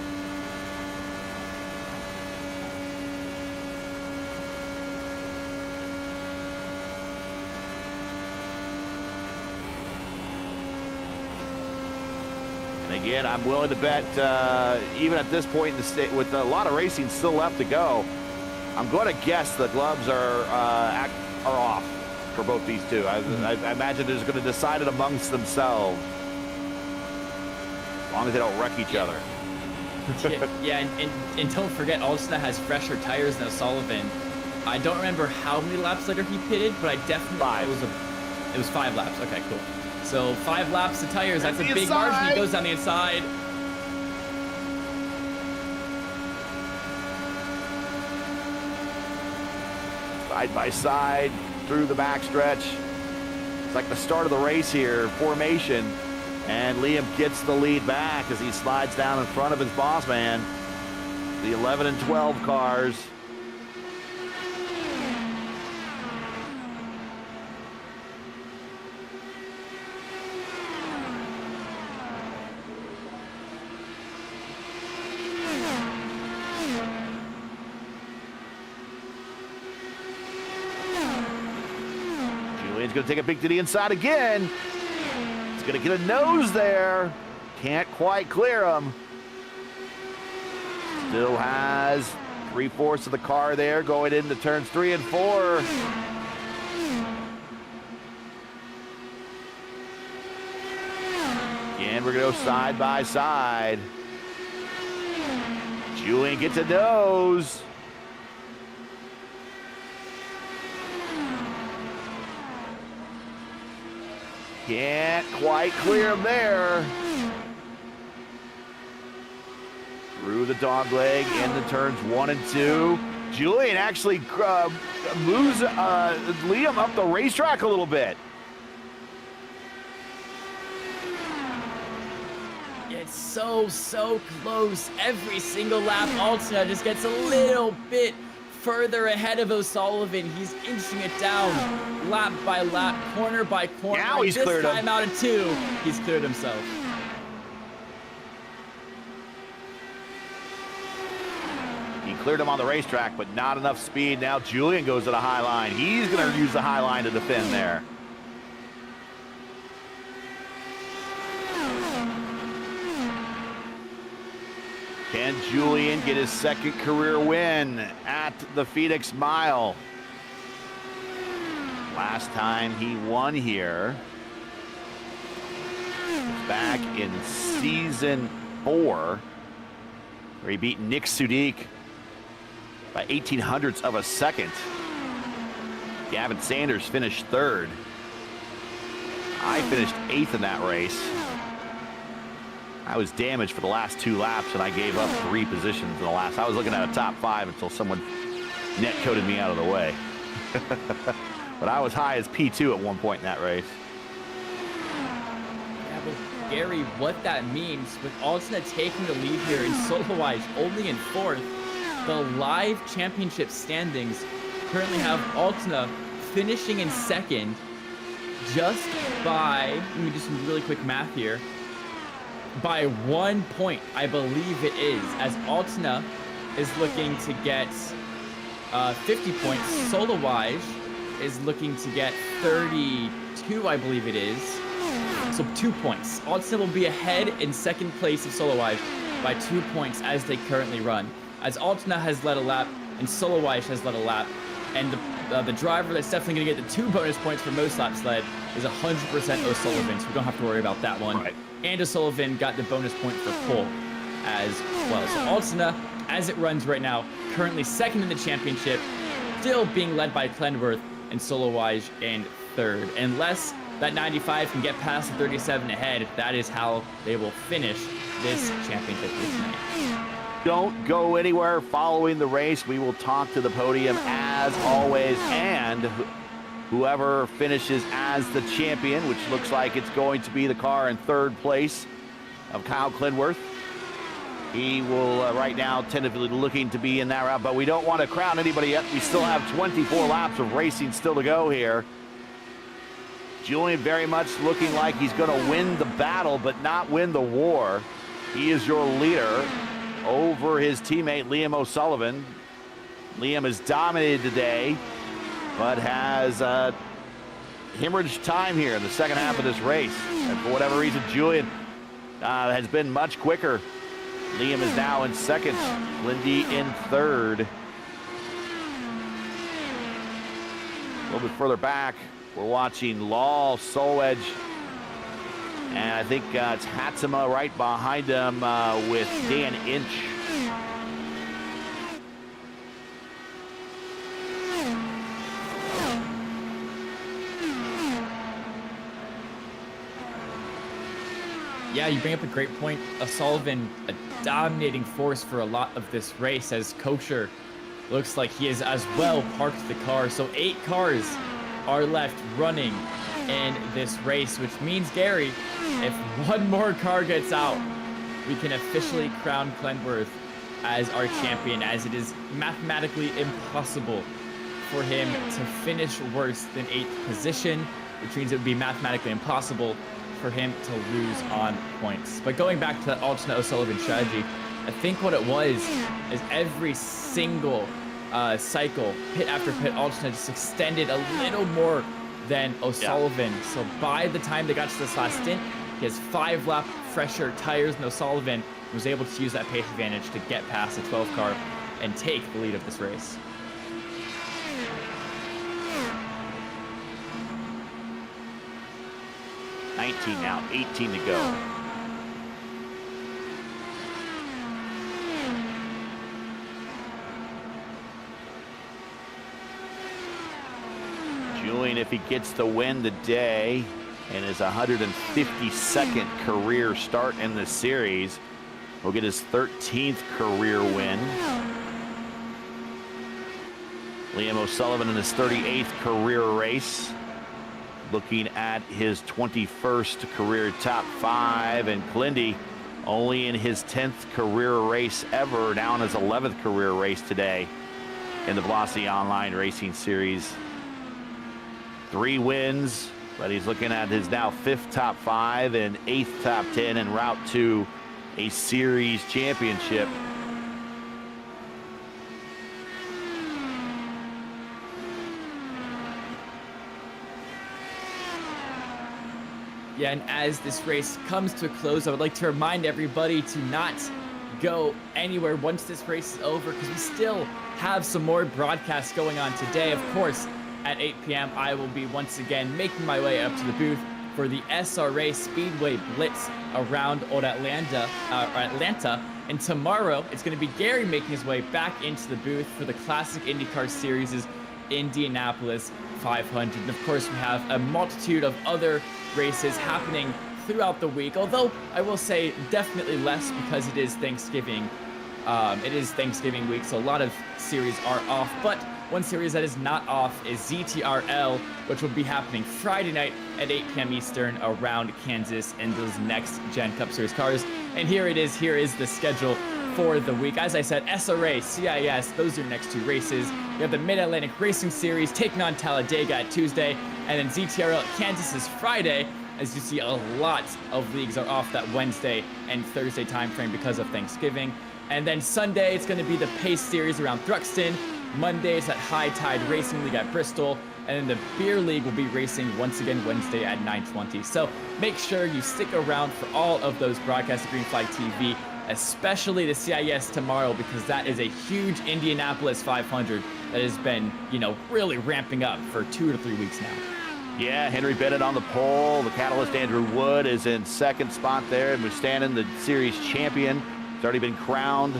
And again, I'm willing to bet, even at this point in the state, with a lot of racing still left to go, I'm going to guess the gloves are off for both these two. I imagine they're just going to decide it amongst themselves, as long as they don't wreck each other. Yeah, and don't forget, Alston has fresher tires than O'Sullivan. I don't remember how many laps later he pitted, but I definitely it was 5 laps. Okay, cool. So 5 laps of tires, that's a big margin. He goes down the inside. Side by side through the backstretch. It's like the start of the race here, formation. And Liam gets the lead back as he slides down in front of his boss man. The 11 and 12 cars. Julian's going to take a peek to the inside again. He's going to get a nose there. Can't quite clear him. Still has 3/4 of the car there going into turns 3 and 4. Again, we're going to go side by side. Julian gets a nose. Can't quite clear him there. Through the dog leg into turns 1 and 2. Julian actually moves Liam up the racetrack a little bit. It's so close. Every single lap, Altsna just gets a little bit further ahead of O'Sullivan. He's inching it down lap by lap, corner by corner. Now he's cleared him. This time out of 2, he's cleared himself. He cleared him on the racetrack, but not enough speed. Now Julian goes to the high line. He's going to use the high line to defend there. Can Julian get his second career win at the Phoenix Mile? Last time he won here was back in season 4, where he beat Nick Sudik by 0.18 of a second. Gavin Sanders finished 3rd. I finished 8th in that race. I was damaged for the last 2 laps, and I gave up 3 positions in the last. I was looking at a top 5 until someone net-coded me out of the way. But I was high as P2 at one point in that race. Yeah, but Gary, what that means, with Altsna taking the lead here in solo-wise, only in 4th, the live championship standings currently have Altsna finishing in 2nd, just by, let me do some really quick math here, by 1 point, I believe it is, as Altena is looking to get 50 points. Solowage is looking to get 32, I believe it is. So 2 points. Altena will be ahead in second place of Solowage by 2 points as they currently run. As Altena has led a lap and Solowage has led a lap, and the driver that's definitely going to get the 2 bonus points for most laps led is 100% O'Sullivan, so we don't have to worry about that one. Right. And O'Sullivan got the bonus point for pole as well. So Altena, as it runs right now, currently second in the championship, still being led by Clenworth and Solowage in third. Unless that 95 can get past the 37 ahead, that is how they will finish this championship tonight. Don't go anywhere following the race. We will talk to the podium as always, and whoever finishes as the champion, which looks like it's going to be the car in third place of Kyle Clenworth. He will right now tentatively looking to be in that route, but we don't want to crown anybody yet. We still have 24 laps of racing still to go here. Julian very much looking like he's going to win the battle, but not win the war. He is your leader over his teammate Liam O'Sullivan. Liam has dominated today, but has hemorrhaged time here in the second half of this race. And for whatever reason, Julian has been much quicker. Liam is now in second, Lindy in third. A little bit further back, we're watching Law, Solwedge, and I think it's Hatsuma right behind him with Dan Inch. Yeah, you bring up a great point. O'Sullivan, a dominating force for a lot of this race, as Kosher looks like he has as well parked the car. So 8 cars are left running in this race, which means, Gary, if one more car gets out, we can officially crown Clenworth as our champion, as it is mathematically impossible for him to finish worse than 8th position, which means it would be mathematically impossible for him to lose on points. But going back to that alternate O'Sullivan strategy, I think what it was is every single cycle, pit after pit, alternate just extended a little more than O'Sullivan. Yeah. So by the time they got to this last stint, he has 5 lap fresher tires than O'Sullivan, was able to use that pace advantage to get past the 12 car and take the lead of this race. Now, 18 to go. Julian, if he gets the win today and his 152nd career start in the series, will get his 13th career win. Liam O'Sullivan in his 38th career race, looking at his 21st career top 5, and Clindy only in his 10th career race ever, now in his 11th career race today in the Velocity Online Racing Series. 3 wins, but he's looking at his now 5th top 5 and 8th top 10 en route to a series championship. Yeah, and as this race comes to a close, I would like to remind everybody to not go anywhere once this race is over, because we still have some more broadcasts going on today. Of course, at 8 p.m., I will be once again making my way up to the booth for the SRA Speedway Blitz around Old Atlanta. And tomorrow, it's going to be Gary making his way back into the booth for the Classic IndyCar Series' Indianapolis 500. And of course, we have a multitude of other races happening throughout the week, although I will say definitely less because it is Thanksgiving. It is Thanksgiving week, so a lot of series are off, but one series that is not off is ZTRL, which will be happening Friday night at 8 p.m. Eastern around Kansas and those next Gen Cup Series cars. And here it is. Here is the schedule for the week. As I said, SRA, CIS, those are your next 2 races. You have the Mid-Atlantic Racing Series taking on Talladega at Tuesday, and then ZTRL at Kansas is Friday. As you see, a lot of leagues are off that Wednesday and Thursday timeframe because of Thanksgiving. And then Sunday, it's going to be the Pace Series around Thruxton. Monday is at High Tide Racing League at Bristol. And then the Beer League will be racing once again Wednesday at 9:20. So make sure you stick around for all of those broadcasts at Green Flag TV, especially the CIS tomorrow, because that is a huge Indianapolis 500 that has been, really ramping up for 2 to 3 weeks now. Yeah, Henry Bennett on the pole. The Catalyst Andrew Wood is in second spot there. And Mustanen, the series champion, has already been crowned.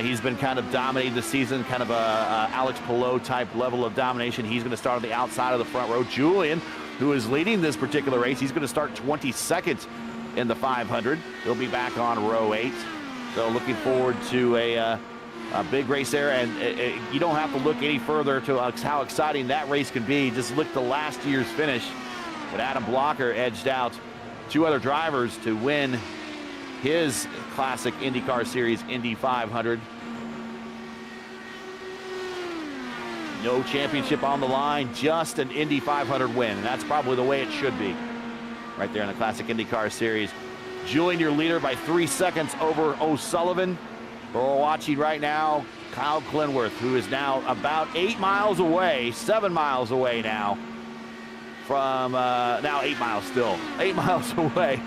He's been kind of dominating the season, kind of a Alex Palou type level of domination. He's going to start on the outside of the front row. Julian, who is leading this particular race, he's going to start 22nd in the 500. He'll be back on row 8. So looking forward to a big race there. And you don't have to look any further to how exciting that race can be. Just look to last year's finish when Adam Blocker edged out 2 other drivers to win his classic IndyCar Series Indy 500. No championship on the line, just an Indy 500 win, and that's probably the way it should be. Right there in the classic IndyCar Series. Julian, your leader by 3 seconds over O'Sullivan. We're watching right now Kyle Clinworth, who is now about 8 miles away, 7 miles away now from, now 8 miles still, 8 miles away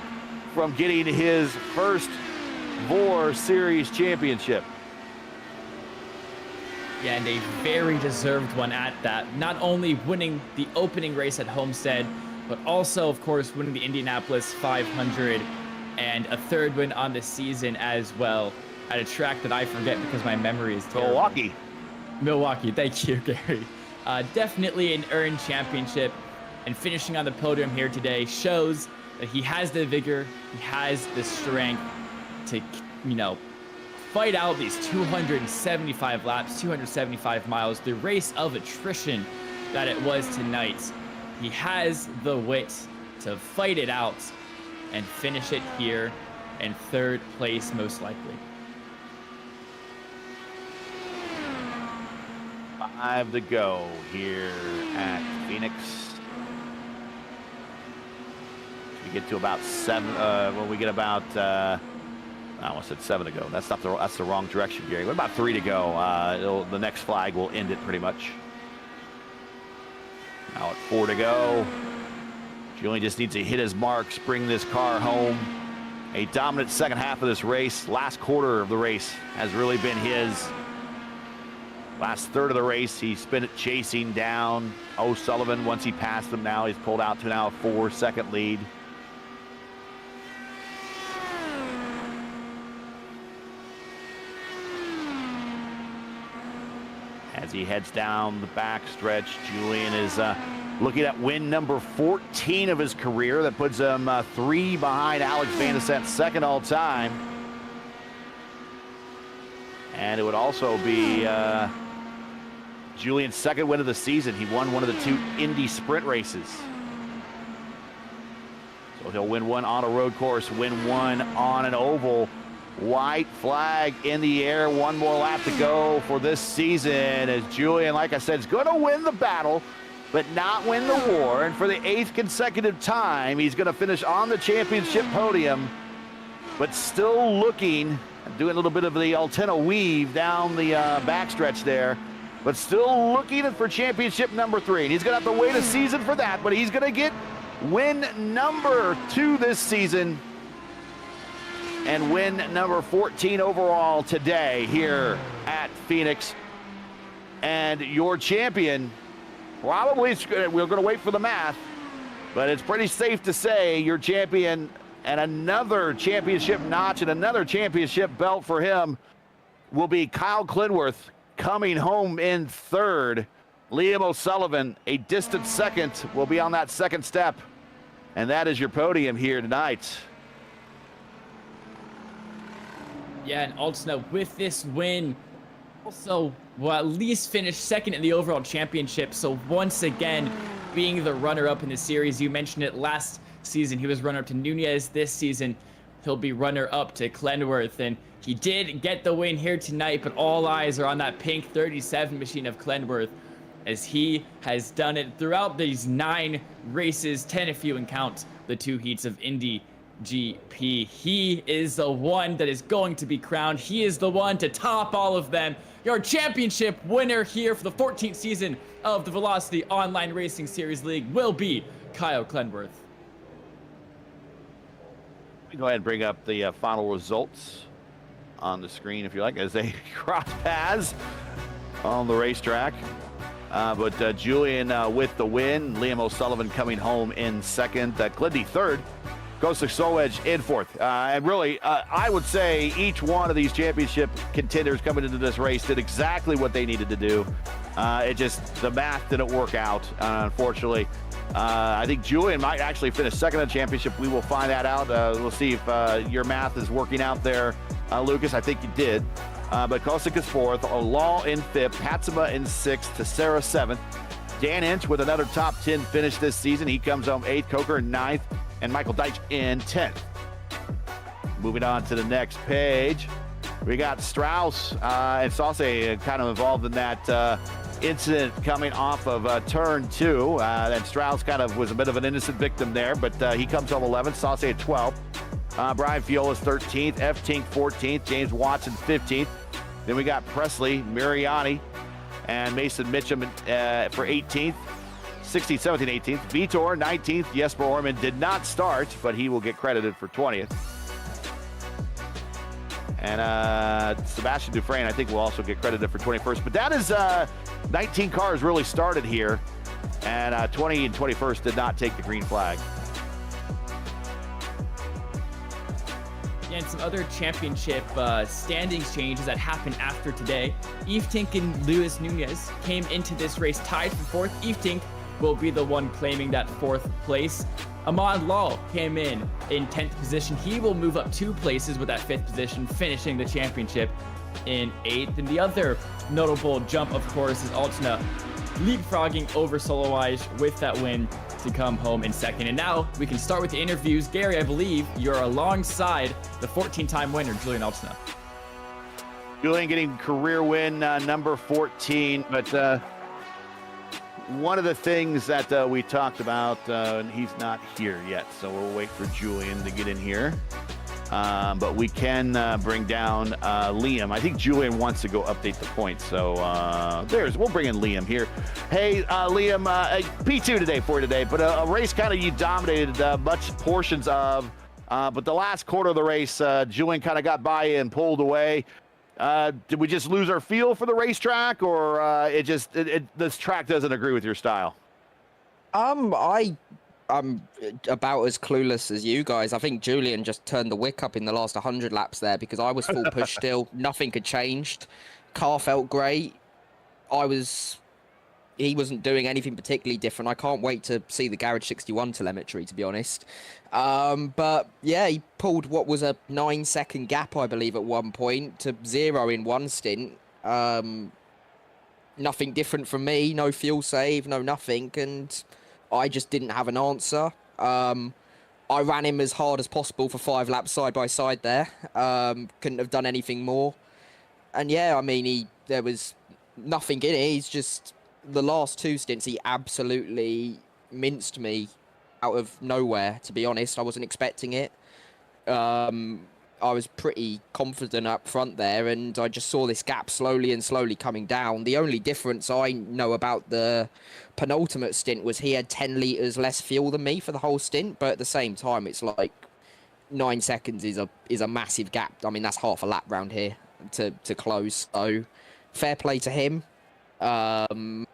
from getting his first VOR Series championship. Yeah, and a very deserved one at that. Not only winning the opening race at Homestead, but also, of course, winning the Indianapolis 500 and a 3rd win on the season as well at a track that I forget because my memory is terrible. Milwaukee, thank you, Gary. Definitely an earned championship, and finishing on the podium here today shows that he has the vigor, he has the strength to, fight out these 275 laps, 275 miles, the race of attrition that it was tonight. He has the wit to fight it out and finish it here in 3rd place, most likely. 5 to go here at Phoenix. We get to about 7. When we get about, I almost said 7 to go. That's the wrong direction, Gary. What about 3 to go? The next flag will end it pretty much. Now at 4 to go. Julian just needs to hit his marks, bring this car home. A dominant second half of this race. Last quarter of the race has really been his. Last third of the race, he spent it chasing down O'Sullivan. Once he passed him, now he's pulled out to now a 4-second lead. As he heads down the backstretch, Julian is looking at win number 14 of his career. That puts him 3 behind Alex Van Ascent, 2nd all time. And it would also be Julian's 2nd win of the season. He won one of the 2 Indy sprint races. So he'll win one on a road course, win one on an oval. White flag in the air. 1 more lap to go for this season as Julian, like I said, is going to win the battle, but not win the war. And for the 8th consecutive time, he's going to finish on the championship podium, but still looking, doing a little bit of the Altena weave down the backstretch there, but still looking for championship number 3. And he's going to have to wait a season for that, but he's going to get win number 2 this season and win number 14 overall today here at Phoenix. And your champion, probably, we're going to wait for the math, but it's pretty safe to say your champion and another championship notch and another championship belt for him will be Kyle Clinworth, coming home in 3rd. Liam O'Sullivan, a distant 2nd, will be on that 2nd step. And that is your podium here tonight. Yeah, and Altena with this win also will at least finish 2nd in the overall championship. So once again, being the runner-up in the series, you mentioned it last season, he was runner-up to Nunez. This season, he'll be runner-up to Clenworth, and he did get the win here tonight, but all eyes are on that pink 37 machine of Clenworth, as he has done it throughout these 9 races, 10 if you count the 2 heats of Indy GP. He is the one that is going to be crowned. He is the one to top all of them. Your championship winner here for the 14th season of the Velocity Online Racing Series League will be Kyle Clenworth. Go ahead and bring up the final results on the screen if you like, as they cross paths on the racetrack. But Julian with the win, Liam O'Sullivan coming home in second, Glindy third, goes to Solwedge in fourth. And really, I would say each one of these championship contenders coming into this race did exactly what they needed to do. The math didn't work out, unfortunately. I think Julian might actually finish second in the championship. We will find that out. We'll see if your math is working out there, Lucas. I think you did. But Kosik is fourth, Law in fifth, Hatsuma in sixth, Tessera seventh. Dan Inch with another top 10 finish this season. He comes home eighth, Coker in ninth, and Michael Deitch in 10th. Moving on to the next page, we got Strauss and Sauce kind of involved in that incident coming off of turn 2. And Strauss kind of was a bit of an innocent victim there, but he comes home 11th, Sauce at 12th. Brian Fiola's 13th, F. Tink 14th, James Watson 15th. Then we got Presley, Mariani, and Mason Mitchum for 18th, 16th, 17th, 18th. Vitor 19th. Jesper Orman did not start, but he will get credited for 20th. And Sebastian Dufresne, I think, will also get credited for 21st. But that is 19 cars really started here, and 20 and 21st did not take the green flag. And some other championship standings changes that happened after today. Yves Tink and Luis Nunez came into this race tied for fourth. Yves Tink will be the one claiming that fourth place. Ahmad Lal came in 10th position. He will move up 2 places with that 5th position, finishing the championship in 8th. And the other notable jump, of course, is Altena leapfrogging over Solowaj with that win to come home in 2nd. And now we can start with the interviews. Gary, I believe you're alongside the 14-time winner, Julian Altena. Julian getting career win number 14, but one of the things that we talked about, and he's not here yet, so we'll wait for Julian to get in here. But we can bring down Liam. I think Julian wants to go update the points, so we'll bring in Liam here. Hey, Liam, P2 today for today, but a race kind of you dominated much portions of, but the last quarter of the race, Julian kind of got by and pulled away. Did we just lose our feel for the racetrack, or this track doesn't agree with your style? I'm about as clueless as you guys. I think Julian just turned the wick up in the last 100 laps there, because I was full push still. Nothing had changed. Car felt great. He wasn't doing anything particularly different. I can't wait to see the Garage 61 telemetry, to be honest. But yeah, he pulled what was a 9-second gap, I believe, at one point to 0 in one stint. Nothing different from me. No fuel save, no nothing. And I just didn't have an answer. I ran him as hard as possible for 5 laps side by side there. Couldn't have done anything more. And yeah, I mean, there was nothing in it. He's just, the last 2 stints, he absolutely minced me out of nowhere, to be honest. I wasn't expecting it. I was pretty confident up front there, and I just saw this gap slowly coming down. The only difference I know about the penultimate stint was he had 10 litres less fuel than me for the whole stint, but at the same time, it's like 9 seconds is a massive gap. I mean, that's half a lap round here to close, so fair play to him. And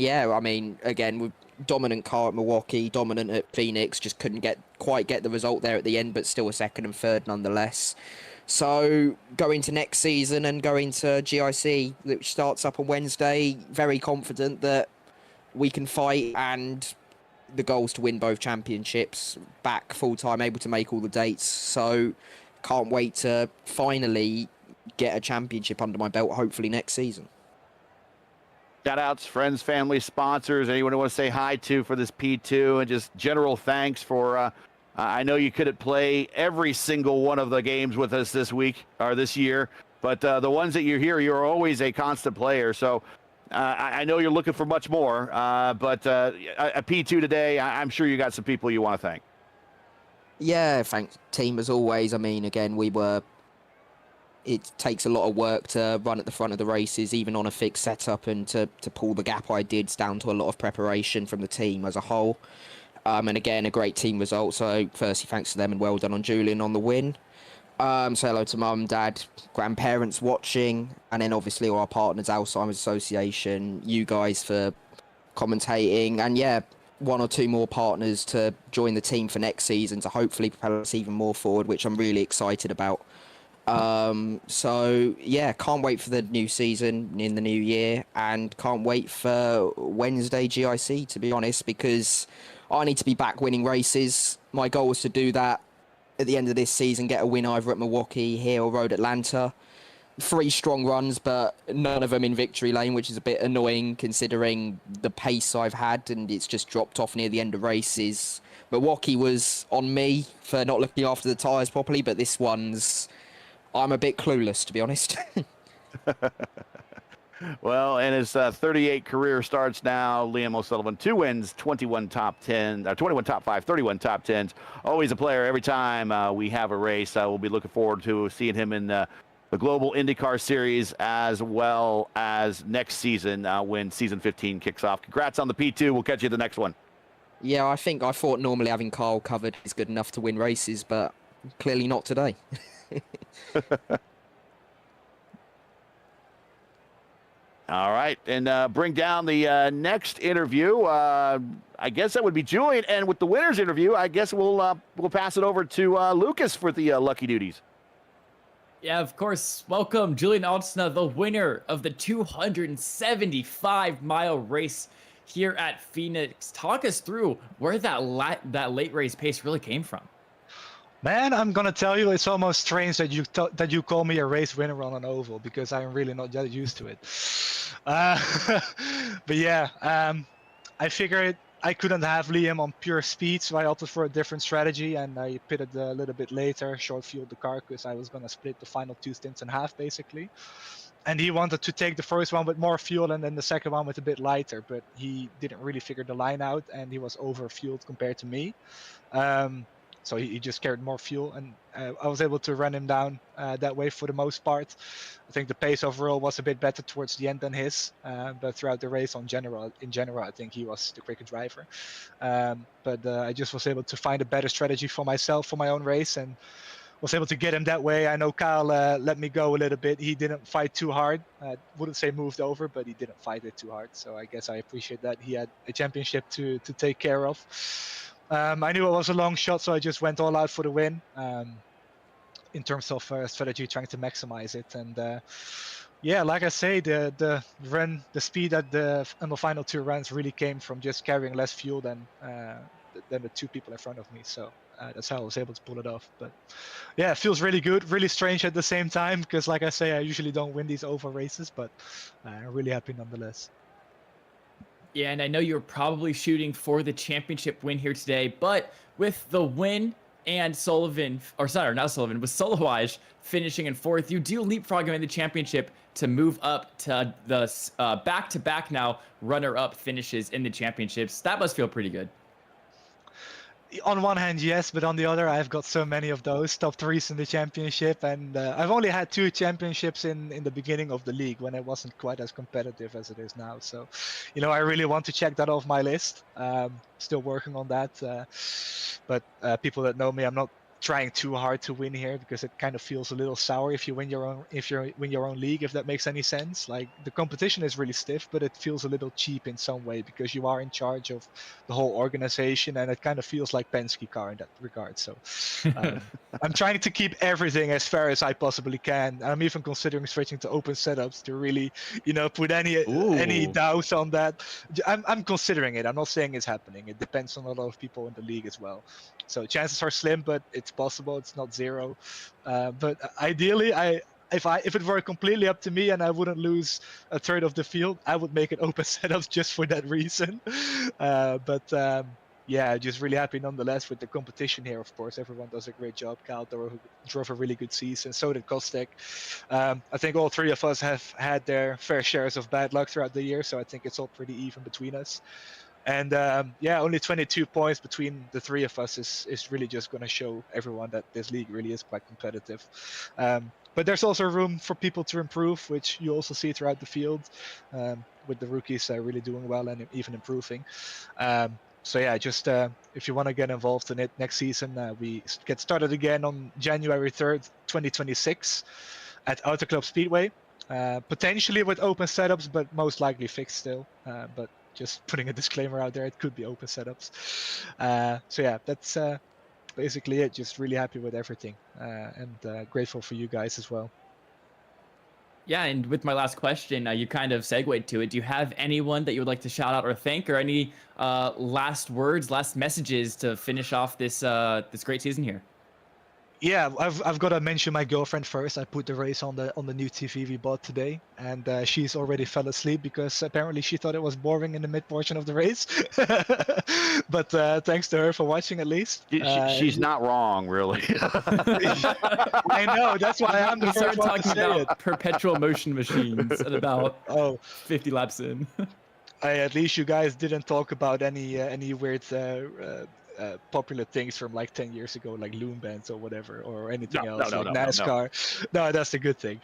yeah, I mean, again, with dominant car at Milwaukee, dominant at Phoenix, just couldn't quite get the result there at the end, but still a 2nd and 3rd nonetheless. So going to next season and going to GIC, which starts up on Wednesday, very confident that we can fight, and the goal is to win both championships, back full-time, able to make all the dates. So can't wait to finally get a championship under my belt, hopefully next season. Shout-outs, friends, family, sponsors, anyone who wants to say hi to for this P2, and just general thanks for I know you couldn't play every single one of the games with us this week or this year, but the ones that you're here, you're always a constant player. So I know you're looking for much more, but a P2 today, I'm sure you got some people you want to thank. Yeah, thanks, team, as always. I mean, again, it takes a lot of work to run at the front of the races, even on a fixed setup, and to pull the gap I did. It's down to a lot of preparation from the team as a whole. And again, a great team result. So firstly, thanks to them, and well done on Julian on the win. So hello to mum, dad, grandparents watching, and then obviously all our partners, Alzheimer's Association, you guys for commentating, and yeah, one or two more partners to join the team for next season to hopefully propel us even more forward, which I'm really excited about. So yeah, can't wait for the new season in the new year, and can't wait for Wednesday GIC, to be honest, because I need to be back winning races. My goal was to do that at the end of this season, get a win either at Milwaukee, here, or Road Atlanta. 3 strong runs, but none of them in victory lane, which is a bit annoying considering the pace I've had, and it's just dropped off near the end of races. Milwaukee was on me for not looking after the tyres properly, but this one's... I'm a bit clueless, to be honest. Well, and his 38 career starts now. Liam O'Sullivan, 2 wins, 21 top 5, 31 top 10s. Always a player every time we have a race. We'll be looking forward to seeing him in the Global Indycar Series, as well as next season when season 15 kicks off. Congrats on the P2. We'll catch you at the next one. Yeah, I thought normally having Carl covered is good enough to win races, but clearly not today. All right, and bring down the next interview. I guess that would be Julian, and with the winner's interview, I guess we'll pass it over to Lucas for the lucky duties. Yeah, of course. Welcome, Julian Altsna, the winner of the 275-mile race here at Phoenix. Talk us through where that late race pace really came from. Man, I'm gonna tell you, it's almost strange that you call me a race winner on an oval, because I'm really not that used to it. But yeah, I figured I couldn't have Liam on pure speed, so I opted for a different strategy, and I pitted a little bit later, short fueled the car, because I was gonna split the final 2 stints in half, basically. And he wanted to take the first one with more fuel and then the second one with a bit lighter, but he didn't really figure the line out, and he was over fueled compared to me. So he just carried more fuel, and I was able to run him down that way for the most part. I think the pace overall was a bit better towards the end than his, but throughout the race in general, I think he was the quicker driver. But I just was able to find a better strategy for myself for my own race, and was able to get him that way. I know Kyle let me go a little bit. He didn't fight too hard. Wouldn't say moved over, but he didn't fight it too hard. So I guess I appreciate that. He had a championship to take care of. I knew it was a long shot, so I just went all out for the win in terms of strategy, trying to maximize it. And yeah, like I say, the speed at the final 2 runs really came from just carrying less fuel than the 2 people in front of me. So that's how I was able to pull it off. But yeah, it feels really good, really strange at the same time, because like I say, I usually don't win these oval races, but I'm really happy nonetheless. Yeah, and I know you're probably shooting for the championship win here today, but with the win and with Solowaj finishing in 4th, you do leapfrog him in the championship to move up to the back-to-back now runner-up finishes in the championships. That must feel pretty good. On one hand, yes, but on the other, I've got so many of those top 3s in the championship, and I've only had 2 championships in the beginning of the league, when it wasn't quite as competitive as it is now. So, I really want to check that off my list. Still working on that, but people that know me, I'm not trying too hard to win here, because it kind of feels a little sour if you win your own league, if that makes any sense. Like, the competition is really stiff, but it feels a little cheap in some way, because you are in charge of the whole organization, and it kind of feels like Penske car in that regard. So I'm trying to keep everything as fair as I possibly can, and I'm even considering switching to open setups to really put any doubts on that. I'm considering it. I'm not saying it's happening. It depends on a lot of people in the league as well. So chances are slim, but it's possible. It's not 0. But ideally, if it were completely up to me and I wouldn't lose a third of the field, I would make it open setups just for that reason. But yeah, just really happy nonetheless with the competition here. Of course, everyone does a great job. Cal drove a really good season. So did Kostek. I think all three of us have had their fair shares of bad luck throughout the year. So I think it's all pretty even between us. And yeah, only 22 points between the three of us is really just going to show everyone that this league really is quite competitive. But there's also room for people to improve, which you also see throughout the field, with the rookies really doing well and even improving. So yeah, just if you want to get involved in it next season, we get started again on January 3rd, 2026 at Auto Club Speedway. Potentially with open setups, but most likely fixed still. But just putting a disclaimer out there, it could be open setups. So yeah, that's basically it. Just really happy with everything, and grateful for you guys as well. Yeah, and with my last question, you kind of segued to it. Do you have anyone that you would like to shout out or thank, or any last words, last messages to finish off this this great season here? Yeah, I've got to mention my girlfriend first. I put the race on the new TV we bought today, and she's already fell asleep because apparently she thought it was boring in the mid portion of the race. But thanks to her for watching at least. She's not wrong, really. I know, that's why I'm the We first started one to talking say it. about perpetual motion machines at about Oh, 50 laps in. at least you guys didn't talk about any weird popular things from like 10 years ago, like loom bands or whatever, or anything else like NASCAR. No, that's a good thing.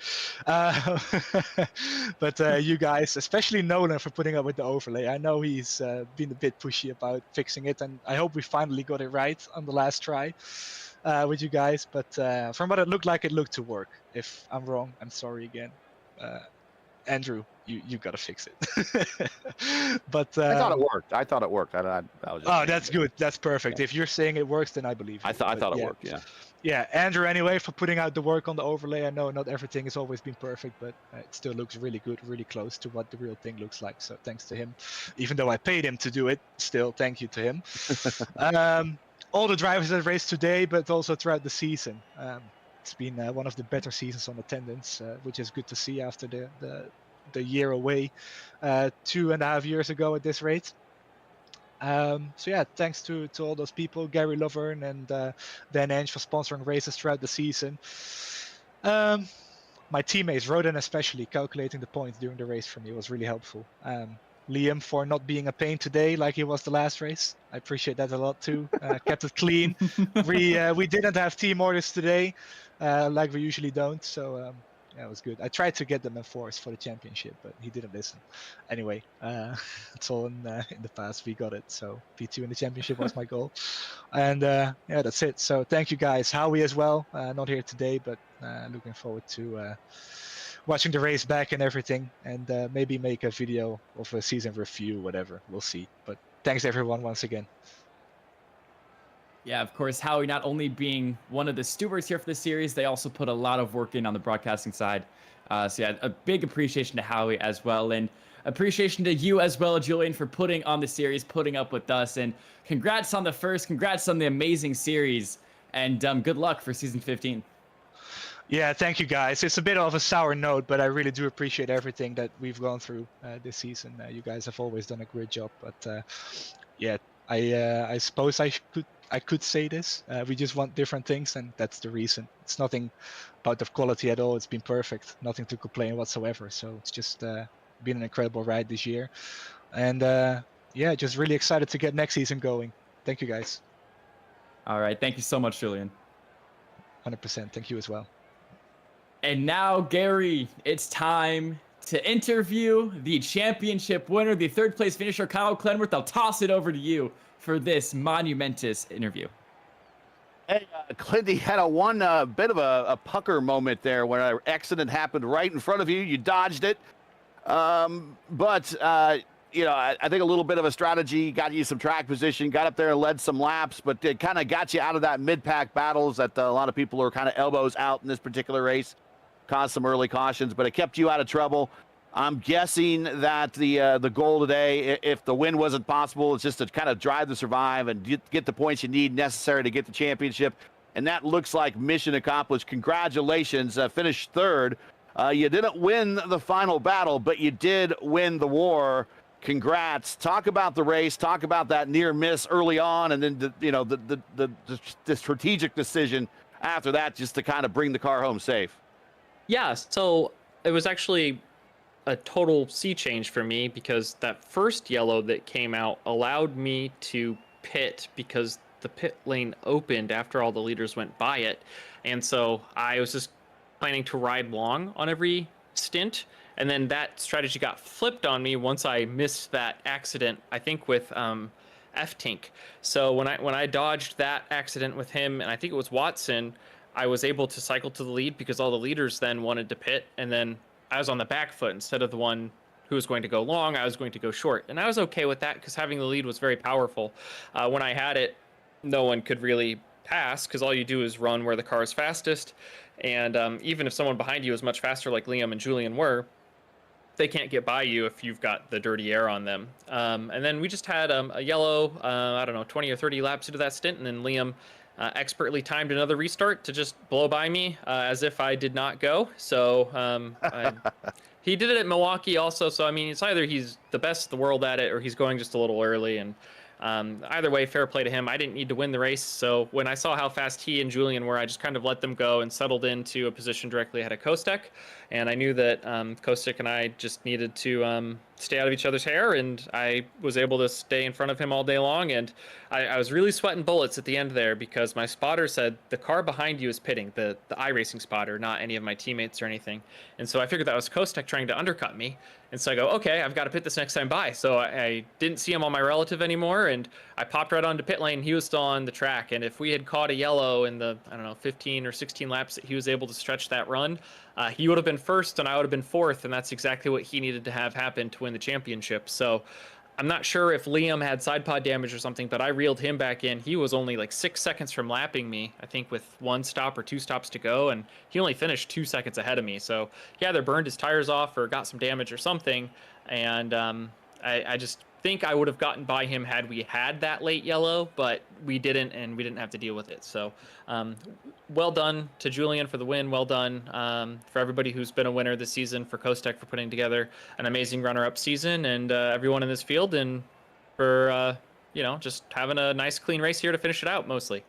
But you guys, especially Nolan, for putting up with the overlay. I know he's been a bit pushy about fixing it, and I hope we finally got it right on the last try with you guys. But from what it looked like, it looked to work. If I'm wrong, I'm sorry again. Andrew, you gotta fix it. But I thought it worked. I was just oh, that's good. That's perfect. If you're saying it works, then I believe you. I thought it yeah. worked. Yeah. Yeah, Andrew, anyway, for putting out the work on the overlay. I know not everything has always been perfect, but it still looks really good, really close to what the real thing looks like. So thanks to him. Even though I paid him to do it, still thank you to him. All the drivers that raced today, but also throughout the season. It's been one of the better seasons on attendance, which is good to see after the year away 2.5 years ago at this rate. So yeah, thanks to all those people, Gary Lovern and Dan Ange, for sponsoring races throughout the season. My teammates, Roden especially, calculating the points during the race for me was really helpful. Liam for not being a pain today like he was the last race. I appreciate that a lot too. Kept it clean. We didn't have team orders today like we usually don't, so yeah, it was good. I tried to get them enforced for the championship, but he didn't listen. Anyway, it's all in the past. We got it. So P2 in the championship was my goal. And yeah, that's it. So thank you guys. Howie as well. Not here today, but looking forward to watching the race back and everything, and maybe make a video of a season review, whatever. We'll see. But thanks everyone once again. Yeah, of course, Howie not only being one of the stewards here for the series, they also put a lot of work in on the broadcasting side. So yeah, a big appreciation to Howie as well, and appreciation to you as well, Julian, for putting on the series, putting up with us, and congrats on the first, congrats on the amazing series, and good luck for season 15. Yeah, thank you guys. It's a bit of a sour note, but I really do appreciate everything that we've gone through this season. You guys have always done a great job, but yeah, I suppose I could say this. We just want different things, and that's the reason. It's nothing about the quality at all. It's been perfect. Nothing to complain whatsoever. So it's just been an incredible ride this year. And yeah, just really excited to get next season going. Thank you, guys. All right. Thank you so much, Julian. 100%. Thank you as well. And now, Gary, it's time to interview the championship winner, the third place finisher, Kyle Clenworth. I'll toss it over to you for this monumentous interview. Hey, Clinty had a bit of a pucker moment there when an accident happened right in front of you. You dodged it. But you know, I think a little bit of a strategy got you some track position, got up there and led some laps, but it kind of got you out of that mid-pack battles that a lot of people are kind of elbows out in this particular race. Caused some early cautions, but it kept you out of trouble. I'm guessing that the goal today, if the win wasn't possible, it's just to kind of drive to survive and get the points you need necessary to get the championship. And that looks like mission accomplished. Congratulations. Finished third. You didn't win the final battle, but you did win the war. congrats. Talk about the race. Talk about that near miss early on, and then the strategic decision after that, just to kind of bring the car home safe. Yeah, so it was actually a total sea change for me, because that first yellow that came out allowed me to pit because the pit lane opened after all the leaders went by it. And so I was just planning to ride long on every stint. And then that strategy got flipped on me once I missed that accident, I think with F-Tink. So when I dodged that accident with him, and I think it was Watson, I was able to cycle to the lead because all the leaders then wanted to pit. And then I was on the back foot instead of the one who was going to go long. I was going to go short. And I was okay with that because having the lead was very powerful. When I had it, no one could really pass because all you do is run where the car is fastest. And even if someone behind you is much faster, like Liam and Julian were, they can't get by you if you've got the dirty air on them. And then we just had a yellow, 20 or 30 laps into that stint. And then Liam expertly timed another restart to just blow by me as if I did not go. So he did it at Milwaukee also. So, I mean, it's either he's the best in the world at it or he's going just a little early. And either way, fair play to him. I didn't need to win the race. So when I saw how fast he and Julian were, I just kind of let them go and settled into a position directly ahead of Kostek. And I knew that Kostek and I just needed to stay out of each other's hair. And I was able to stay in front of him all day long. And I was really sweating bullets at the end there because my spotter said, the car behind you is pitting, the iRacing spotter, not any of my teammates or anything. And so I figured that was Kostek trying to undercut me. And so I go, okay, I've got to pit this next time by. So I didn't see him on my relative anymore. And I popped right onto pit lane. He was still on the track. And if we had caught a yellow in the, 15 or 16 laps that he was able to stretch that run, he would have been first and I would have been fourth. And that's exactly what he needed to have happen to win the championship. So I'm not sure if Liam had side pod damage or something, but I reeled him back in. He was only like 6 seconds from lapping me, I think with 1 stop or 2 stops to go. And he only finished 2 seconds ahead of me. So he either burned his tires off or got some damage or something. And I just think I would have gotten by him had we had that late yellow, but we didn't, and we didn't have to deal with it. So well done to Julian for the win. Well done for everybody who's been a winner this season, for Kostek for putting together an amazing runner-up season, and everyone in this field, and for just having a nice clean race here to finish it out mostly.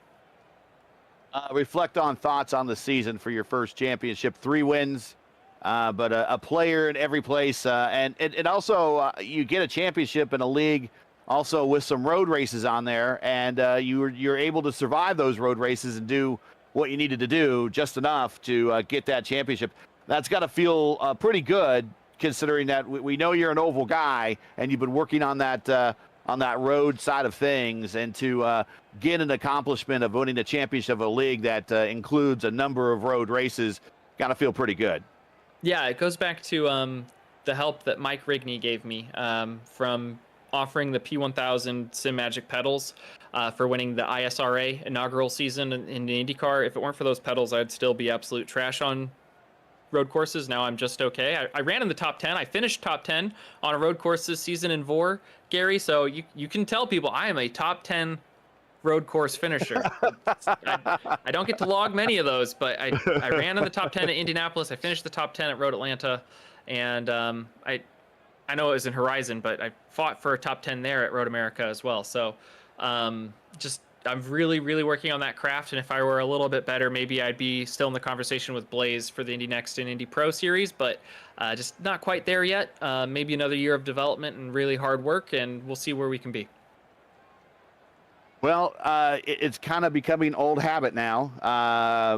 Reflect on thoughts on the season for your first championship. 3 wins, but a player in every place, and also you get a championship in a league also with some road races on there, and you're able to survive those road races and do what you needed to do just enough to get that championship. That's got to feel pretty good, considering that we know you're an oval guy and you've been working on that road side of things, and to get an accomplishment of winning the championship of a league that includes a number of road races, got to feel pretty good. Yeah, it goes back to the help that Mike Rigney gave me from offering the P1000 Sim Magic pedals for winning the ISRA inaugural season in the IndyCar. If it weren't for those pedals, I'd still be absolute trash on road courses. Now I'm just okay. I ran in the top 10. I finished top 10 on a road course this season in VOR, Gary. So you can tell people I am a top 10 road course finisher. I don't get to log many of those, but I ran in the top 10 at Indianapolis. I finished the top 10 at Road Atlanta, and I know it was in Horizon, but I fought for a top 10 there at Road America as well. So I'm really, really working on that craft. And if I were a little bit better, maybe I'd be still in the conversation with Blaze for the Indy Next and Indy Pro series, but just not quite there yet. Maybe another year of development and really hard work, and we'll see where we can be. Well, it's kind of becoming old habit now.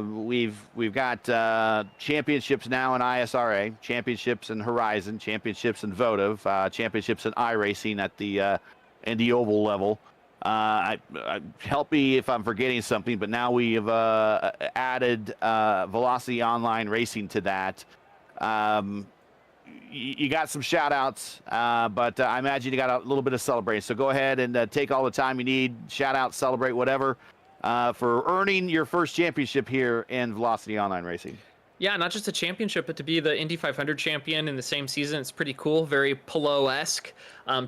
We've got championships now in ISRA, championships in Horizon, championships in Votive, championships in iRacing at the Indy Oval level. Help me if I'm forgetting something, but now we have added Velocity Online Racing to that. You got some shout outs, but I imagine you got a little bit of celebrating. So go ahead and take all the time you need, shout out, celebrate, whatever, for earning your first championship here in Velocity Online Racing. Yeah, not just a championship, but to be the Indy 500 champion in the same season. It's pretty cool, very Pelot-esque.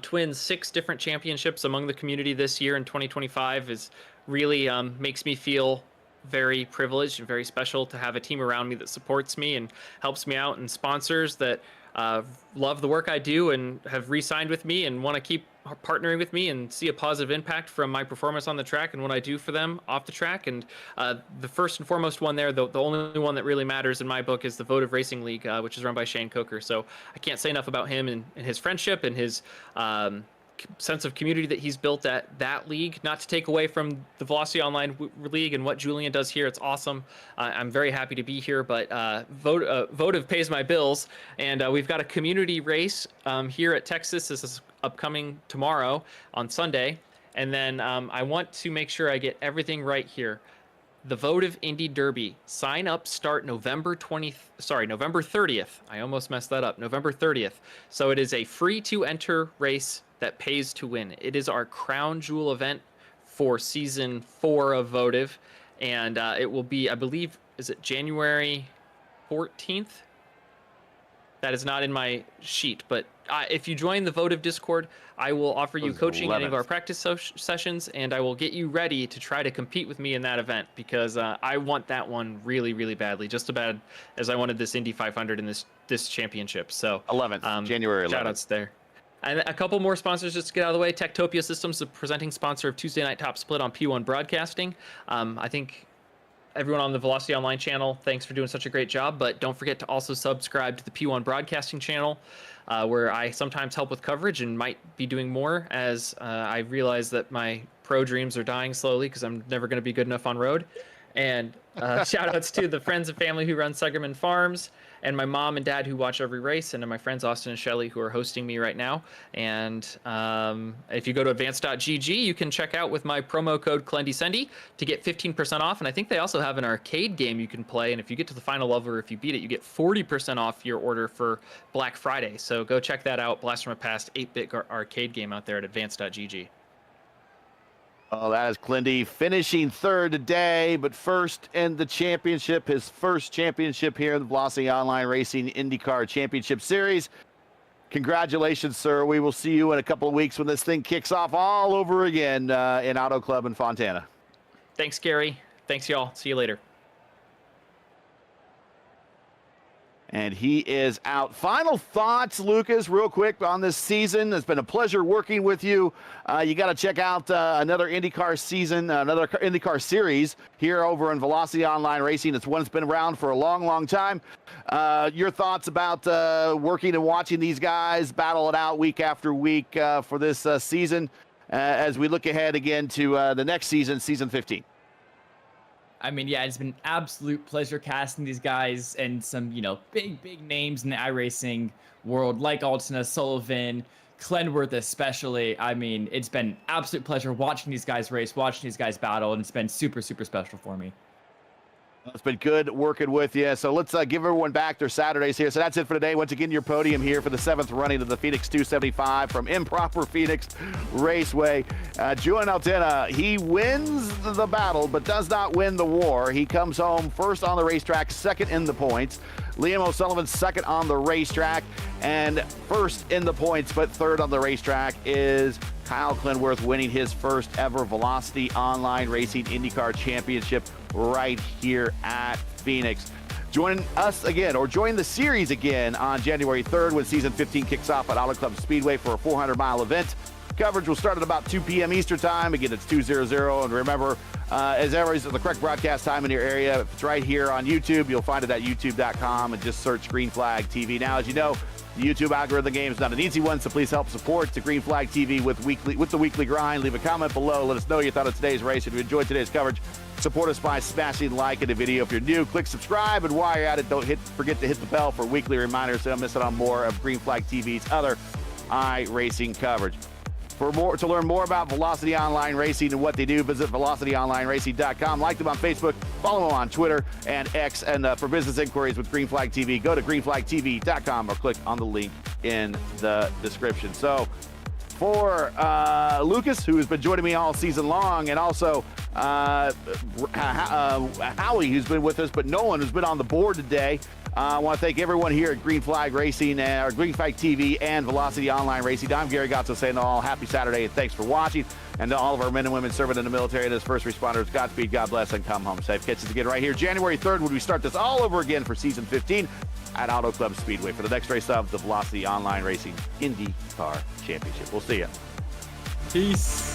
Twins 6 different championships among the community this year in 2025 is really makes me feel very privileged and very special to have a team around me that supports me and helps me out, and sponsors that love the work I do and have re-signed with me and want to keep partnering with me and see a positive impact from my performance on the track and what I do for them off the track. And the first and foremost one there, the only one that really matters in my book, is the Votive Racing League, which is run by Shane Coker. So I can't say enough about him and his friendship and his sense of community that he's built at that league. Not to take away from the Velocity Online League and what Julian does here. It's awesome. I'm very happy to be here, but Votive pays my bills, and we've got a community race here at Texas. This is upcoming tomorrow on Sunday, and then I want to make sure I get everything right here. The Votive Indy Derby. Sign up, start November 30th. I almost messed that up. November 30th. So it is a free to enter race that pays to win. It is our crown jewel event for season 4 of Votive, and it will be, I believe, is it January 14th? That is not in my sheet, but if you join the Votive Discord, I will offer you coaching in any of our practice sessions, and I will get you ready to try to compete with me in that event, because I want that one really, really badly, just as bad as I wanted this Indy 500 in this championship. So January 11th. Shout-outs there. And a couple more sponsors just to get out of the way. Techtopia Systems, the presenting sponsor of Tuesday Night Top Split on P1 Broadcasting. I think everyone on the Velocity Online channel, thanks for doing such a great job. But don't forget to also subscribe to the P1 Broadcasting channel, where I sometimes help with coverage and might be doing more as I realize that my pro dreams are dying slowly because I'm never going to be good enough on road. And shout outs to the friends and family who run Segerman Farms, and my mom and dad who watch every race, and to my friends Austin and Shelly who are hosting me right now. And if you go to advance.gg, you can check out with my promo code ClendySendy to get 15% off. And I think they also have an arcade game you can play. And if you get to the final level, or if you beat it, you get 40% off your order for Black Friday. So go check that out. Blast from a Past 8-bit arcade game out there at advance.gg. Oh, that is Clendy finishing third today, but first in the championship, his first championship here in the Velocity Online Racing IndyCar Championship Series. Congratulations, sir. We will see you in a couple of weeks when this thing kicks off all over again in Auto Club in Fontana. Thanks, Gary. Thanks, y'all. See you later. And he is out. Final thoughts, Lucas, real quick on this season. It's been a pleasure working with you. You got to check out another IndyCar season, another IndyCar series here over in Velocity Online Racing. It's one that's been around for a long, long time. Your thoughts about working and watching these guys battle it out week after week for this season as we look ahead again to the next season, season 15. I mean, yeah, it's been an absolute pleasure casting these guys and some, big names in the iRacing world, like Alton Sullivan, Clenworth especially. I mean, it's been an absolute pleasure watching these guys race, watching these guys battle, and it's been super, super special for me. It's been good working with you. So let's give everyone back their Saturdays here. So that's it for today. Once again, your podium here for the 7th running of the Phoenix 275 from Improper Phoenix Raceway. Julian Altena, he wins the battle, but does not win the war. He comes home first on the racetrack, second in the points. Liam O'Sullivan second on the racetrack, and first in the points, but third on the racetrack is Kyle Clenworth, winning his first ever Velocity Online Racing IndyCar Championship right here at Phoenix. Join us again, or join the series again on January 3rd when season 15 kicks off at Auto Club Speedway for a 400-mile event. Coverage will start at about 2 p.m. Eastern time. Again, it's 2:00. And remember, as always, the correct broadcast time in your area, if it's right here on YouTube, you'll find it at youtube.com and just search Green Flag TV. Now, as you know, the YouTube algorithm game is not an easy one, so please help support the Green Flag TV with the weekly grind. Leave a comment below. Let us know you thought of today's race. If you enjoyed today's coverage, support us by smashing like in the video. If you're new, click subscribe, and while you're at it, don't forget to hit the bell for weekly reminders so you don't miss out on more of Green Flag TV's other iRacing coverage. To learn more about Velocity Online Racing and what they do, visit velocityonlineracing.com. Like them on Facebook, follow them on Twitter and X. And for business inquiries with Green Flag TV, go to greenflagtv.com or click on the link in the description. So for Lucas, who has been joining me all season long, and also Howie, who's been with us, but Nolan, who's been on the board today, I want to thank everyone here at Green Flag Racing, or Green Flag TV and Velocity Online Racing. I'm Gary Gotzo saying all happy Saturday and thanks for watching. And to all of our men and women serving in the military and as first responders, Godspeed, God bless, and come home safe. Catch us again right here January 3rd when we start this all over again for season 15 at Auto Club Speedway for the next race of the Velocity Online Racing IndyCar Championship. We'll see you. Peace.